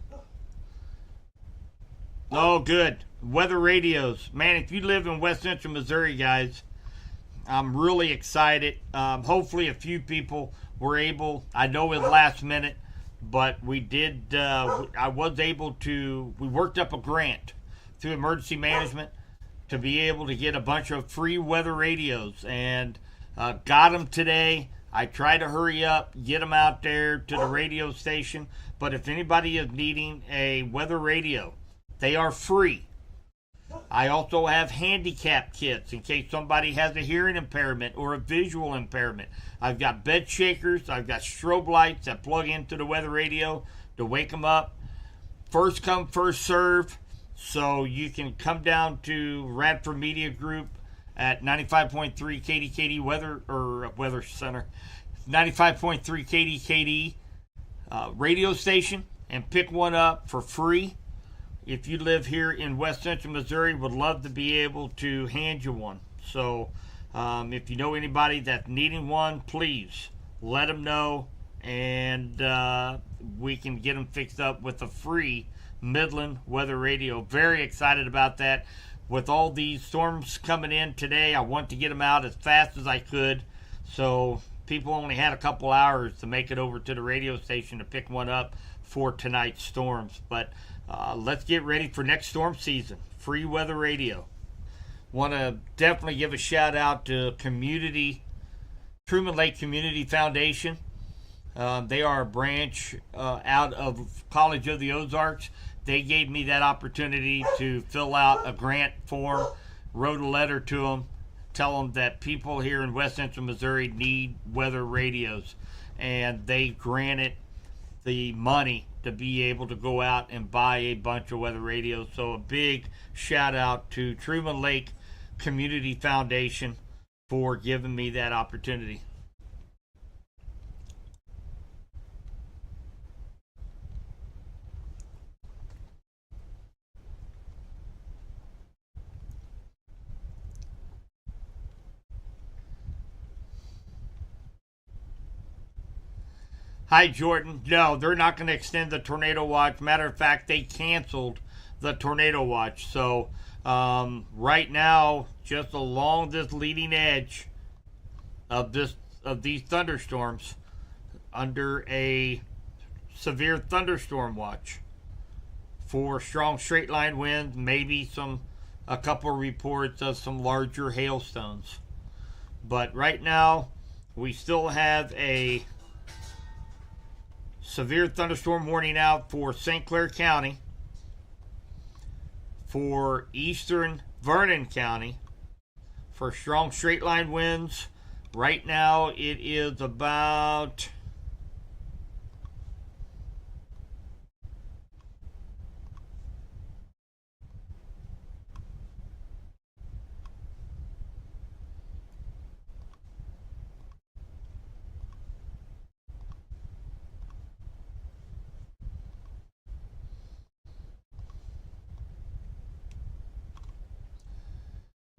Oh, good. Weather radios. Man, if you live in West Central Missouri, guys, I'm really excited. Hopefully a few people were able, I know it was last minute, but we did, I was able to, we worked up a grant through emergency management to be able to get a bunch of free weather radios, and got them today. I tried to hurry up, get them out there to the radio station, but if anybody is needing a weather radio, they are free. I also have handicap kits in case somebody has a hearing impairment or a visual impairment. I've got bed shakers. I've got strobe lights that plug into the weather radio to wake them up. First come, first serve. So you can come down to Radford Media Group at 95.3 KDKD Weather Center, 95.3 KDKD radio station, and pick one up for free. if you live here in West Central Missouri, would love to be able to hand you one. So if you know anybody that's needing one, please let them know, and we can get them fixed up with a free Midland weather radio. Very excited about that. With all these storms coming in today, I want to get them out as fast as I could. So people only had a couple hours to make it over to the radio station to pick one up for tonight's storms. But let's get ready for next storm season. Free weather radio. Want to definitely give a shout out to Truman Lake Community Foundation. They are a branch out of College of the Ozarks. They gave me that opportunity to fill out a grant form, wrote a letter to them, tell them that people here in West Central Missouri need weather radios, and they granted the money to be able to go out and buy a bunch of weather radios. So a big shout out to Truman Lake Community Foundation for giving me that opportunity. Hi, Jordan. No, they're not going to extend the tornado watch. Matter of fact, they canceled the tornado watch. So right now, just along this leading edge of these thunderstorms, under a severe thunderstorm watch for strong straight line winds, maybe a couple of reports of some larger hailstones. But right now, we still have a severe thunderstorm warning out for St. Clair County, for eastern Vernon County, for strong straight line winds. Right now it is about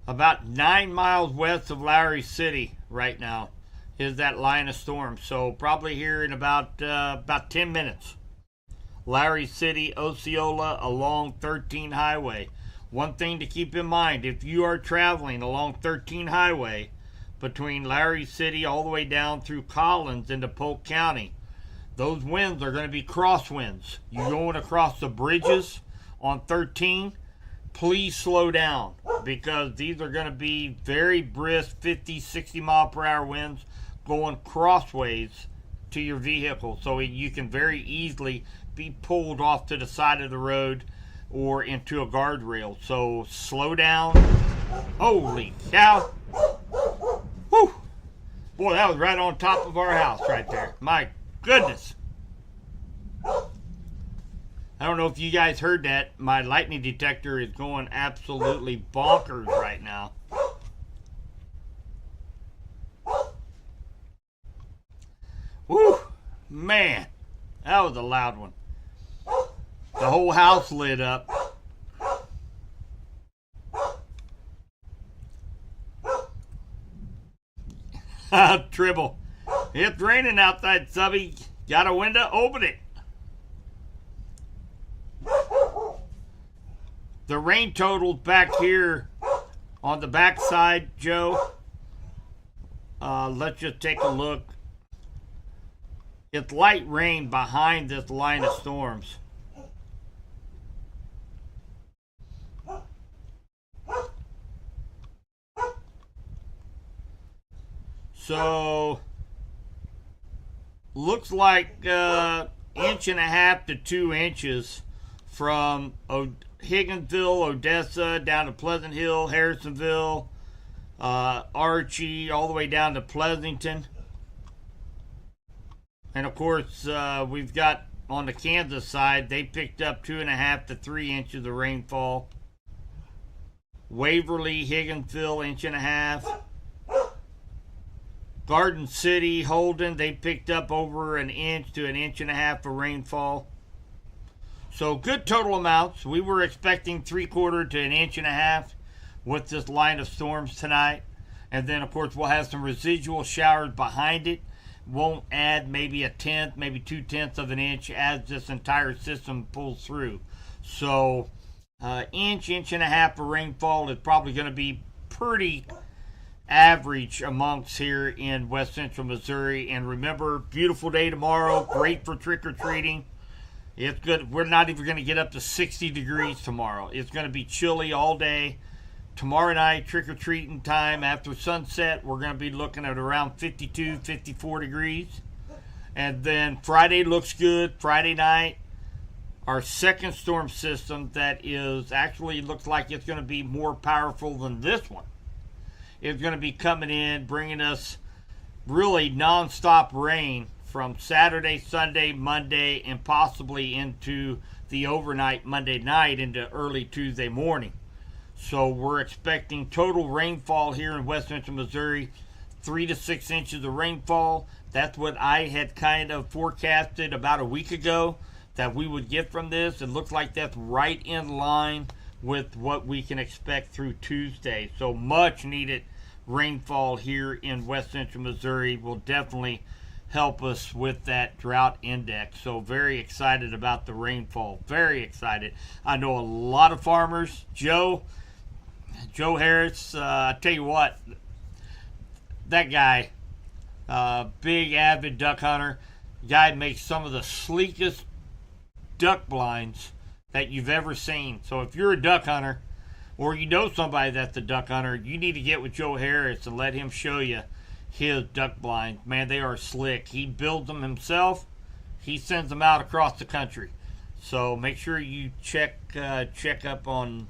about 9 miles west of Lowry City right now is that line of storm. So probably here in about 10 minutes. Lowry City, Osceola, along 13 Highway. One thing to keep in mind, if you are traveling along 13 Highway between Lowry City all the way down through Collins into Polk County, those winds are going to be crosswinds. You're going across the bridges on 13, please slow down, because these are going to be very brisk 50, 60 mile per hour winds going crossways to your vehicle. So you can very easily be pulled off to the side of the road or into a guardrail. So slow down. Holy cow. Whew. Boy, that was right on top of our house right there. My goodness. I don't know if you guys heard that. My lightning detector is going absolutely bonkers right now. Woo! Man, that was a loud one. The whole house lit up. Tribble. It's raining outside, Subby. Got a window? Open it. The rain totals back here on the back side, Joe. Let's just take a look. It's light rain behind this line of storms. So, looks like 1.5 inches to 2 inches from Higginsville, Odessa, down to Pleasant Hill, Harrisonville, Archie, all the way down to Pleasanton. And of course, we've got on the Kansas side, they picked up 2.5 to 3 inches of rainfall. Waverly, Higginsville, 1.5 inches. Garden City, Holden, they picked up over 1 inch to 1.5 inches of rainfall. So good total amounts. We were expecting 3/4 to an inch and a half with this line of storms tonight. And then, of course, we'll have some residual showers behind it. Won't add maybe a tenth, maybe 2/10 of an inch as this entire system pulls through. So, inch and a half of rainfall is probably going to be pretty average amongst here in west central Missouri. And remember, beautiful day tomorrow, great for trick or treating. It's good. We're not even going to get up to 60 degrees tomorrow. It's going to be chilly all day. Tomorrow night, trick or treating time after sunset, we're going to be looking at around 52, 54 degrees. And then Friday looks good. Friday night, our second storm system that is actually looks like it's going to be more powerful than this one is going to be coming in, bringing us really nonstop rain from Saturday, Sunday, Monday, and possibly into the overnight Monday night into early Tuesday morning. So we're expecting total rainfall here in west central Missouri, 3 to 6 inches of rainfall. That's what I had kind of forecasted about a week ago that we would get from this. It looks like that's right in line with what we can expect through Tuesday. So much needed rainfall here in west central Missouri will definitely help us with that drought index. So very excited about the rainfall. Very excited. I know a lot of farmers. Joe Harris, I tell you what, that guy, big avid duck hunter, guy makes some of the sleekest duck blinds that you've ever seen. So if you're a duck hunter or you know somebody that's a duck hunter, you need to get with Joe Harris and let him show you his duck blinds. Man, they are slick. He builds them himself. He sends them out across the country. So make sure you check up on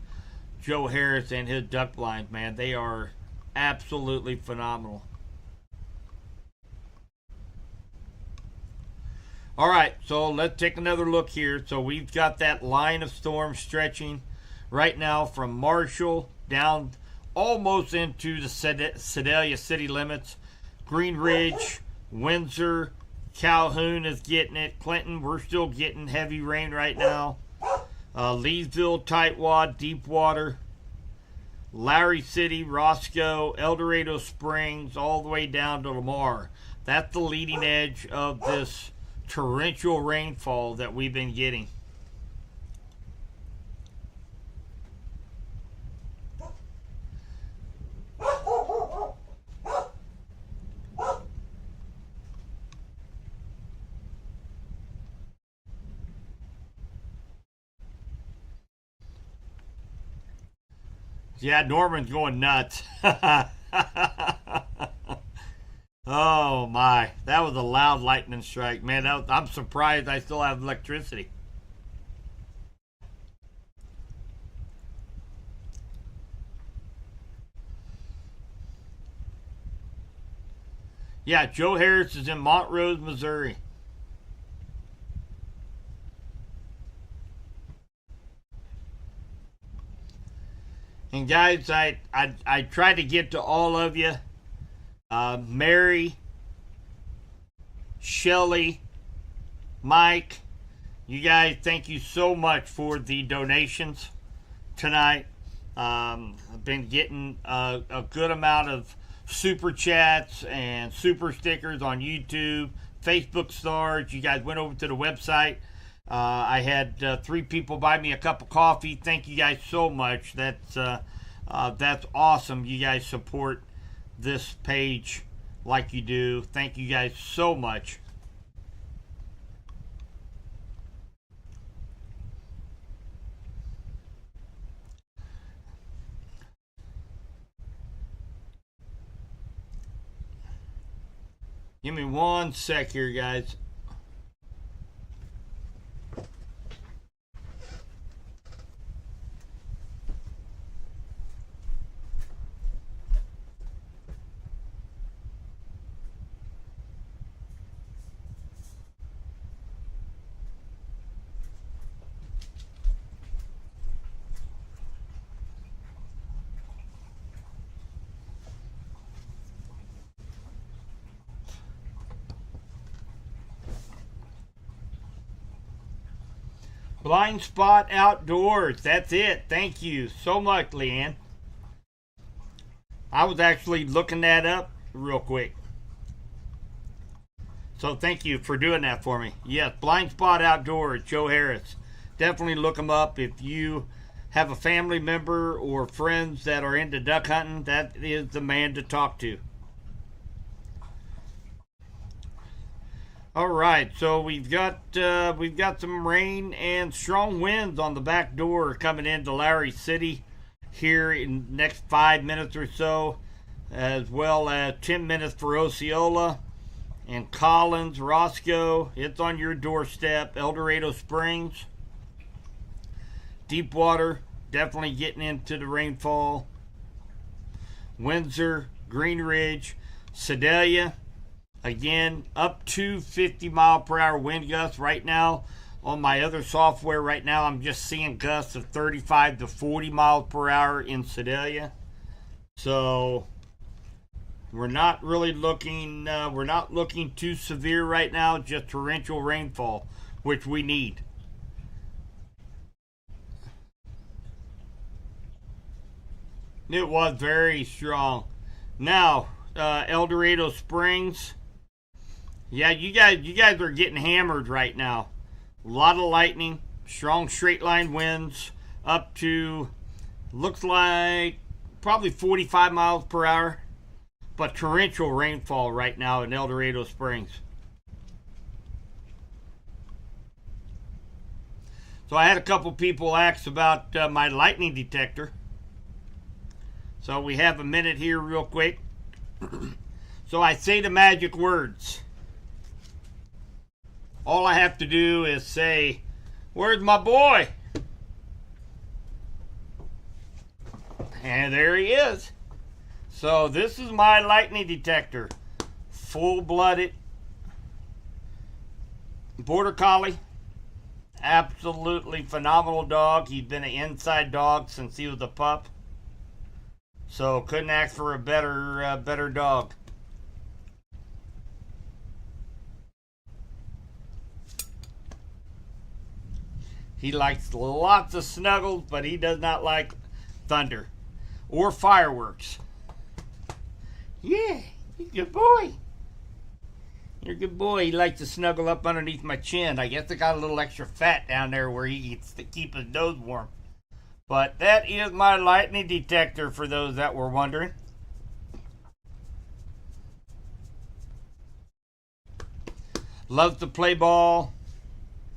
Joe Harris and his duck blinds, man. They are absolutely phenomenal. All right, so let's take another look here. So we've got that line of storm stretching right now from Marshall down almost into the Sedalia city limits. Green Ridge, Windsor, Calhoun is getting it. Clinton, we're still getting heavy rain right now. Leesville, Tightwad, Deepwater, Larry City, Roscoe, El Dorado Springs, all the way down to Lamar. That's the leading edge of this torrential rainfall that we've been getting. Yeah, Norman's going nuts. Oh my, that was a loud lightning strike, man. I'm surprised I still have electricity. Yeah, Joe Harris is in Montrose, Missouri. And guys, I tried to get to all of you. Mary, Shelly, Mike, you guys, thank you so much for the donations tonight. I've been getting a good amount of super chats and super stickers on YouTube, Facebook stars. You guys went over to the website. I had 3 people buy me a cup of coffee. Thank you guys so much. That's awesome. You guys support this page like you do. Thank you guys so much. Give me one sec here, guys. Blind Spot Outdoors. That's it. Thank you so much, Leanne. I was actually looking that up real quick. So thank you for doing that for me. Yes, Blind Spot Outdoors, Joe Harris. Definitely look them up if you have a family member or friends that are into duck hunting. That is the man to talk to. All right, so we've got some rain and strong winds on the back door coming into Larry City here in the next 5 minutes or so, as well as 10 minutes for Osceola and Collins, Roscoe. It's on your doorstep. El Dorado Springs, Deepwater, definitely getting into the rainfall. Windsor, Green Ridge, Sedalia. Again, up to 50 mile per hour wind gusts. Right now, on my other software, right now I'm just seeing gusts of 35 to 40 miles per hour in Sedalia. So we're not really looking, we're not looking too severe right now, just torrential rainfall, which we need. It was very strong. Now, El Dorado Springs. Yeah, you guys are getting hammered right now. A lot of lightning, strong straight line winds, up to, looks like probably 45 miles per hour, but torrential rainfall right now in El Dorado Springs. So I had a couple people ask about my lightning detector. So we have a minute here real quick. So I say the magic words. All I have to do is say, "Where's my boy?" And there he is. So this is my lightning detector. Full-blooded Border Collie. Absolutely phenomenal dog. He's been an inside dog since he was a pup. So couldn't ask for a better dog. He likes lots of snuggles, but he does not like thunder or fireworks. Yeah, he's a good boy. You're a good boy. He likes to snuggle up underneath my chin. I guess I got a little extra fat down there where he gets to keep his nose warm. But that is my lightning detector for those that were wondering. Loves to play ball.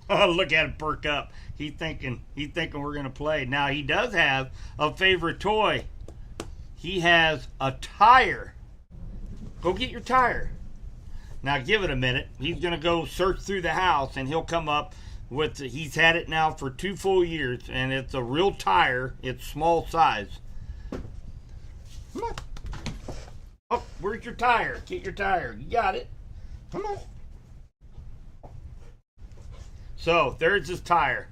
Oh, look at him perk up. He's thinking we're gonna play. Now he does have a favorite toy. He has a tire. Go get your tire. Now give it a minute. He's gonna go search through the house and he'll come up with, he's had it now for 2 full years, and it's a real tire. It's small size. Come on. Oh, where's your tire? Get your tire. You got it. Come on. So there's his tire.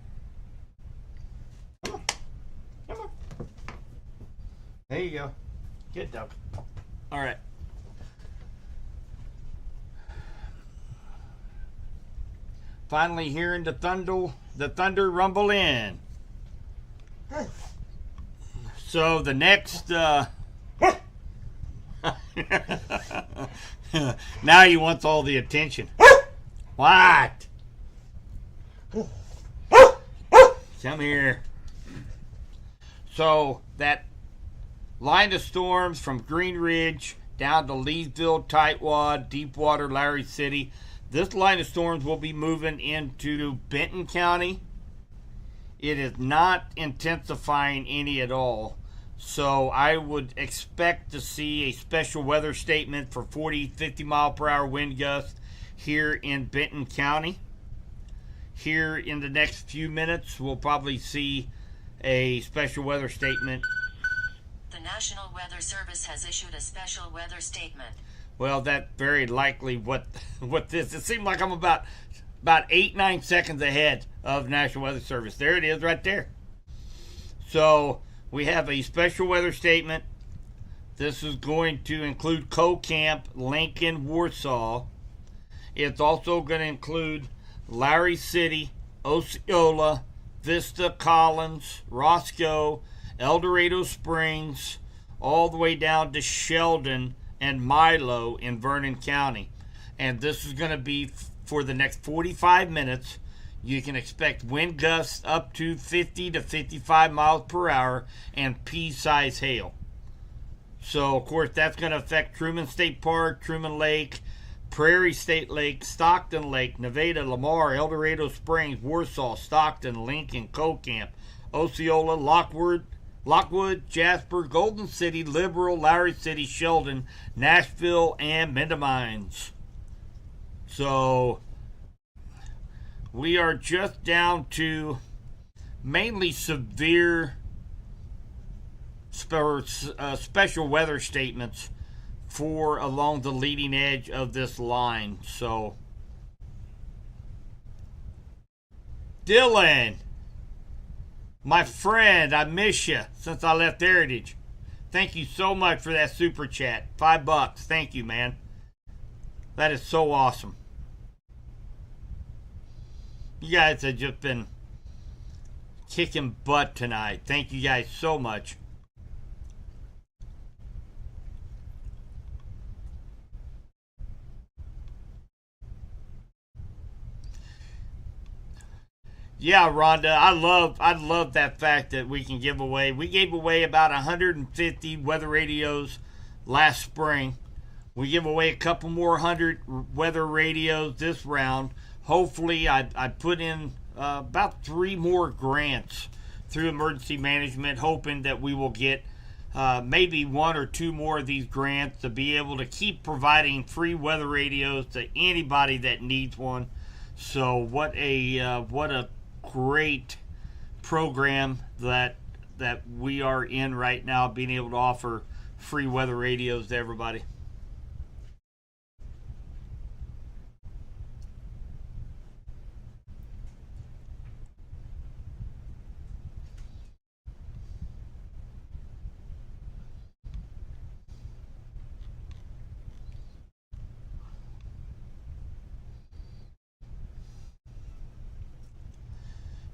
Come on. Come on. There you go. Good dog. All right. Finally hearing the thunder rumble in. So the next now he wants all the attention. What? Come here. So that line of storms from Green Ridge down to Leesville, Tightwad, Deepwater, Larry City. This line of storms will be moving into Benton County. It is not intensifying any at all. So I would expect to see a special weather statement for 40, 50 mile per hour wind gusts here in Benton County. Here in the next few minutes, we'll probably see a special weather statement. The National Weather Service has issued a special weather statement. Well, that's very likely what this. It seemed like I'm about 8-9 seconds ahead of National Weather Service. There it is, right there. So we have a special weather statement. This is going to include Co-Camp, Lincoln, Warsaw. It's also going to include Larry City, Osceola, Vista, Collins, Roscoe, El Dorado Springs, all the way down to Sheldon and Milo in Vernon County. And this is going to be for the next 45 minutes. You can expect wind gusts up to 50 to 55 miles per hour and pea-size hail. So, of course, that's going to affect Truman State Park, Truman Lake, Prairie State Lake, Stockton Lake, Nevada, Lamar, El Dorado Springs, Warsaw, Stockton, Lincoln, Cocamp, Osceola, Lockwood, Jasper, Golden City, Liberal, Lowry City, Sheldon, Nashville, and Mendamines. So, we are just down to mainly severe special weather statements for along the leading edge of this line. So, Dylan, my friend, I miss you since I left Heritage. Thank you so much for that super chat. $5. Thank you, man. That is so awesome. You guys have just been kicking butt tonight. Thank you guys so much. Yeah, Rhonda, I love that fact that we can give away. We gave away about 150 weather radios last spring. We give away a couple more 100 weather radios this round. Hopefully, I put in about 3 more grants through emergency management, hoping that we will get maybe 1 or 2 more of these grants to be able to keep providing free weather radios to anybody that needs one. So what a great program that we are in right now, being able to offer free weather radios to everybody.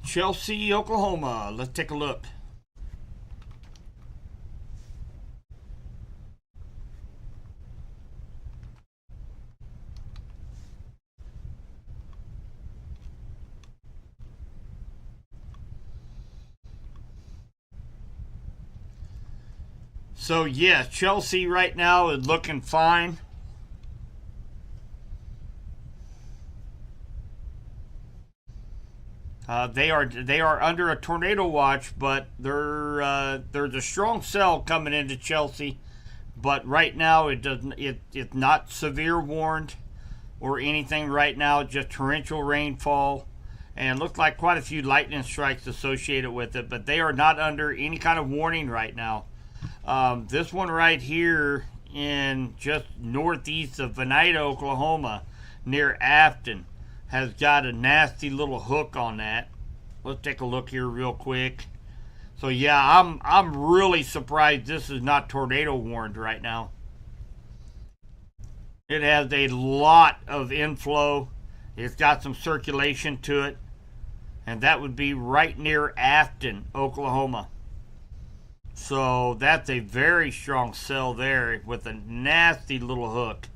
Chelsea, Oklahoma. Let's take a look. So, yeah, Chelsea right now is looking fine. They are under a tornado watch, but there's a strong cell coming into Chelsea. But right now it's not severe warned or anything right now. Just torrential rainfall, and looks like quite a few lightning strikes associated with it. But they are not under any kind of warning right now. This one right here in just northeast of Veneta, Oklahoma, near Afton, has got a nasty little hook on that. Let's take a look here real quick. So yeah, I'm really surprised this is not tornado warned right now. It has a lot of inflow. It's got some circulation to it, and that would be right near Afton, Oklahoma. So that's a very strong cell there with a nasty little hook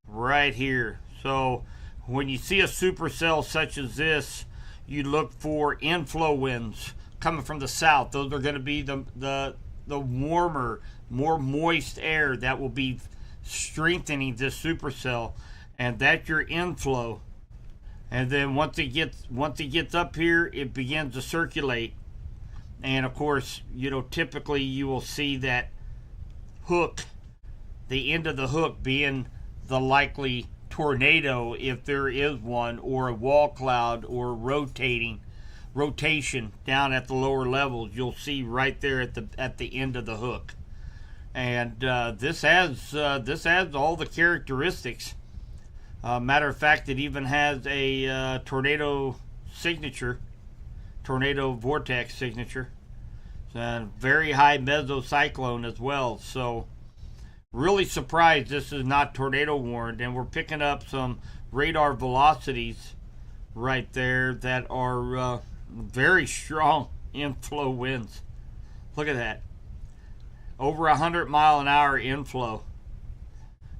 right here. So when you see a supercell such as this, you look for inflow winds coming from the south. Those are going to be the warmer, more moist air that will be strengthening this supercell, and that's your inflow. And then once it gets up here, it begins to circulate. And of course, typically you will see that hook, the end of the hook being the likely tornado, if there is one, or a wall cloud, or rotation down at the lower levels. You'll see right there at the end of the hook. And this has all the characteristics. Matter of fact, it even has a tornado signature, tornado vortex signature. And very high mesocyclone as well. So really surprised this is not tornado warned, and we're picking up some radar velocities right there that are very strong inflow winds. Look at that. Over 100-mile-an-hour inflow.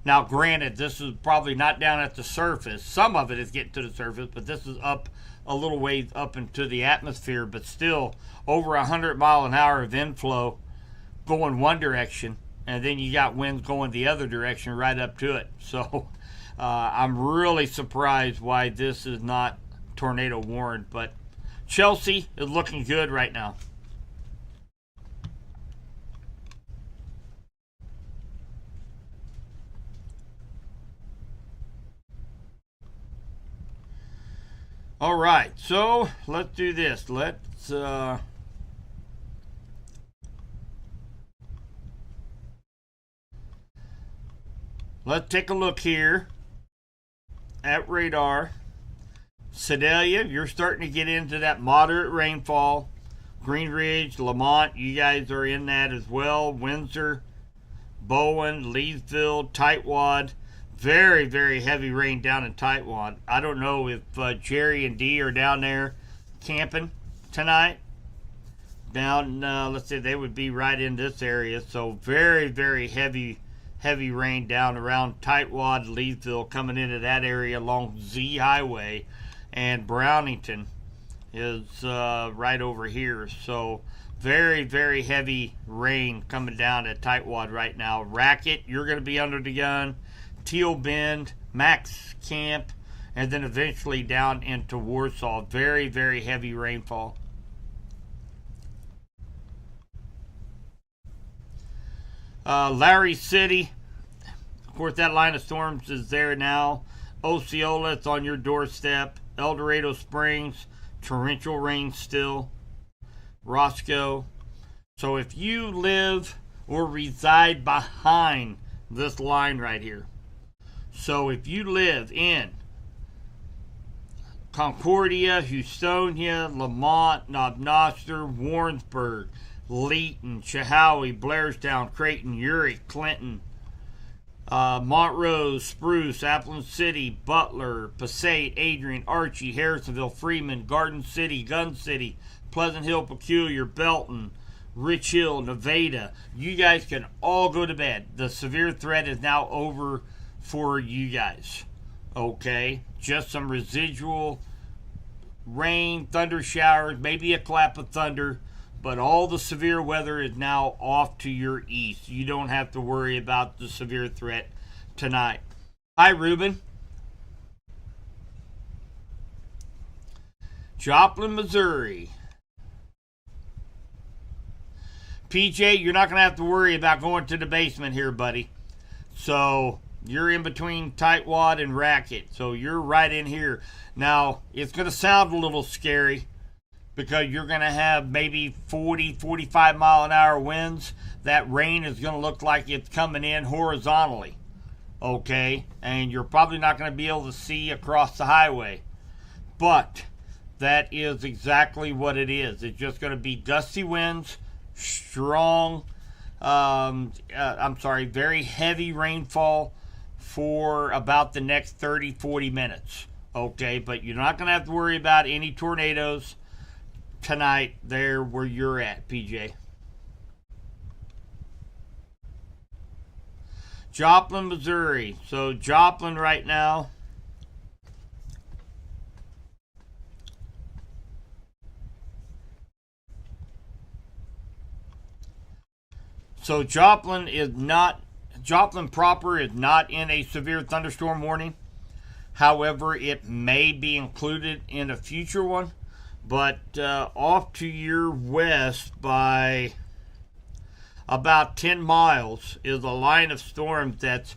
Now, granted, this is probably not down at the surface. Some of it is getting to the surface, but this is up a little ways up into the atmosphere. But still, over 100-mile-an-hour of inflow going one direction, and then you got winds going the other direction right up to it. So I'm really surprised why this is not tornado warned. But Chelsea is looking good right now. All right, so let's do this. Let's take a look here at radar. Sedalia, you're starting to get into that moderate rainfall. Green Ridge, Lamont, you guys are in that as well. Windsor, Bowen, Leesville, Tightwad. Very, very heavy rain down in Tightwad. I don't know if Jerry and Dee are down there camping tonight. Down, let's say they would be right in this area. So very, very heavy rain down around Tightwad, Leesville, coming into that area along Z Highway. And Brownington is right over here. So very, very heavy rain coming down at Tightwad right now. Racket, you're going to be under the gun. Teal Bend, Max Camp, and then eventually down into Warsaw. Very, very heavy rainfall. Larry City, of course, that line of storms is there now. Osceola, it's on your doorstep. El Dorado Springs, torrential rain still. Roscoe. So if you live or reside behind this line right here, so if you live in Concordia, Houstonia, Lamont, Knob-Noster, Warrensburg, Leeton, Chehowee, Blairstown, Creighton, Urick, Clinton, Montrose, Spruce, Appleton City, Butler, Passaic, Adrian, Archie, Harrisonville, Freeman, Garden City, Gun City, Pleasant Hill, Peculiar, Belton, Rich Hill, Nevada, you guys can all go to bed. The severe threat is now over for you guys. Okay? Just some residual rain, thunder showers, maybe a clap of thunder, but all the severe weather is now off to your east. You don't have to worry about the severe threat tonight. Hi, Ruben. Joplin, Missouri. PJ, you're not going to have to worry about going to the basement here, buddy. So you're in between Tightwad and Racket. So you're right in here. Now, it's going to sound a little scary because you're going to have maybe 40, 45 mile an hour winds. That rain is going to look like it's coming in horizontally. Okay? And you're probably not going to be able to see across the highway. But that is exactly what it is. It's just going to be gusty winds, strong, very heavy rainfall for about the next 30, 40 minutes. Okay, but you're not going to have to worry about any tornadoes tonight there where you're at, PJ. Joplin, Missouri. So Joplin right now. So Joplin proper is not in a severe thunderstorm warning. However, it may be included in a future one. But off to your west by about 10 miles is a line of storms that's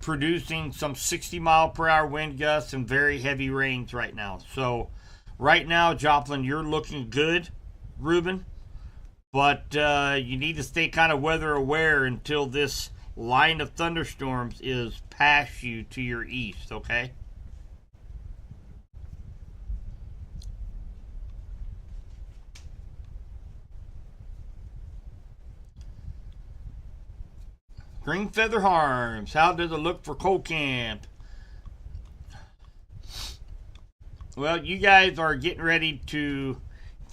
producing some 60 mile per hour wind gusts and very heavy rains right now. So right now, Joplin, you're looking good, Ruben. But you need to stay kind of weather aware until this line of thunderstorms is past you to your east, okay? Green Feather Harms, how does it look for Coal Camp? Well, you guys are getting ready to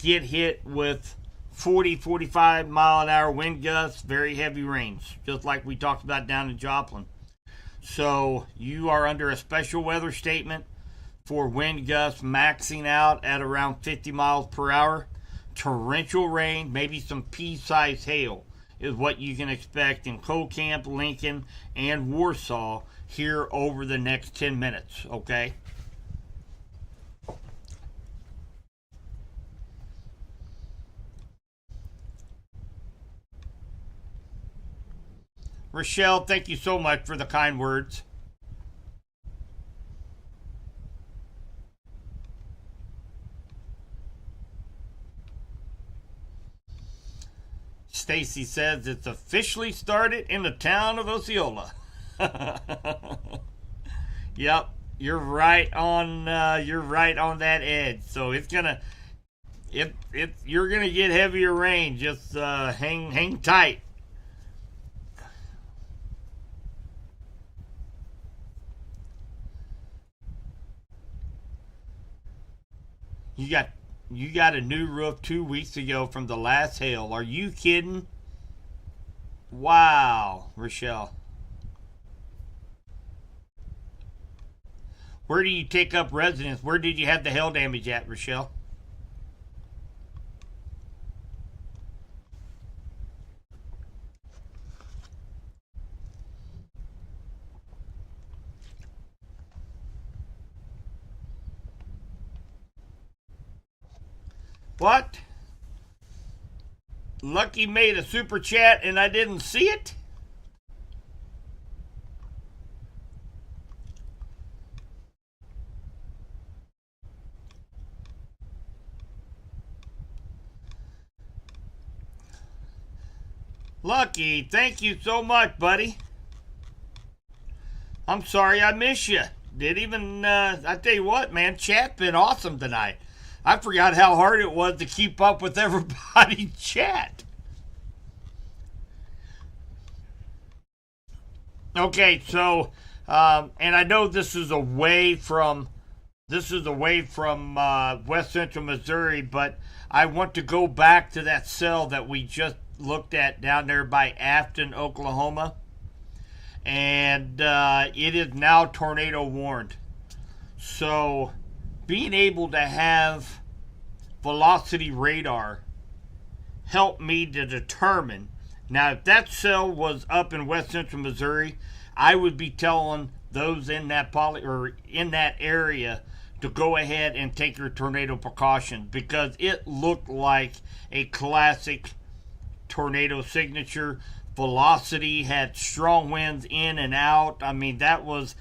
get hit with 40, 45 mile an hour wind gusts, very heavy rains, just like we talked about down in Joplin. So you are under a special weather statement for wind gusts maxing out at around 50 miles per hour. Torrential rain, maybe some pea-sized hail is what you can expect in Colcamp, Lincoln, and Warsaw here over the next 10 minutes, okay? Rochelle, thank you so much for the kind words. Stacy says it's officially started in the town of Osceola. Yep, you're right on that edge. So it's gonna if you're gonna get heavier rain. Just hang tight. You got you got a new roof 2 weeks ago from the last hail. Are you kidding? Wow, Rochelle. Where do you take up residence? Where did you have the hail damage at, Rochelle? What? Lucky made a super chat and I didn't see it? Lucky, thank you so much, buddy. I'm sorry I miss you. Did even, I tell you what, man, chat's been awesome tonight. I forgot how hard it was to keep up with everybody's chat. Okay, so, and I know this is away from West Central Missouri, but I want to go back to that cell that we just looked at down there by Afton, Oklahoma, and it is now tornado warned. So, being able to have velocity radar helped me to determine. Now, if that cell was up in West Central Missouri, I would be telling those in that in that area to go ahead and take your tornado precautions because it looked like a classic tornado signature. Velocity had strong winds in and out. I mean, that was,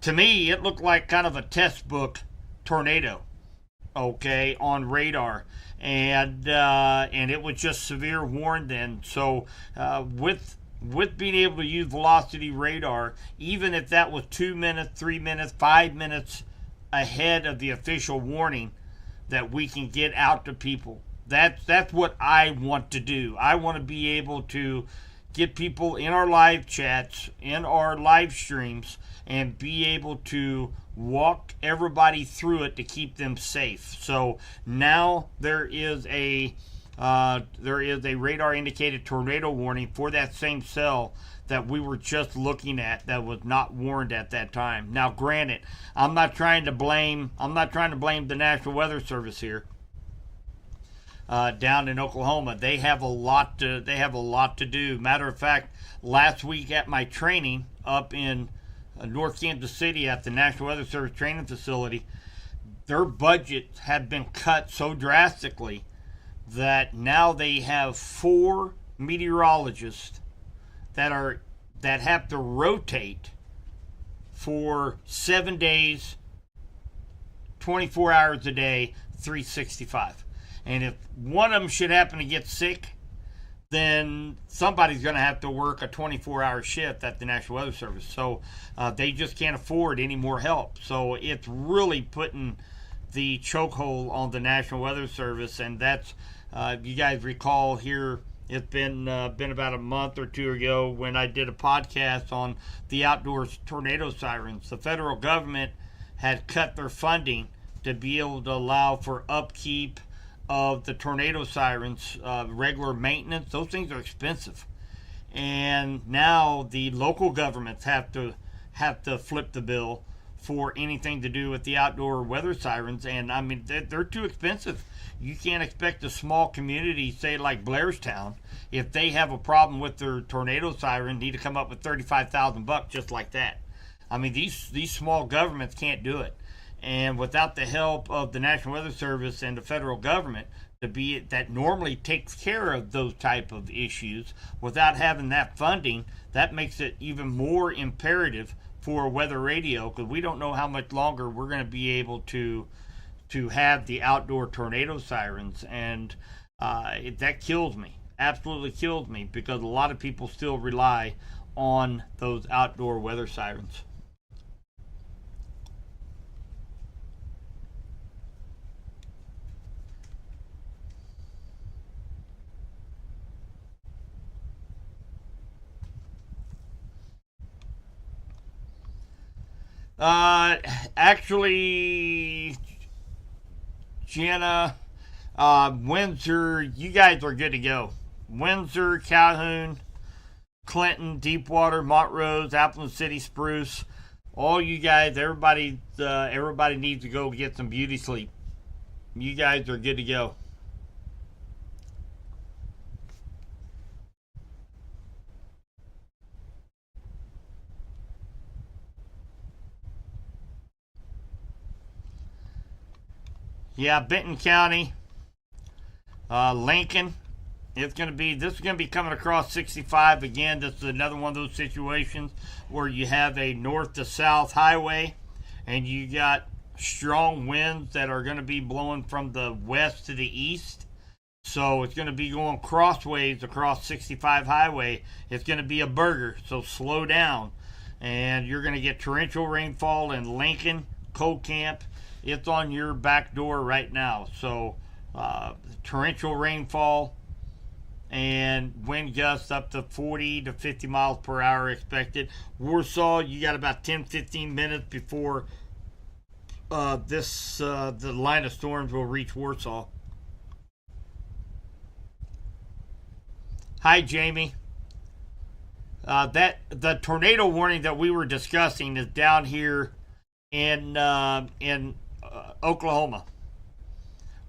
to me, it looked like kind of a textbook tornado, okay, on radar, and it was just severe warned then. So with being able to use velocity radar, even if that was 2 minutes, 3 minutes, 5 minutes ahead of the official warning, that we can get out to people. That's what I want to do. I want to be able to get people in our live chats, in our live streams, and be able to walk everybody through it to keep them safe. So now there is a radar indicated tornado warning for that same cell that we were just looking at that was not warned at that time. Now, granted, I'm not trying to blame the National Weather Service here. Down in Oklahoma, they have a lot to do. Matter of fact, last week at my training up in North Kansas City at the National Weather Service training facility, their budgets have been cut so drastically that now they have 4 meteorologists that have to rotate for 7 days, 24 hours a day, 365. And if one of them should happen to get sick, then somebody's going to have to work a 24-hour shift at the National Weather Service. So they just can't afford any more help. So it's really putting the chokehold on the National Weather Service. And that's, you guys recall here, it's been about a month or two ago when I did a podcast on the outdoor tornado sirens. The federal government had cut their funding to be able to allow for upkeep of the tornado sirens, regular maintenance. Those things are expensive, and now the local governments have to flip the bill for anything to do with the outdoor weather sirens. And I mean, they're too expensive. You can't expect a small community, say like Blairstown, if they have a problem with their tornado siren, need to come up with $35,000 just like that. I mean, these small governments can't do it, and without the help of the National Weather Service and the federal government that normally takes care of those type of issues, without having that funding, that makes it even more imperative for weather radio, because we don't know how much longer we're going to be able to have the outdoor tornado sirens. And that kills me, absolutely kills me, because a lot of people still rely on those outdoor weather sirens. Actually, Jenna, Windsor, you guys are good to go. Windsor, Calhoun, Clinton, Deepwater, Montrose, Appleton City, Spruce, all you guys, everybody needs to go get some beauty sleep. You guys are good to go. Yeah, Benton County, Lincoln. This is going to be coming across 65 again. This is another one of those situations where you have a north to south highway, and you got strong winds that are going to be blowing from the west to the east. So it's going to be going crossways across 65 highway. It's going to be a burger, so slow down. And you're going to get torrential rainfall in Lincoln, Cold Camp. It's on your back door right now. So torrential rainfall and wind gusts up to 40 to 50 miles per hour expected. Warsaw, you got about 10-15 minutes before the line of storms will reach Warsaw. Hi, Jamie. The tornado warning that we were discussing is down here in Oklahoma.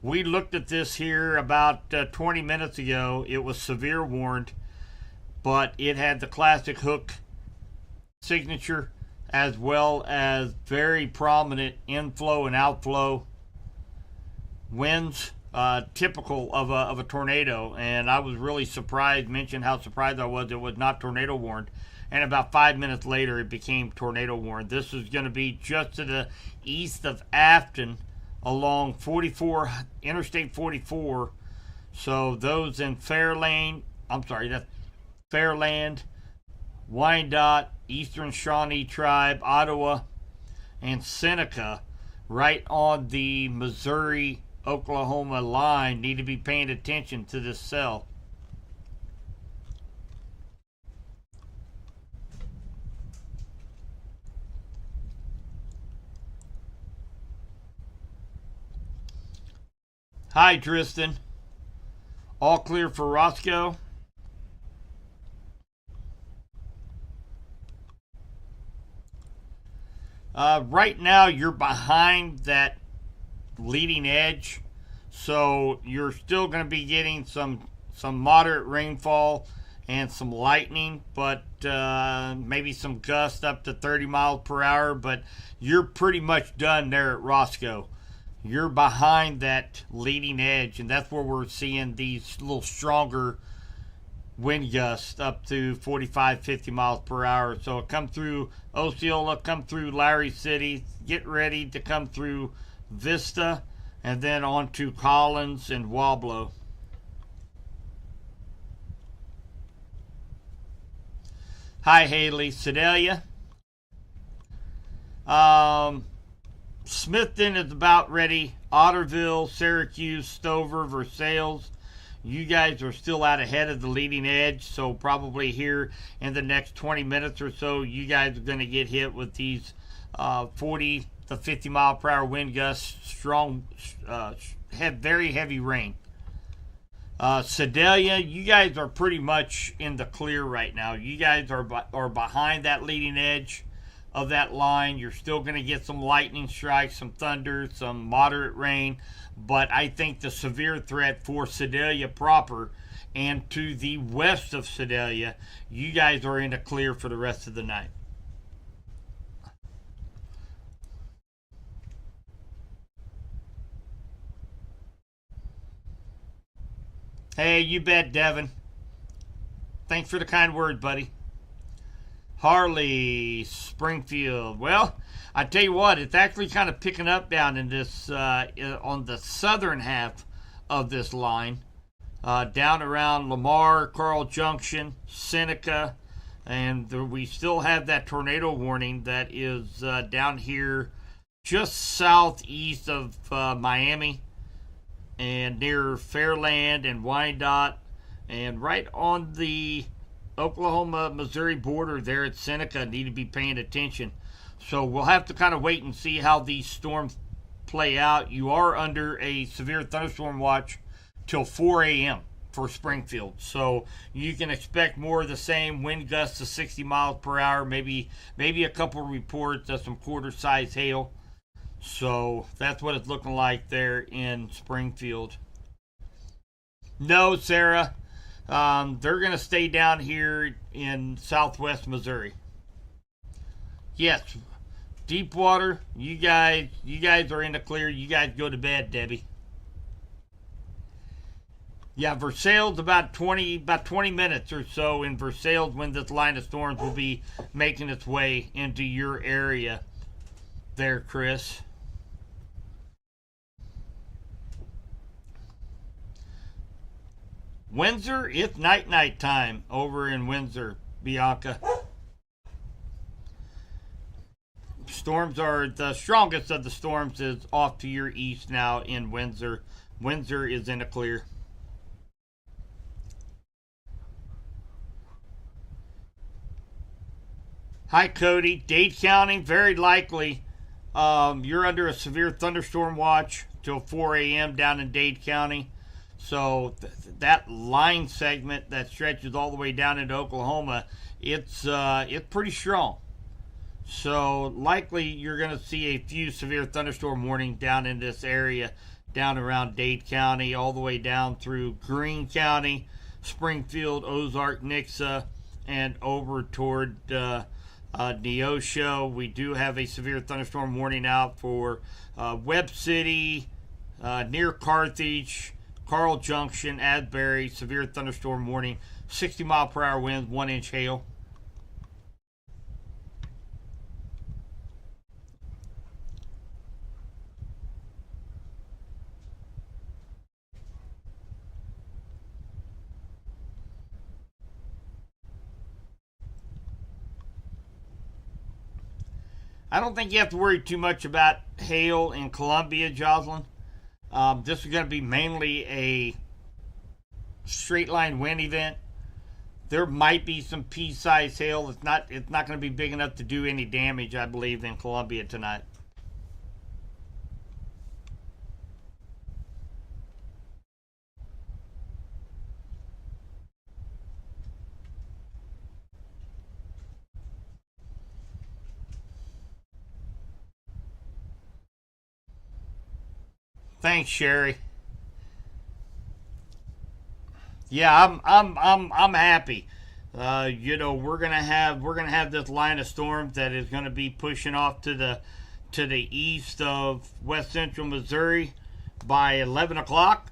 We looked at this here about 20 minutes ago. It was severe warned, but it had the classic hook signature as well as very prominent inflow and outflow winds, typical of a tornado. And I was really surprised, mentioned how surprised I was it was not tornado warned. And about 5 minutes later, it became tornado warned. This is going to be just to the east of Afton along Interstate 44. So those in Fairland, Wyandotte, Eastern Shawnee Tribe, Ottawa, and Seneca, right on the Missouri-Oklahoma line, need to be paying attention to this cell. Hi, Tristan. All clear for Roscoe? Right now, you're behind that leading edge, so you're still going to be getting some moderate rainfall and some lightning, but maybe some gusts up to 30 miles per hour. But you're pretty much done there at Roscoe. You're behind that leading edge, and that's where we're seeing these little stronger wind gusts up to 45, 50 miles per hour. So come through Osceola, come through Larry City, get ready to come through Vista, and then on to Collins and Wablo. Hi, Haley. Sedalia. Smithton is about ready. Otterville, Syracuse, Stover, Versailles. You guys are still out ahead of the leading edge, so probably here in the next 20 minutes or so, you guys are going to get hit with these 40 the 50-mile-per-hour wind gusts, strong, very heavy rain. Sedalia, you guys are pretty much in the clear right now. You guys are behind that leading edge of that line. You're still going to get some lightning strikes, some thunder, some moderate rain, but I think the severe threat for Sedalia proper and to the west of Sedalia, you guys are in the clear for the rest of the night. Hey, you bet, Devin. Thanks for the kind word, buddy. Harley, Springfield. Well, I tell you what, it's actually kind of picking up down in this on the southern half of this line, down around Lamar, Carl Junction, Seneca, and we still have that tornado warning that is down here just southeast of Miami and near Fairland and Wyandotte, and right on the Oklahoma-Missouri border there at Seneca. Need to be paying attention. So we'll have to kind of wait and see how these storms play out. You are under a severe thunderstorm watch till 4 a.m. for Springfield. So you can expect more of the same, wind gusts to 60 miles per hour, maybe a couple reports of some quarter-size hail. So that's what it's looking like there in Springfield. No, Sarah. They're going to stay down here in southwest Missouri. Yes, deep water. You guys are in the clear. You guys go to bed, Debbie. Yeah, Versailles about 20 minutes or so in Versailles when this line of storms will be making its way into your area there, Chris. Windsor, it's night time over in Windsor, Bianca. Storms are the strongest of the storms is off to your east now in Windsor. Windsor is in the clear. Hi, Cody. Dade County, very likely. You're under a severe thunderstorm watch till 4 a.m. down in Dade County. So that line segment that stretches all the way down into Oklahoma, it's pretty strong. So likely you're going to see a few severe thunderstorm warnings down in this area, down around Dade County, all the way down through Greene County, Springfield, Ozark, Nixa, and over toward Neosho. We do have a severe thunderstorm warning out for Webb City, near Carthage, Carl Junction, Asbury, severe thunderstorm warning, 60 mile per hour winds, 1 inch hail. I don't think you have to worry too much about hail in Columbia, Jocelyn. This is going to be mainly a straight line wind event. There might be some pea-sized hail. It's not going to be big enough to do any damage, I believe, in Columbia tonight. Thanks, Sherry. Yeah, I'm happy. We're gonna have this line of storms that is gonna be pushing off to the east of west central Missouri by 11 o'clock.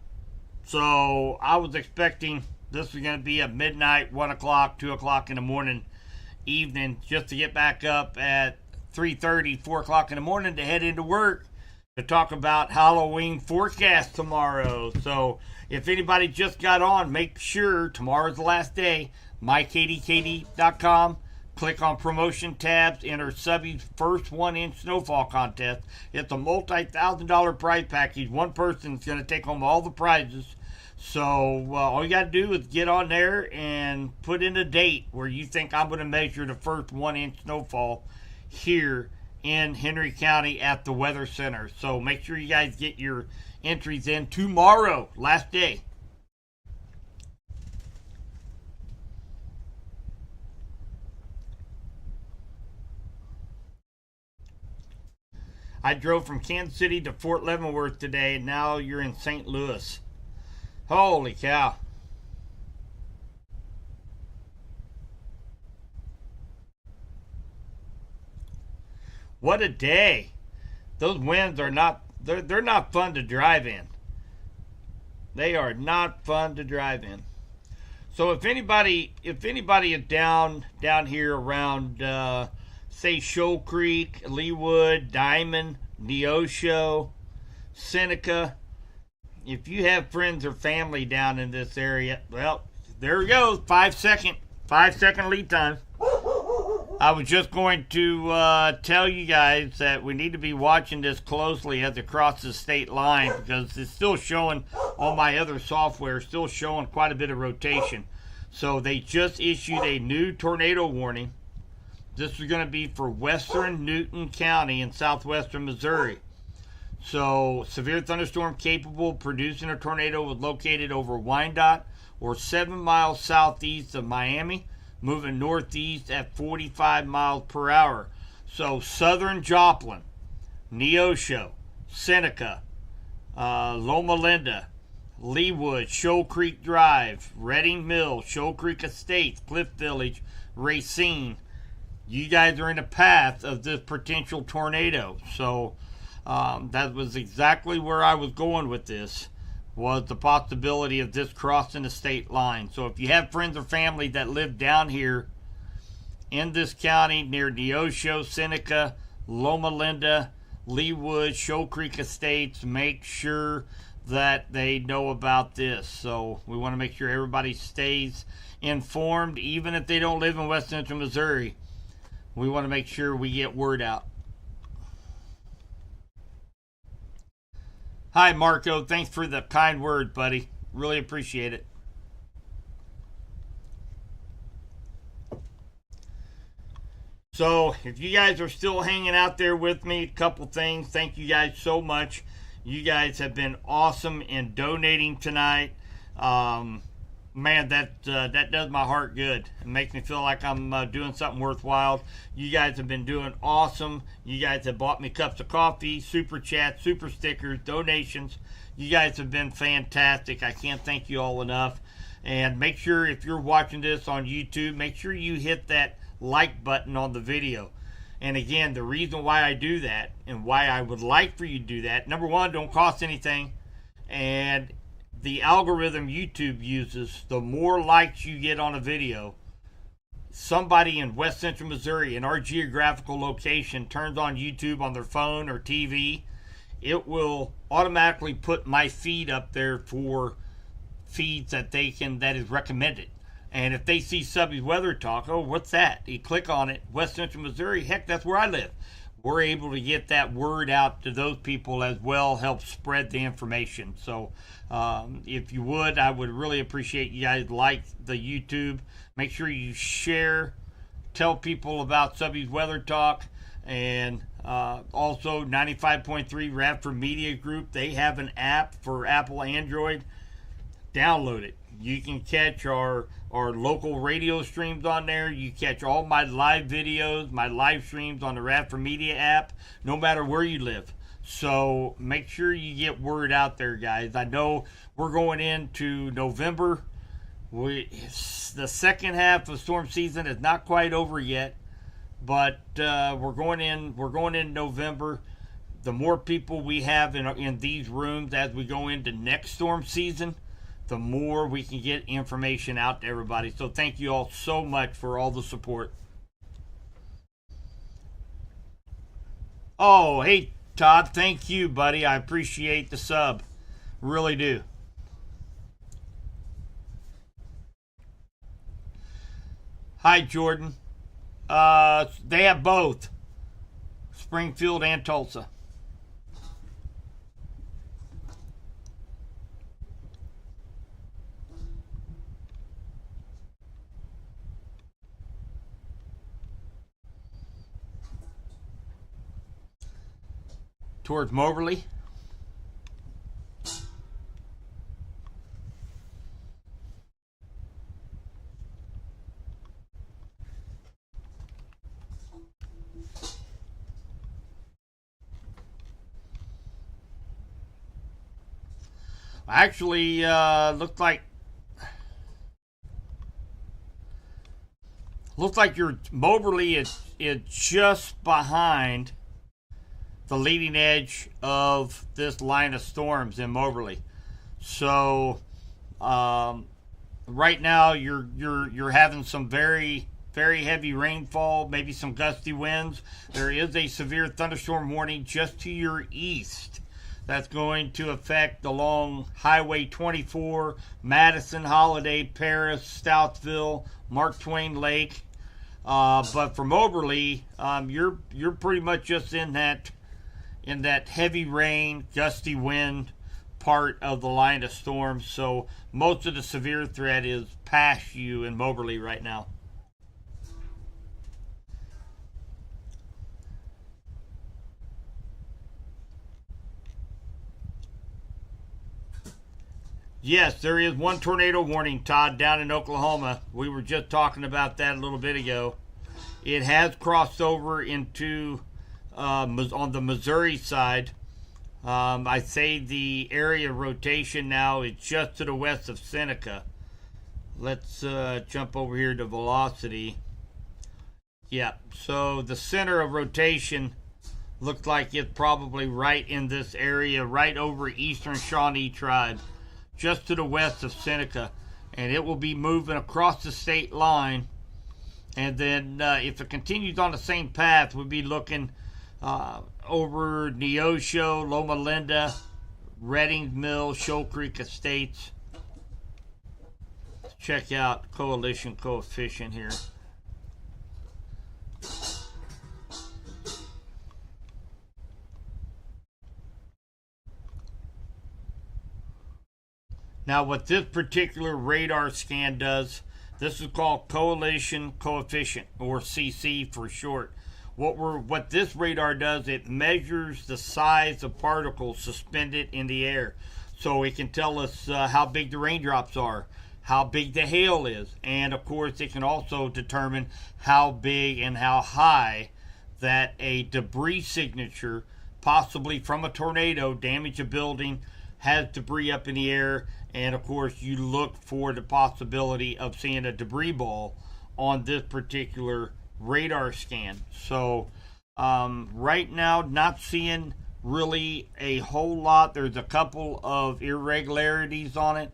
So I was expecting this was gonna be at midnight, 1 o'clock, 2 o'clock in the morning, evening, just to get back up at 3:30, 4 o'clock in the morning to head into work to talk about Halloween forecast tomorrow. So if anybody just got on, make sure tomorrow's the last day. MyKDKD.com. Click on promotion tabs. Enter Subby's first 1 inch snowfall contest. It's a multi-$1,000 prize package. One person's going to take home all the prizes. So all you got to do is get on there and put in a date where you think I'm going to measure the first 1 inch snowfall here in Henry County at the Weather Center. So make sure you guys get your entries in tomorrow, last day. I drove from Kansas City to Fort Leavenworth today, and now you're in St. Louis. Holy cow. What a day. Those winds are not they're not fun to drive in. They are not fun to drive in. So if anybody is down here around say Shoal Creek, Leawood, Diamond, Neosho, Seneca, if you have friends or family down in this area, well, there it goes. 5 second lead time. I was just going to tell you guys that we need to be watching this closely as it crosses state line, because it's still showing, all my other software still showing quite a bit of rotation. So they just issued a new tornado warning. This is going to be for western Newton County in southwestern Missouri. So severe thunderstorm capable producing a tornado was located over Wyandotte or 7 miles southeast of Miami, moving northeast at 45 miles per hour. So southern Joplin, Neosho, Seneca, Loma Linda, Leawood, Shoal Creek Drive, Redding Mill, Shoal Creek Estates, Cliff Village, Racine. You guys are in the path of this potential tornado. So that was exactly where I was going with this, was the possibility of this crossing the state line. So if you have friends or family that live down here in this county near Neosho, Seneca, Loma Linda, Leawood, Shoal Creek Estates, make sure that they know about this. So we want to make sure everybody stays informed, even if they don't live in West Central Missouri. We want to make sure we get word out. Hi, Marco. Thanks for the kind word, buddy. Really appreciate it. So, if you guys are still hanging out there with me, a couple things. Thank you guys so much. You guys have been awesome in donating tonight. Man, that does my heart good. It makes me feel like I'm doing something worthwhile. You guys have been doing awesome. You guys have bought me cups of coffee, super chats, super stickers, donations. You guys have been fantastic. I can't thank you all enough. And make sure, if you're watching this on YouTube, make sure you hit that like button on the video. And again, the reason why I do that and why I would like for you to do that, number one, don't cost anything. And the algorithm YouTube uses, the more likes you get on a video, somebody in West Central Missouri, in our geographical location, turns on YouTube on their phone or TV, it will automatically put my feed up there for feeds that is recommended. And if they see Subby's Weather Talk, oh, what's that? You click on it, West Central Missouri, heck, that's where I live. We're able to get that word out to those people as well, help spread the information. So if you would, I would really appreciate you guys like the YouTube. Make sure you share, tell people about Subby's Weather Talk, and also 95.3 Radford Media Group. They have an app for Apple Android. Download it. You can catch our local radio streams on there. You catch all my live videos, my live streams on the Radford Media app, no matter where you live. So make sure you get word out there, guys. I know we're going into November. The second half of storm season is not quite over yet, but we're going in November. The more people we have in these rooms as we go into next storm season, the more we can get information out to everybody. So thank you all so much for all the support. Oh, hey, Todd, thank you, buddy. I appreciate the sub. Really do. Hi, Jordan. They have both Springfield and Tulsa. towards Moberly. Actually, looks like your Moberly is just behind the leading edge of this line of storms in Moberly. So right now you're having some very heavy rainfall, maybe some gusty winds. There is a severe thunderstorm warning just to your east. That's going to affect along Highway 24, Madison, Holiday, Paris, Stoutsville, Mark Twain Lake. But for Moberly, you're pretty much just in that heavy rain, gusty wind part of the line of storm. So most of the severe threat is past you in Moberly right now. Yes, there is one tornado warning, Todd, down in Oklahoma. We were just talking about that a little bit ago. It has crossed over into on the Missouri side. I say the area of rotation now is just to the west of Seneca. Let's jump over here to velocity. Yeah, so the center of rotation looks like it's probably right in this area, right over Eastern Shawnee tribe, just to the west of Seneca. And it will be moving across the state line. And then if it continues on the same path, we'll be looking over Neosho, Loma Linda, Reddings Mill, Shoal Creek Estates. Check out coalition coefficient here. Now, what this particular radar scan does, this is called coalition coefficient, or CC for short. What this radar does, it measures the size of particles suspended in the air. So it can tell us how big the raindrops are, how big the hail is, and of course it can also determine how big and how high that a debris signature, possibly from a tornado, damage a building, has debris up in the air. And of course you look for the possibility of seeing a debris ball on this particular radar scan. So right now, not seeing really a whole lot. There's a couple of irregularities on it.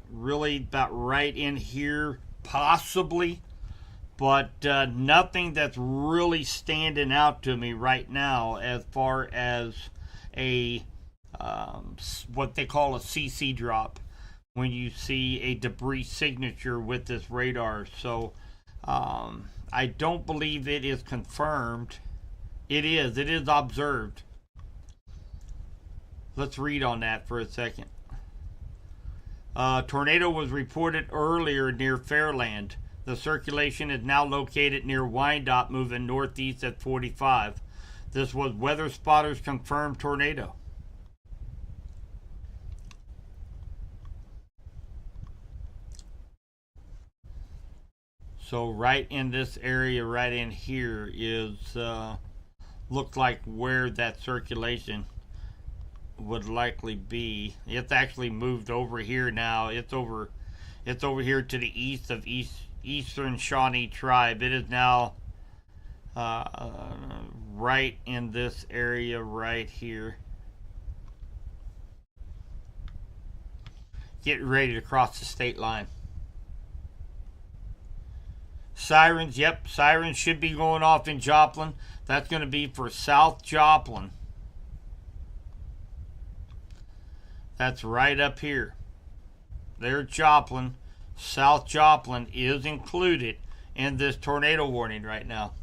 Really about right in here, possibly. But nothing that's really standing out to me right now as far as a what they call a CC drop when you see a debris signature with this radar. So I don't believe it is confirmed. It is observed. Let's read on that for a second. Tornado was reported earlier near Fairland. The circulation is now located near Wyandotte, moving northeast at 45. This was weather spotters confirmed tornado. So right in this area, right in here is looks like where that circulation would likely be. It's actually moved over here now. It's over here to the east of Eastern Shawnee tribe. It is now right in this area right here. Getting ready to cross the state line. Sirens, yep, sirens should be going off in Joplin. That's going to be for South Joplin. That's right up here. There's Joplin. South Joplin is included in this tornado warning right now.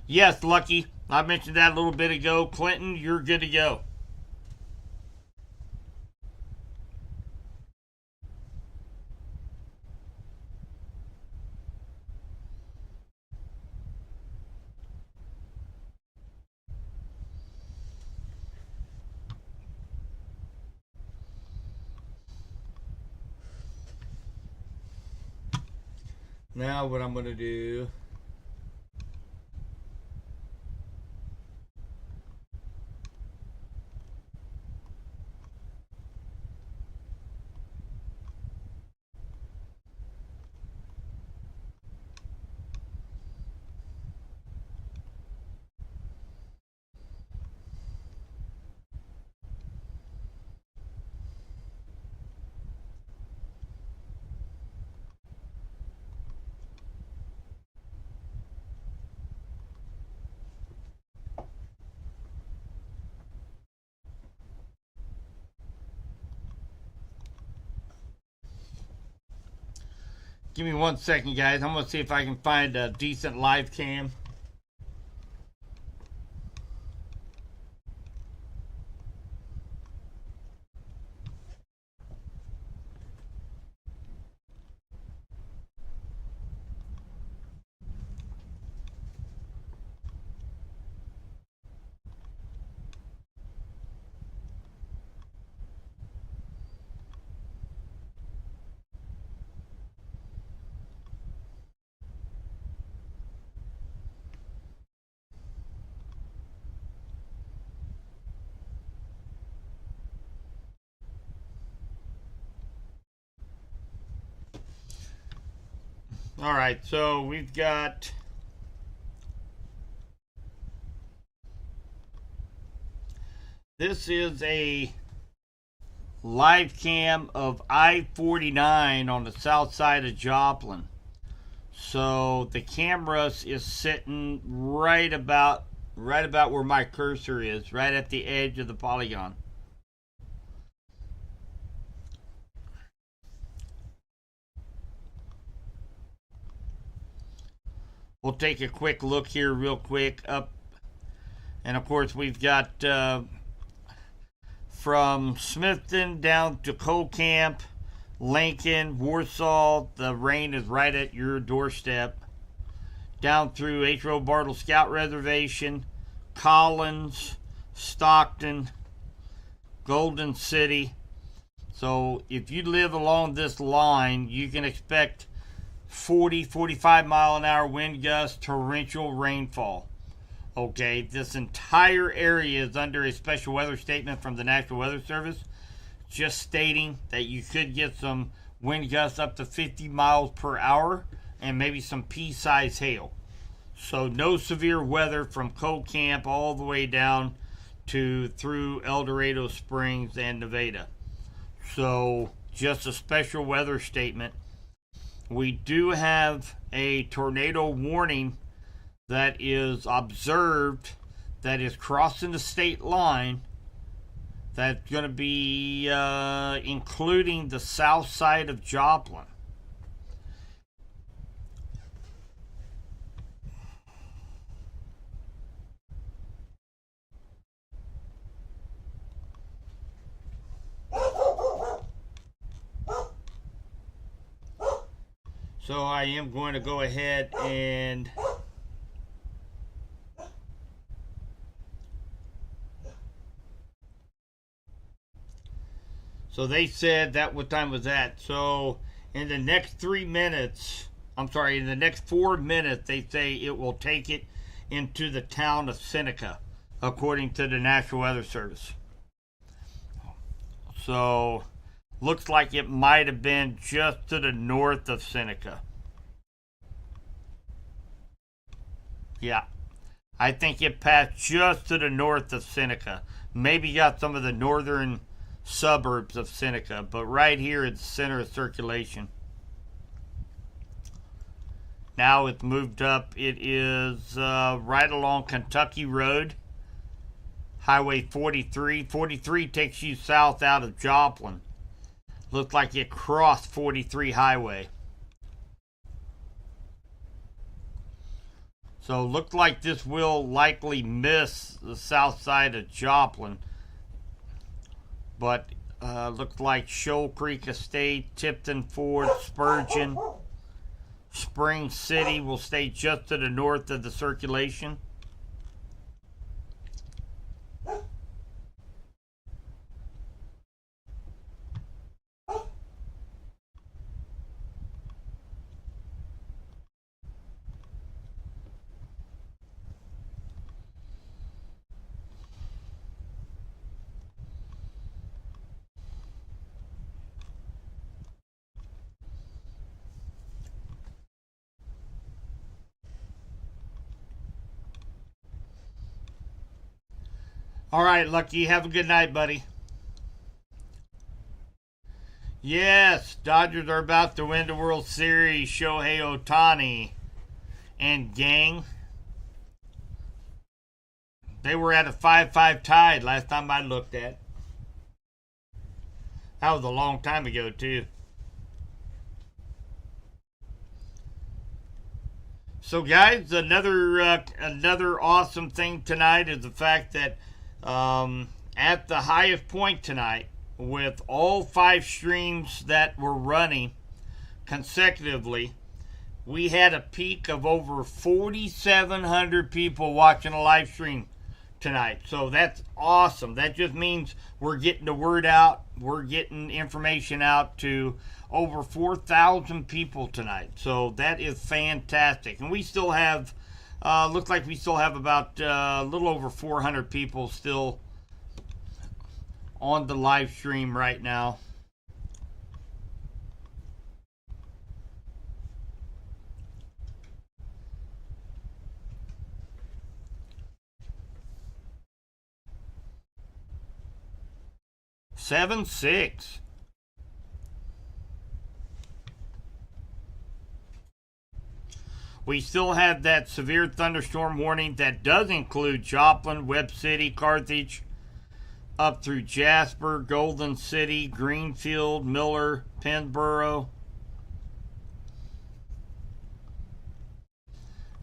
Yes, Lucky, I mentioned that a little bit ago. Clinton, you're good to go. Now what I'm going to do, give me 1 second, guys. I'm going to see if I can find a decent live cam. All right, so we've got this is a live cam of I-49 on the south side of Joplin. So the camera is sitting right about where my cursor is, right at the edge of the polygon. We'll take a quick look here real quick up. And of course we've got from Smithton down to Colcamp, Lincoln, Warsaw, the rain is right at your doorstep. Down through H. Row Bartle Scout Reservation, Collins, Stockton, Golden City. So if you live along this line, you can expect 45 mile an hour wind gusts, torrential rainfall. Okay, this entire area is under a special weather statement from the National Weather Service, just stating that you could get some wind gusts up to 50 miles per hour and maybe some pea-sized hail. So no severe weather from Colcamp all the way down to through El Dorado Springs and Nevada. So just a special weather statement. We do have a tornado warning that is observed, that is crossing the state line, that's going to be including the south side of Joplin. So I am going to go ahead and so they said that, what time was that? So in the next 3 minutes, in the next 4 minutes, they say it will take it into the town of Seneca, according to the National Weather Service. So looks like it might have been just to the north of Seneca. Yeah, I think it passed just to the north of Seneca. Maybe got some of the northern suburbs of Seneca, but right here it's the center of circulation. Now it's moved up. It is right along Kentucky Road, Highway 43. 43 takes you south out of Joplin. Looks like it crossed 43 highway. So looks like this will likely miss the south side of Joplin. But looks like Shoal Creek Estate, Tipton Ford, Spurgeon, Spring City will stay just to the north of the circulation. All right, Lucky, have a good night, buddy. Yes, Dodgers are about to win the World Series. Shohei Ohtani and gang. They were at a 5-5 tied last time I looked at. That was a long time ago, too. So, guys, another awesome thing tonight is the fact that at the highest point tonight, with all 5 streams that were running consecutively, we had a peak of over 4,700 people watching a live stream tonight. So that's awesome. That just means we're getting the word out. We're getting information out to over 4,000 people tonight. So that is fantastic. And we still have, looks like we still have about a little over 400 people still on the live stream right now. Seven six. We still have that severe thunderstorm warning that does include Joplin, Webb City, Carthage, up through Jasper, Golden City, Greenfield, Miller, Pennsboro.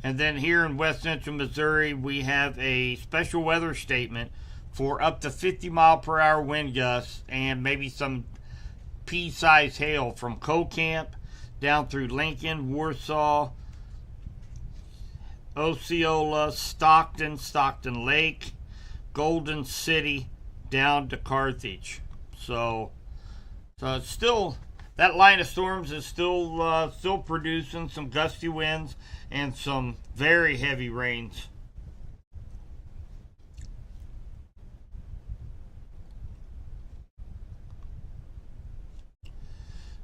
And then here in West Central Missouri, we have a special weather statement for up to 50 mile per hour wind gusts and maybe some pea-sized hail from Cocamp down through Lincoln, Warsaw, Osceola, Stockton Lake, Golden City, down to Carthage. So it's still, that line of storms is still producing some gusty winds and some very heavy rains.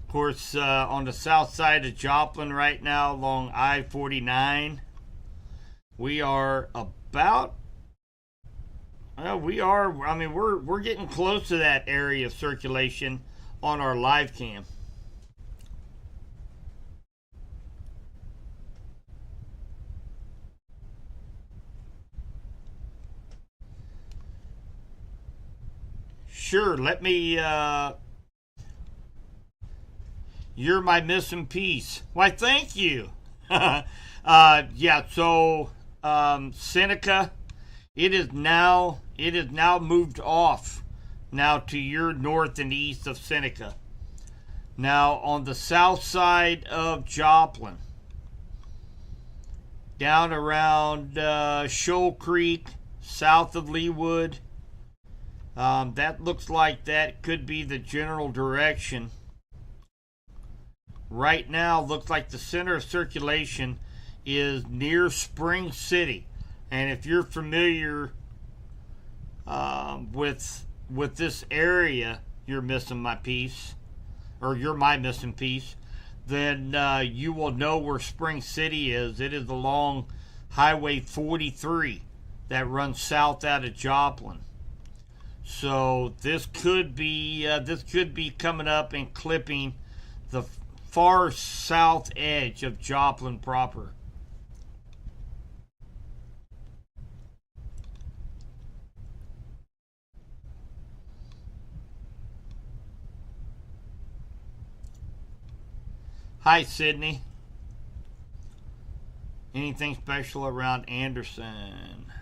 Of course, on the south side of Joplin right now along I-49, we are about, we're getting close to that area of circulation on our live cam. Sure, let me, you're my missing piece. Why, thank you. Yeah, so, Seneca, it is now moved off now to your north and east of Seneca. Now on the south side of Joplin, down around Shoal Creek, south of Leawood, that looks like that could be the general direction. Right now, looks like the center of circulation is near Spring City. And if you're familiar with this area, you're missing my piece, or you're my missing piece, then you will know where Spring City is. It is along Highway 43 that runs south out of Joplin. So this could be coming up and clipping the far south edge of Joplin proper. Hi, Sydney. Anything special around Anderson?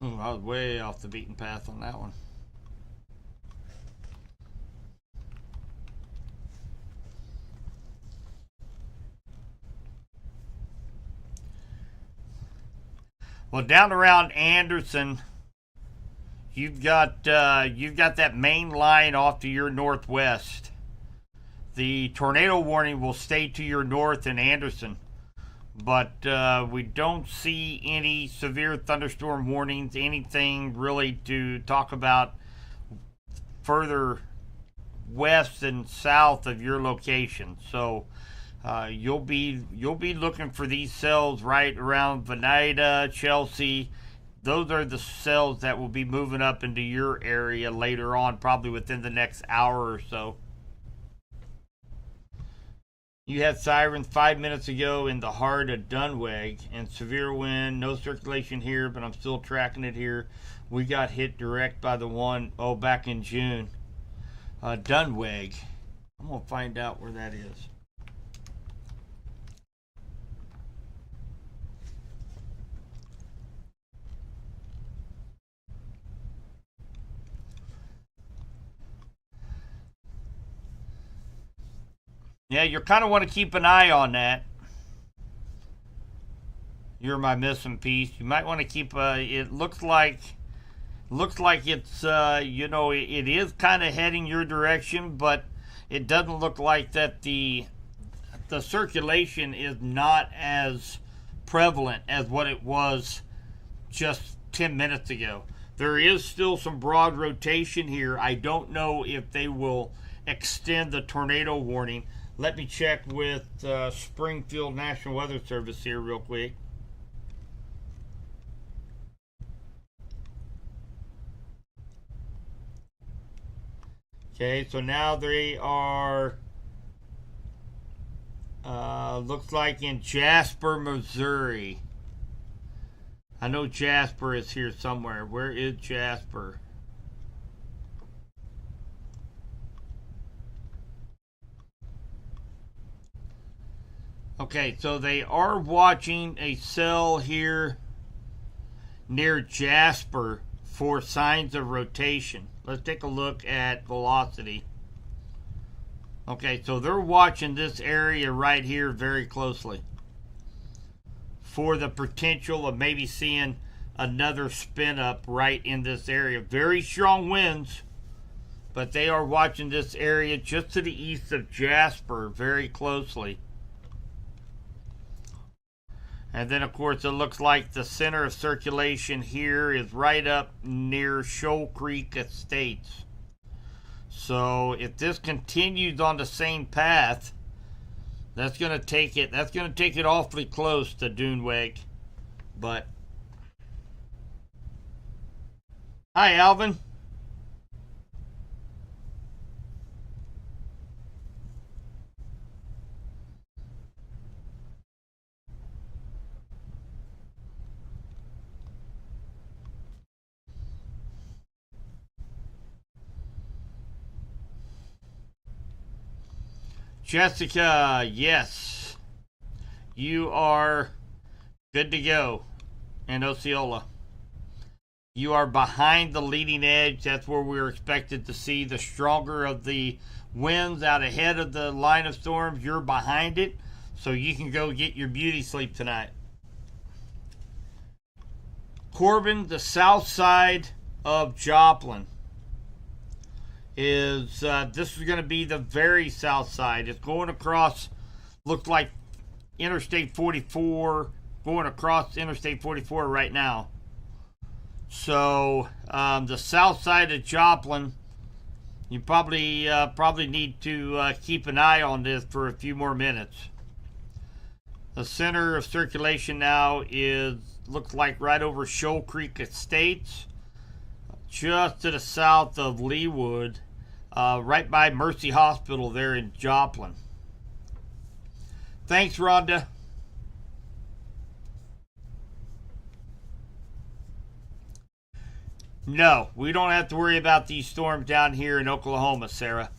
I was way off the beaten path on that one. Well, down around Anderson, you've got that main line off to your northwest. The tornado warning will stay to your north in Anderson, but we don't see any severe thunderstorm warnings, anything really to talk about further west and south of your location. So you'll be looking for these cells right around Veneta, Chelsea. Those are the cells that will be moving up into your area later on, probably within the next hour or so. You had sirens 5 minutes ago in the heart of Dunweg and severe wind, no circulation here, but I'm still tracking it here. We got hit direct by the one, back in June. Dunweg. I'm going to find out where that is. Yeah, you kind of want to keep an eye on that. You're my missing piece. You might want to keep. It looks like it's it is kind of heading your direction, but it doesn't look like that the circulation is not as prevalent as what it was just 10 minutes ago. There is still some broad rotation here. I don't know if they will extend the tornado warning. Let me check with Springfield National Weather Service here real quick. Okay, so now they are, looks like in Jasper, Missouri. I know Jasper is here somewhere. Where is Jasper? Okay, so they are watching a cell here near Jasper for signs of rotation. Let's take a look at velocity. Okay, so they're watching this area right here very closely for the potential of maybe seeing another spin up right in this area. Very strong winds, but they are watching this area just to the east of Jasper very closely. And then, of course, it looks like the center of circulation here is right up near Shoal Creek Estates. So if this continues on the same path, that's going to take it awfully close to Dunweg. But hi, Alvin. Jessica, yes, you are good to go in Osceola. You are behind the leading edge. That's where we're expected to see the stronger of the winds out ahead of the line of storms. You're behind it, so you can go get your beauty sleep tonight. Corbin, the south side of Joplin is this is going to be the very south side. It's going across, looks like Interstate 44, going across Interstate 44 right now. So the south side of Joplin, you probably need to keep an eye on this for a few more minutes. The center of circulation now looks like right over Shoal Creek Estates, just to the south of Leawood, right by Mercy Hospital there in Joplin. Thanks, Rhonda. No, we don't have to worry about these storms down here in Oklahoma, Sarah.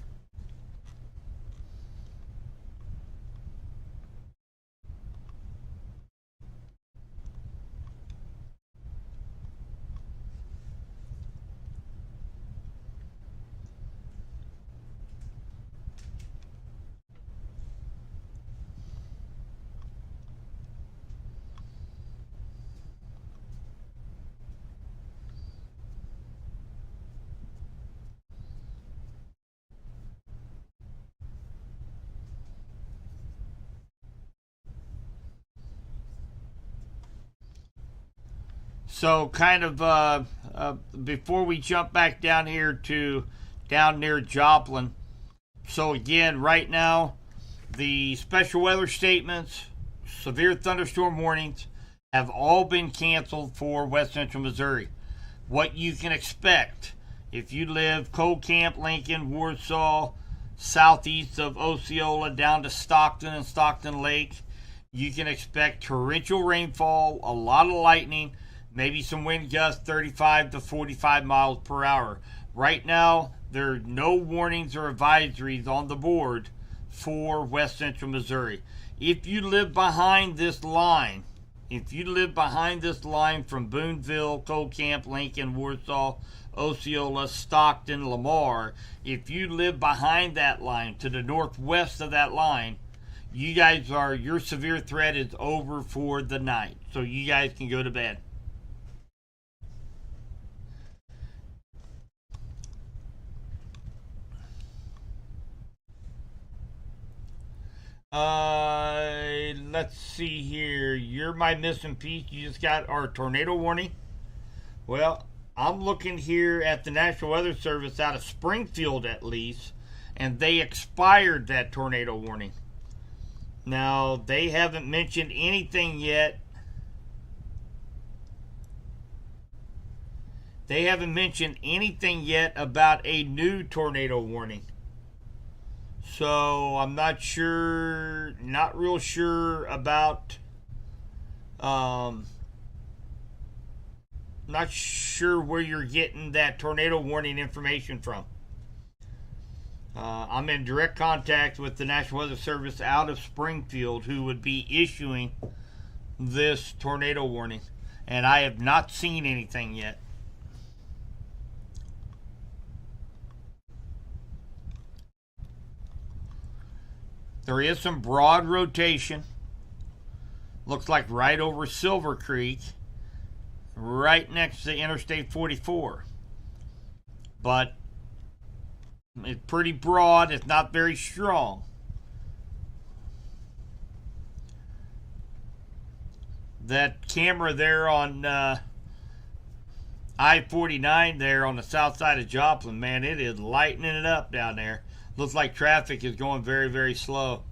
So kind of before we jump back down here to down near Joplin. So again, right now, the special weather statements, severe thunderstorm warnings have all been canceled for West Central Missouri. What you can expect if you live Coal Camp, Lincoln, Warsaw, southeast of Osceola down to Stockton and Stockton Lake, you can expect torrential rainfall, a lot of lightning, maybe some wind gusts 35 to 45 miles per hour. Right now, there are no warnings or advisories on the board for West Central Missouri. If you live behind this line, from Boonville, Coal Camp, Lincoln, Warsaw, Osceola, Stockton, Lamar, if you live behind that line, to the northwest of that line, your severe threat is over for the night. So you guys can go to bed. Let's see here. You're my missing piece. You just got our tornado warning. Well, I'm looking here at the National Weather Service out of Springfield at least, and they expired that tornado warning. Now, they haven't mentioned anything yet. They haven't mentioned anything yet about a new tornado warning. So I'm not real sure about, not sure where you're getting that tornado warning information from. I'm in direct contact with the National Weather Service out of Springfield, who would be issuing this tornado warning, and I have not seen anything yet. There is some broad rotation. Looks like right over Silver Creek, right next to Interstate 44. But it's pretty broad. It's not very strong. That camera there on I-49 there on the south side of Joplin, man, it is lightening it up down there. Looks like traffic is going very, very slow.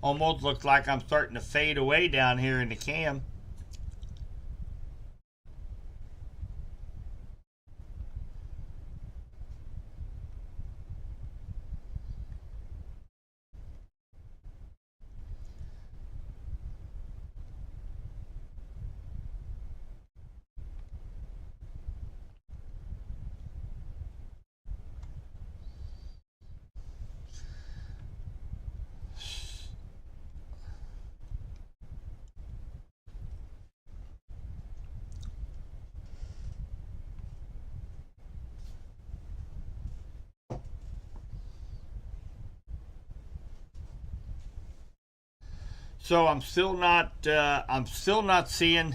Almost looks like I'm starting to fade away down here in the cam. So I'm still not seeing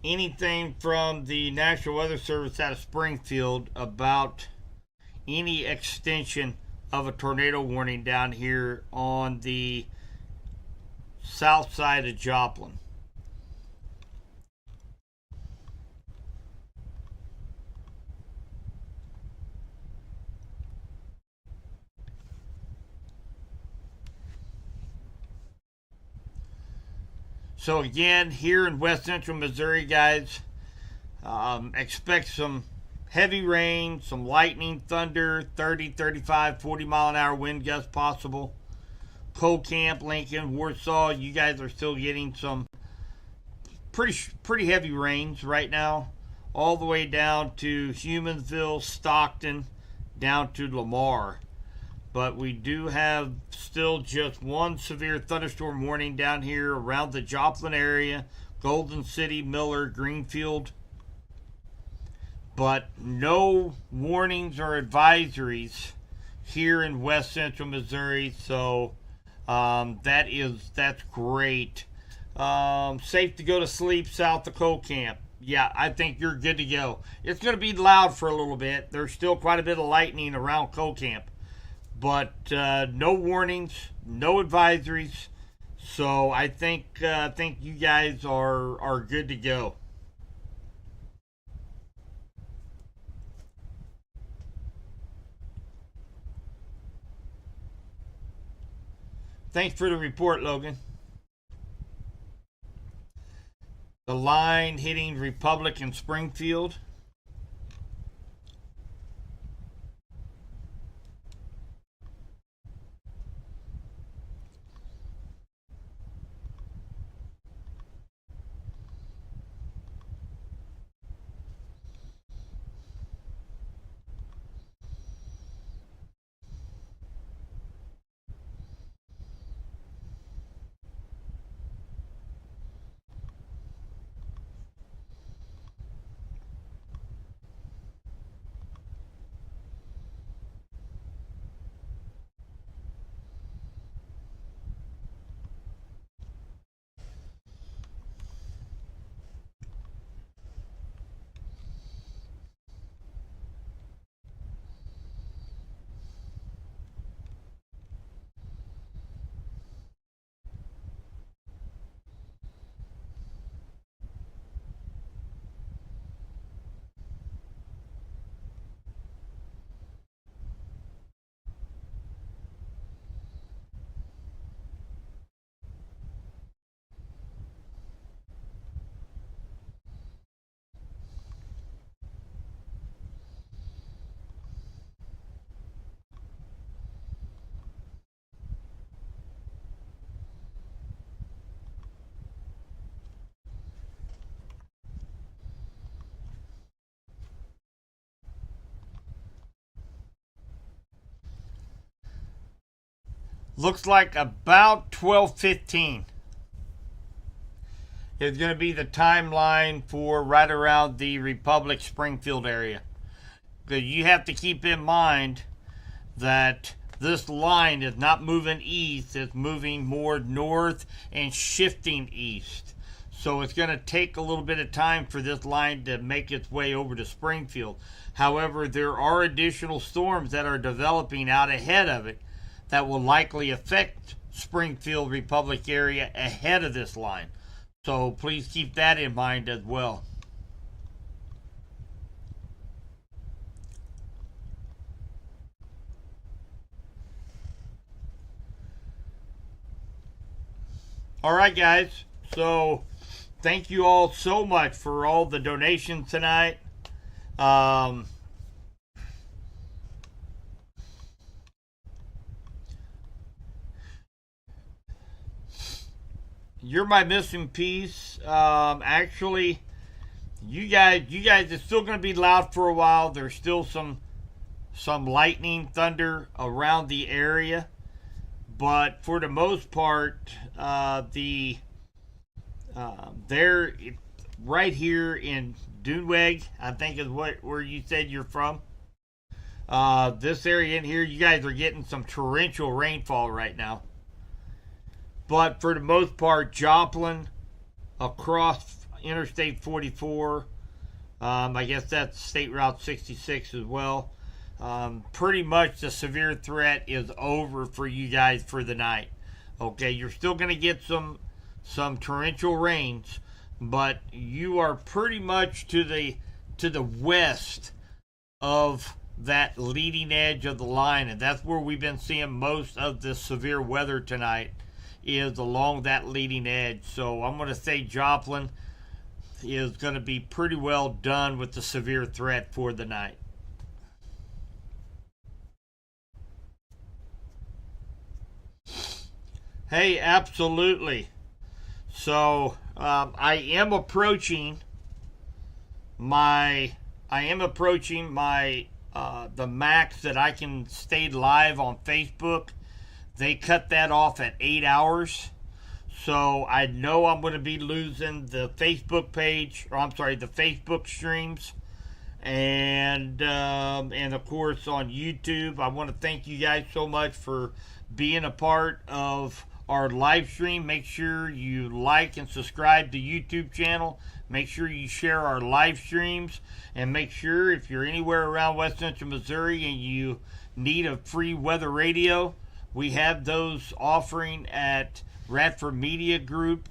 anything from the National Weather Service out of Springfield about any extension of a tornado warning down here on the south side of Joplin. So again, here in West Central Missouri, guys, expect some heavy rain, some lightning, thunder, 30, 35, 40 mile an hour wind gusts possible. Coal Camp, Lincoln, Warsaw, you guys are still getting some pretty heavy rains right now, all the way down to Humansville, Stockton, down to Lamar. but we do have still just one severe thunderstorm warning down here around the Joplin area, Golden City, Miller, Greenfield. But no warnings or advisories here in west central Missouri, so that's great. Safe to go to sleep south of Coal Camp. Yeah, I think you're good to go. It's going to be loud for a little bit. There's still quite a bit of lightning around Coal Camp, but no warnings, no advisories. So I think you guys are good to go. Thanks for the report, Logan. The line hitting Republic and Springfield. Looks like about 12:15 is going to be the timeline for right around the Republic Springfield area. Because you have to keep in mind that this line is not moving east, it's moving more north and shifting east. So it's going to take a little bit of time for this line to make its way over to Springfield. However, there are additional storms that are developing out ahead of it that will likely affect Springfield Republic area ahead of this line. So please keep that in mind as well. All right, guys. So thank you all so much for all the donations tonight. You're my missing piece. Actually, you guys, it's still going to be loud for a while. There's still some lightning, thunder around the area, but for the most part, they're right here in Duneweg, I think is where you said you're from. This area in here, you guys are getting some torrential rainfall right now. But for the most part, Joplin, across Interstate 44, I guess that's State Route 66 as well. Pretty much the severe threat is over for you guys for the night. Okay, you're still going to get some torrential rains, but you are pretty much to the west of that leading edge of the line, and that's where we've been seeing most of the severe weather tonight, is along that leading edge. So I'm going to say Joplin is going to be pretty well done with the severe threat for the night. Hey, absolutely. So I am approaching my the max that I can stay live on Facebook. They cut that off at 8 hours. So I know I'm going to be losing the Facebook page, or I'm sorry, the Facebook streams, and of course on YouTube. I want to thank you guys so much for being a part of our live stream. Make sure you like and subscribe to YouTube channel. Make sure you share our live streams, and make sure if you're anywhere around West Central Missouri and you need a free weather radio, we have those offering at Radford Media Group,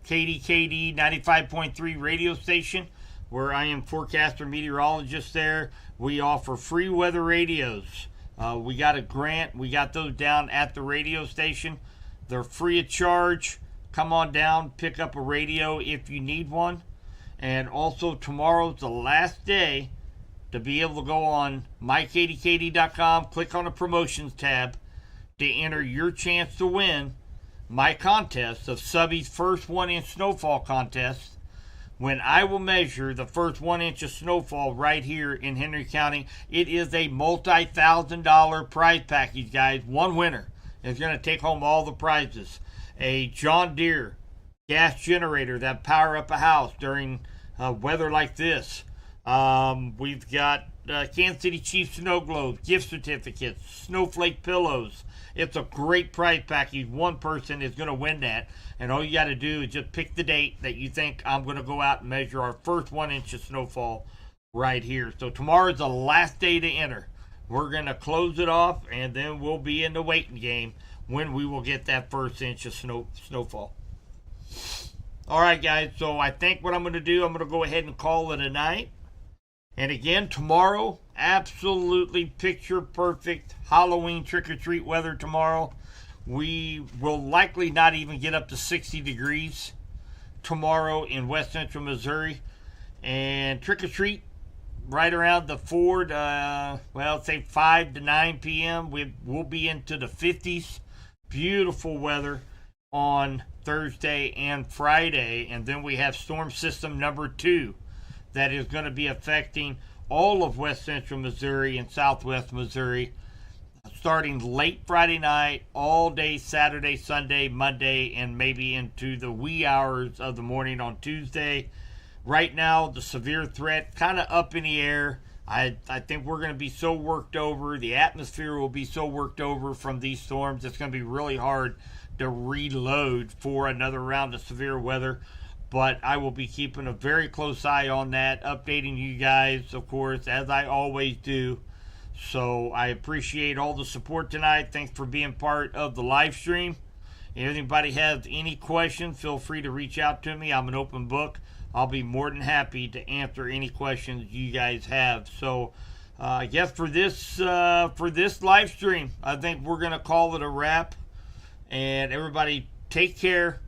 KDKD 95.3 radio station, where I am forecaster meteorologist there. We offer free weather radios. We got a grant. We got those down at the radio station. They're free of charge. Come on down, pick up a radio if you need one. And also tomorrow's the last day to be able to go on mykdkd.com, click on the promotions tab to enter your chance to win my contest of Subby's first 1-inch snowfall contest, when I will measure the first 1 inch of snowfall right here in Henry County. It is a multi-$1,000 prize package, guys. One winner is going to take home all the prizes. A John Deere gas generator that power up a house during weather like this. We've got Kansas City Chiefs snow globes, gift certificates, snowflake pillows. It's a great prize package. One person is going to win that. And all you got to do is just pick the date that you think I'm going to go out and measure our first 1 inch of snowfall right here. So tomorrow's the last day to enter. We're going to close it off, and then we'll be in the waiting game when we will get that first inch of snowfall. All right, guys. So I think what I'm going to do, I'm going to go ahead and call it a night. And again, tomorrow, absolutely picture perfect Halloween trick-or-treat weather tomorrow. We will likely not even get up to 60 degrees tomorrow in West Central Missouri. And trick-or-treat right around the 5 to 9 p.m. We'll be into the 50s. Beautiful weather on Thursday and Friday. And then we have storm system number 2 that is going to be affecting all of West Central Missouri and Southwest Missouri, starting late Friday night, all day Saturday, Sunday, Monday, and maybe into the wee hours of the morning on Tuesday. Right now, the severe threat kind of up in the air. I think we're going to be so worked over. The atmosphere will be so worked over from these storms. It's going to be really hard to reload for another round of severe weather. But I will be keeping a very close eye on that, updating you guys, of course, as I always do. So I appreciate all the support tonight. Thanks for being part of the live stream. If anybody has any questions, feel free to reach out to me. I'm an open book. I'll be more than happy to answer any questions you guys have. So I guess for this live stream, I think we're going to call it a wrap. And everybody take care.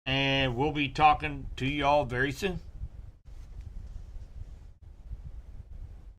And we'll be talking to you all very soon.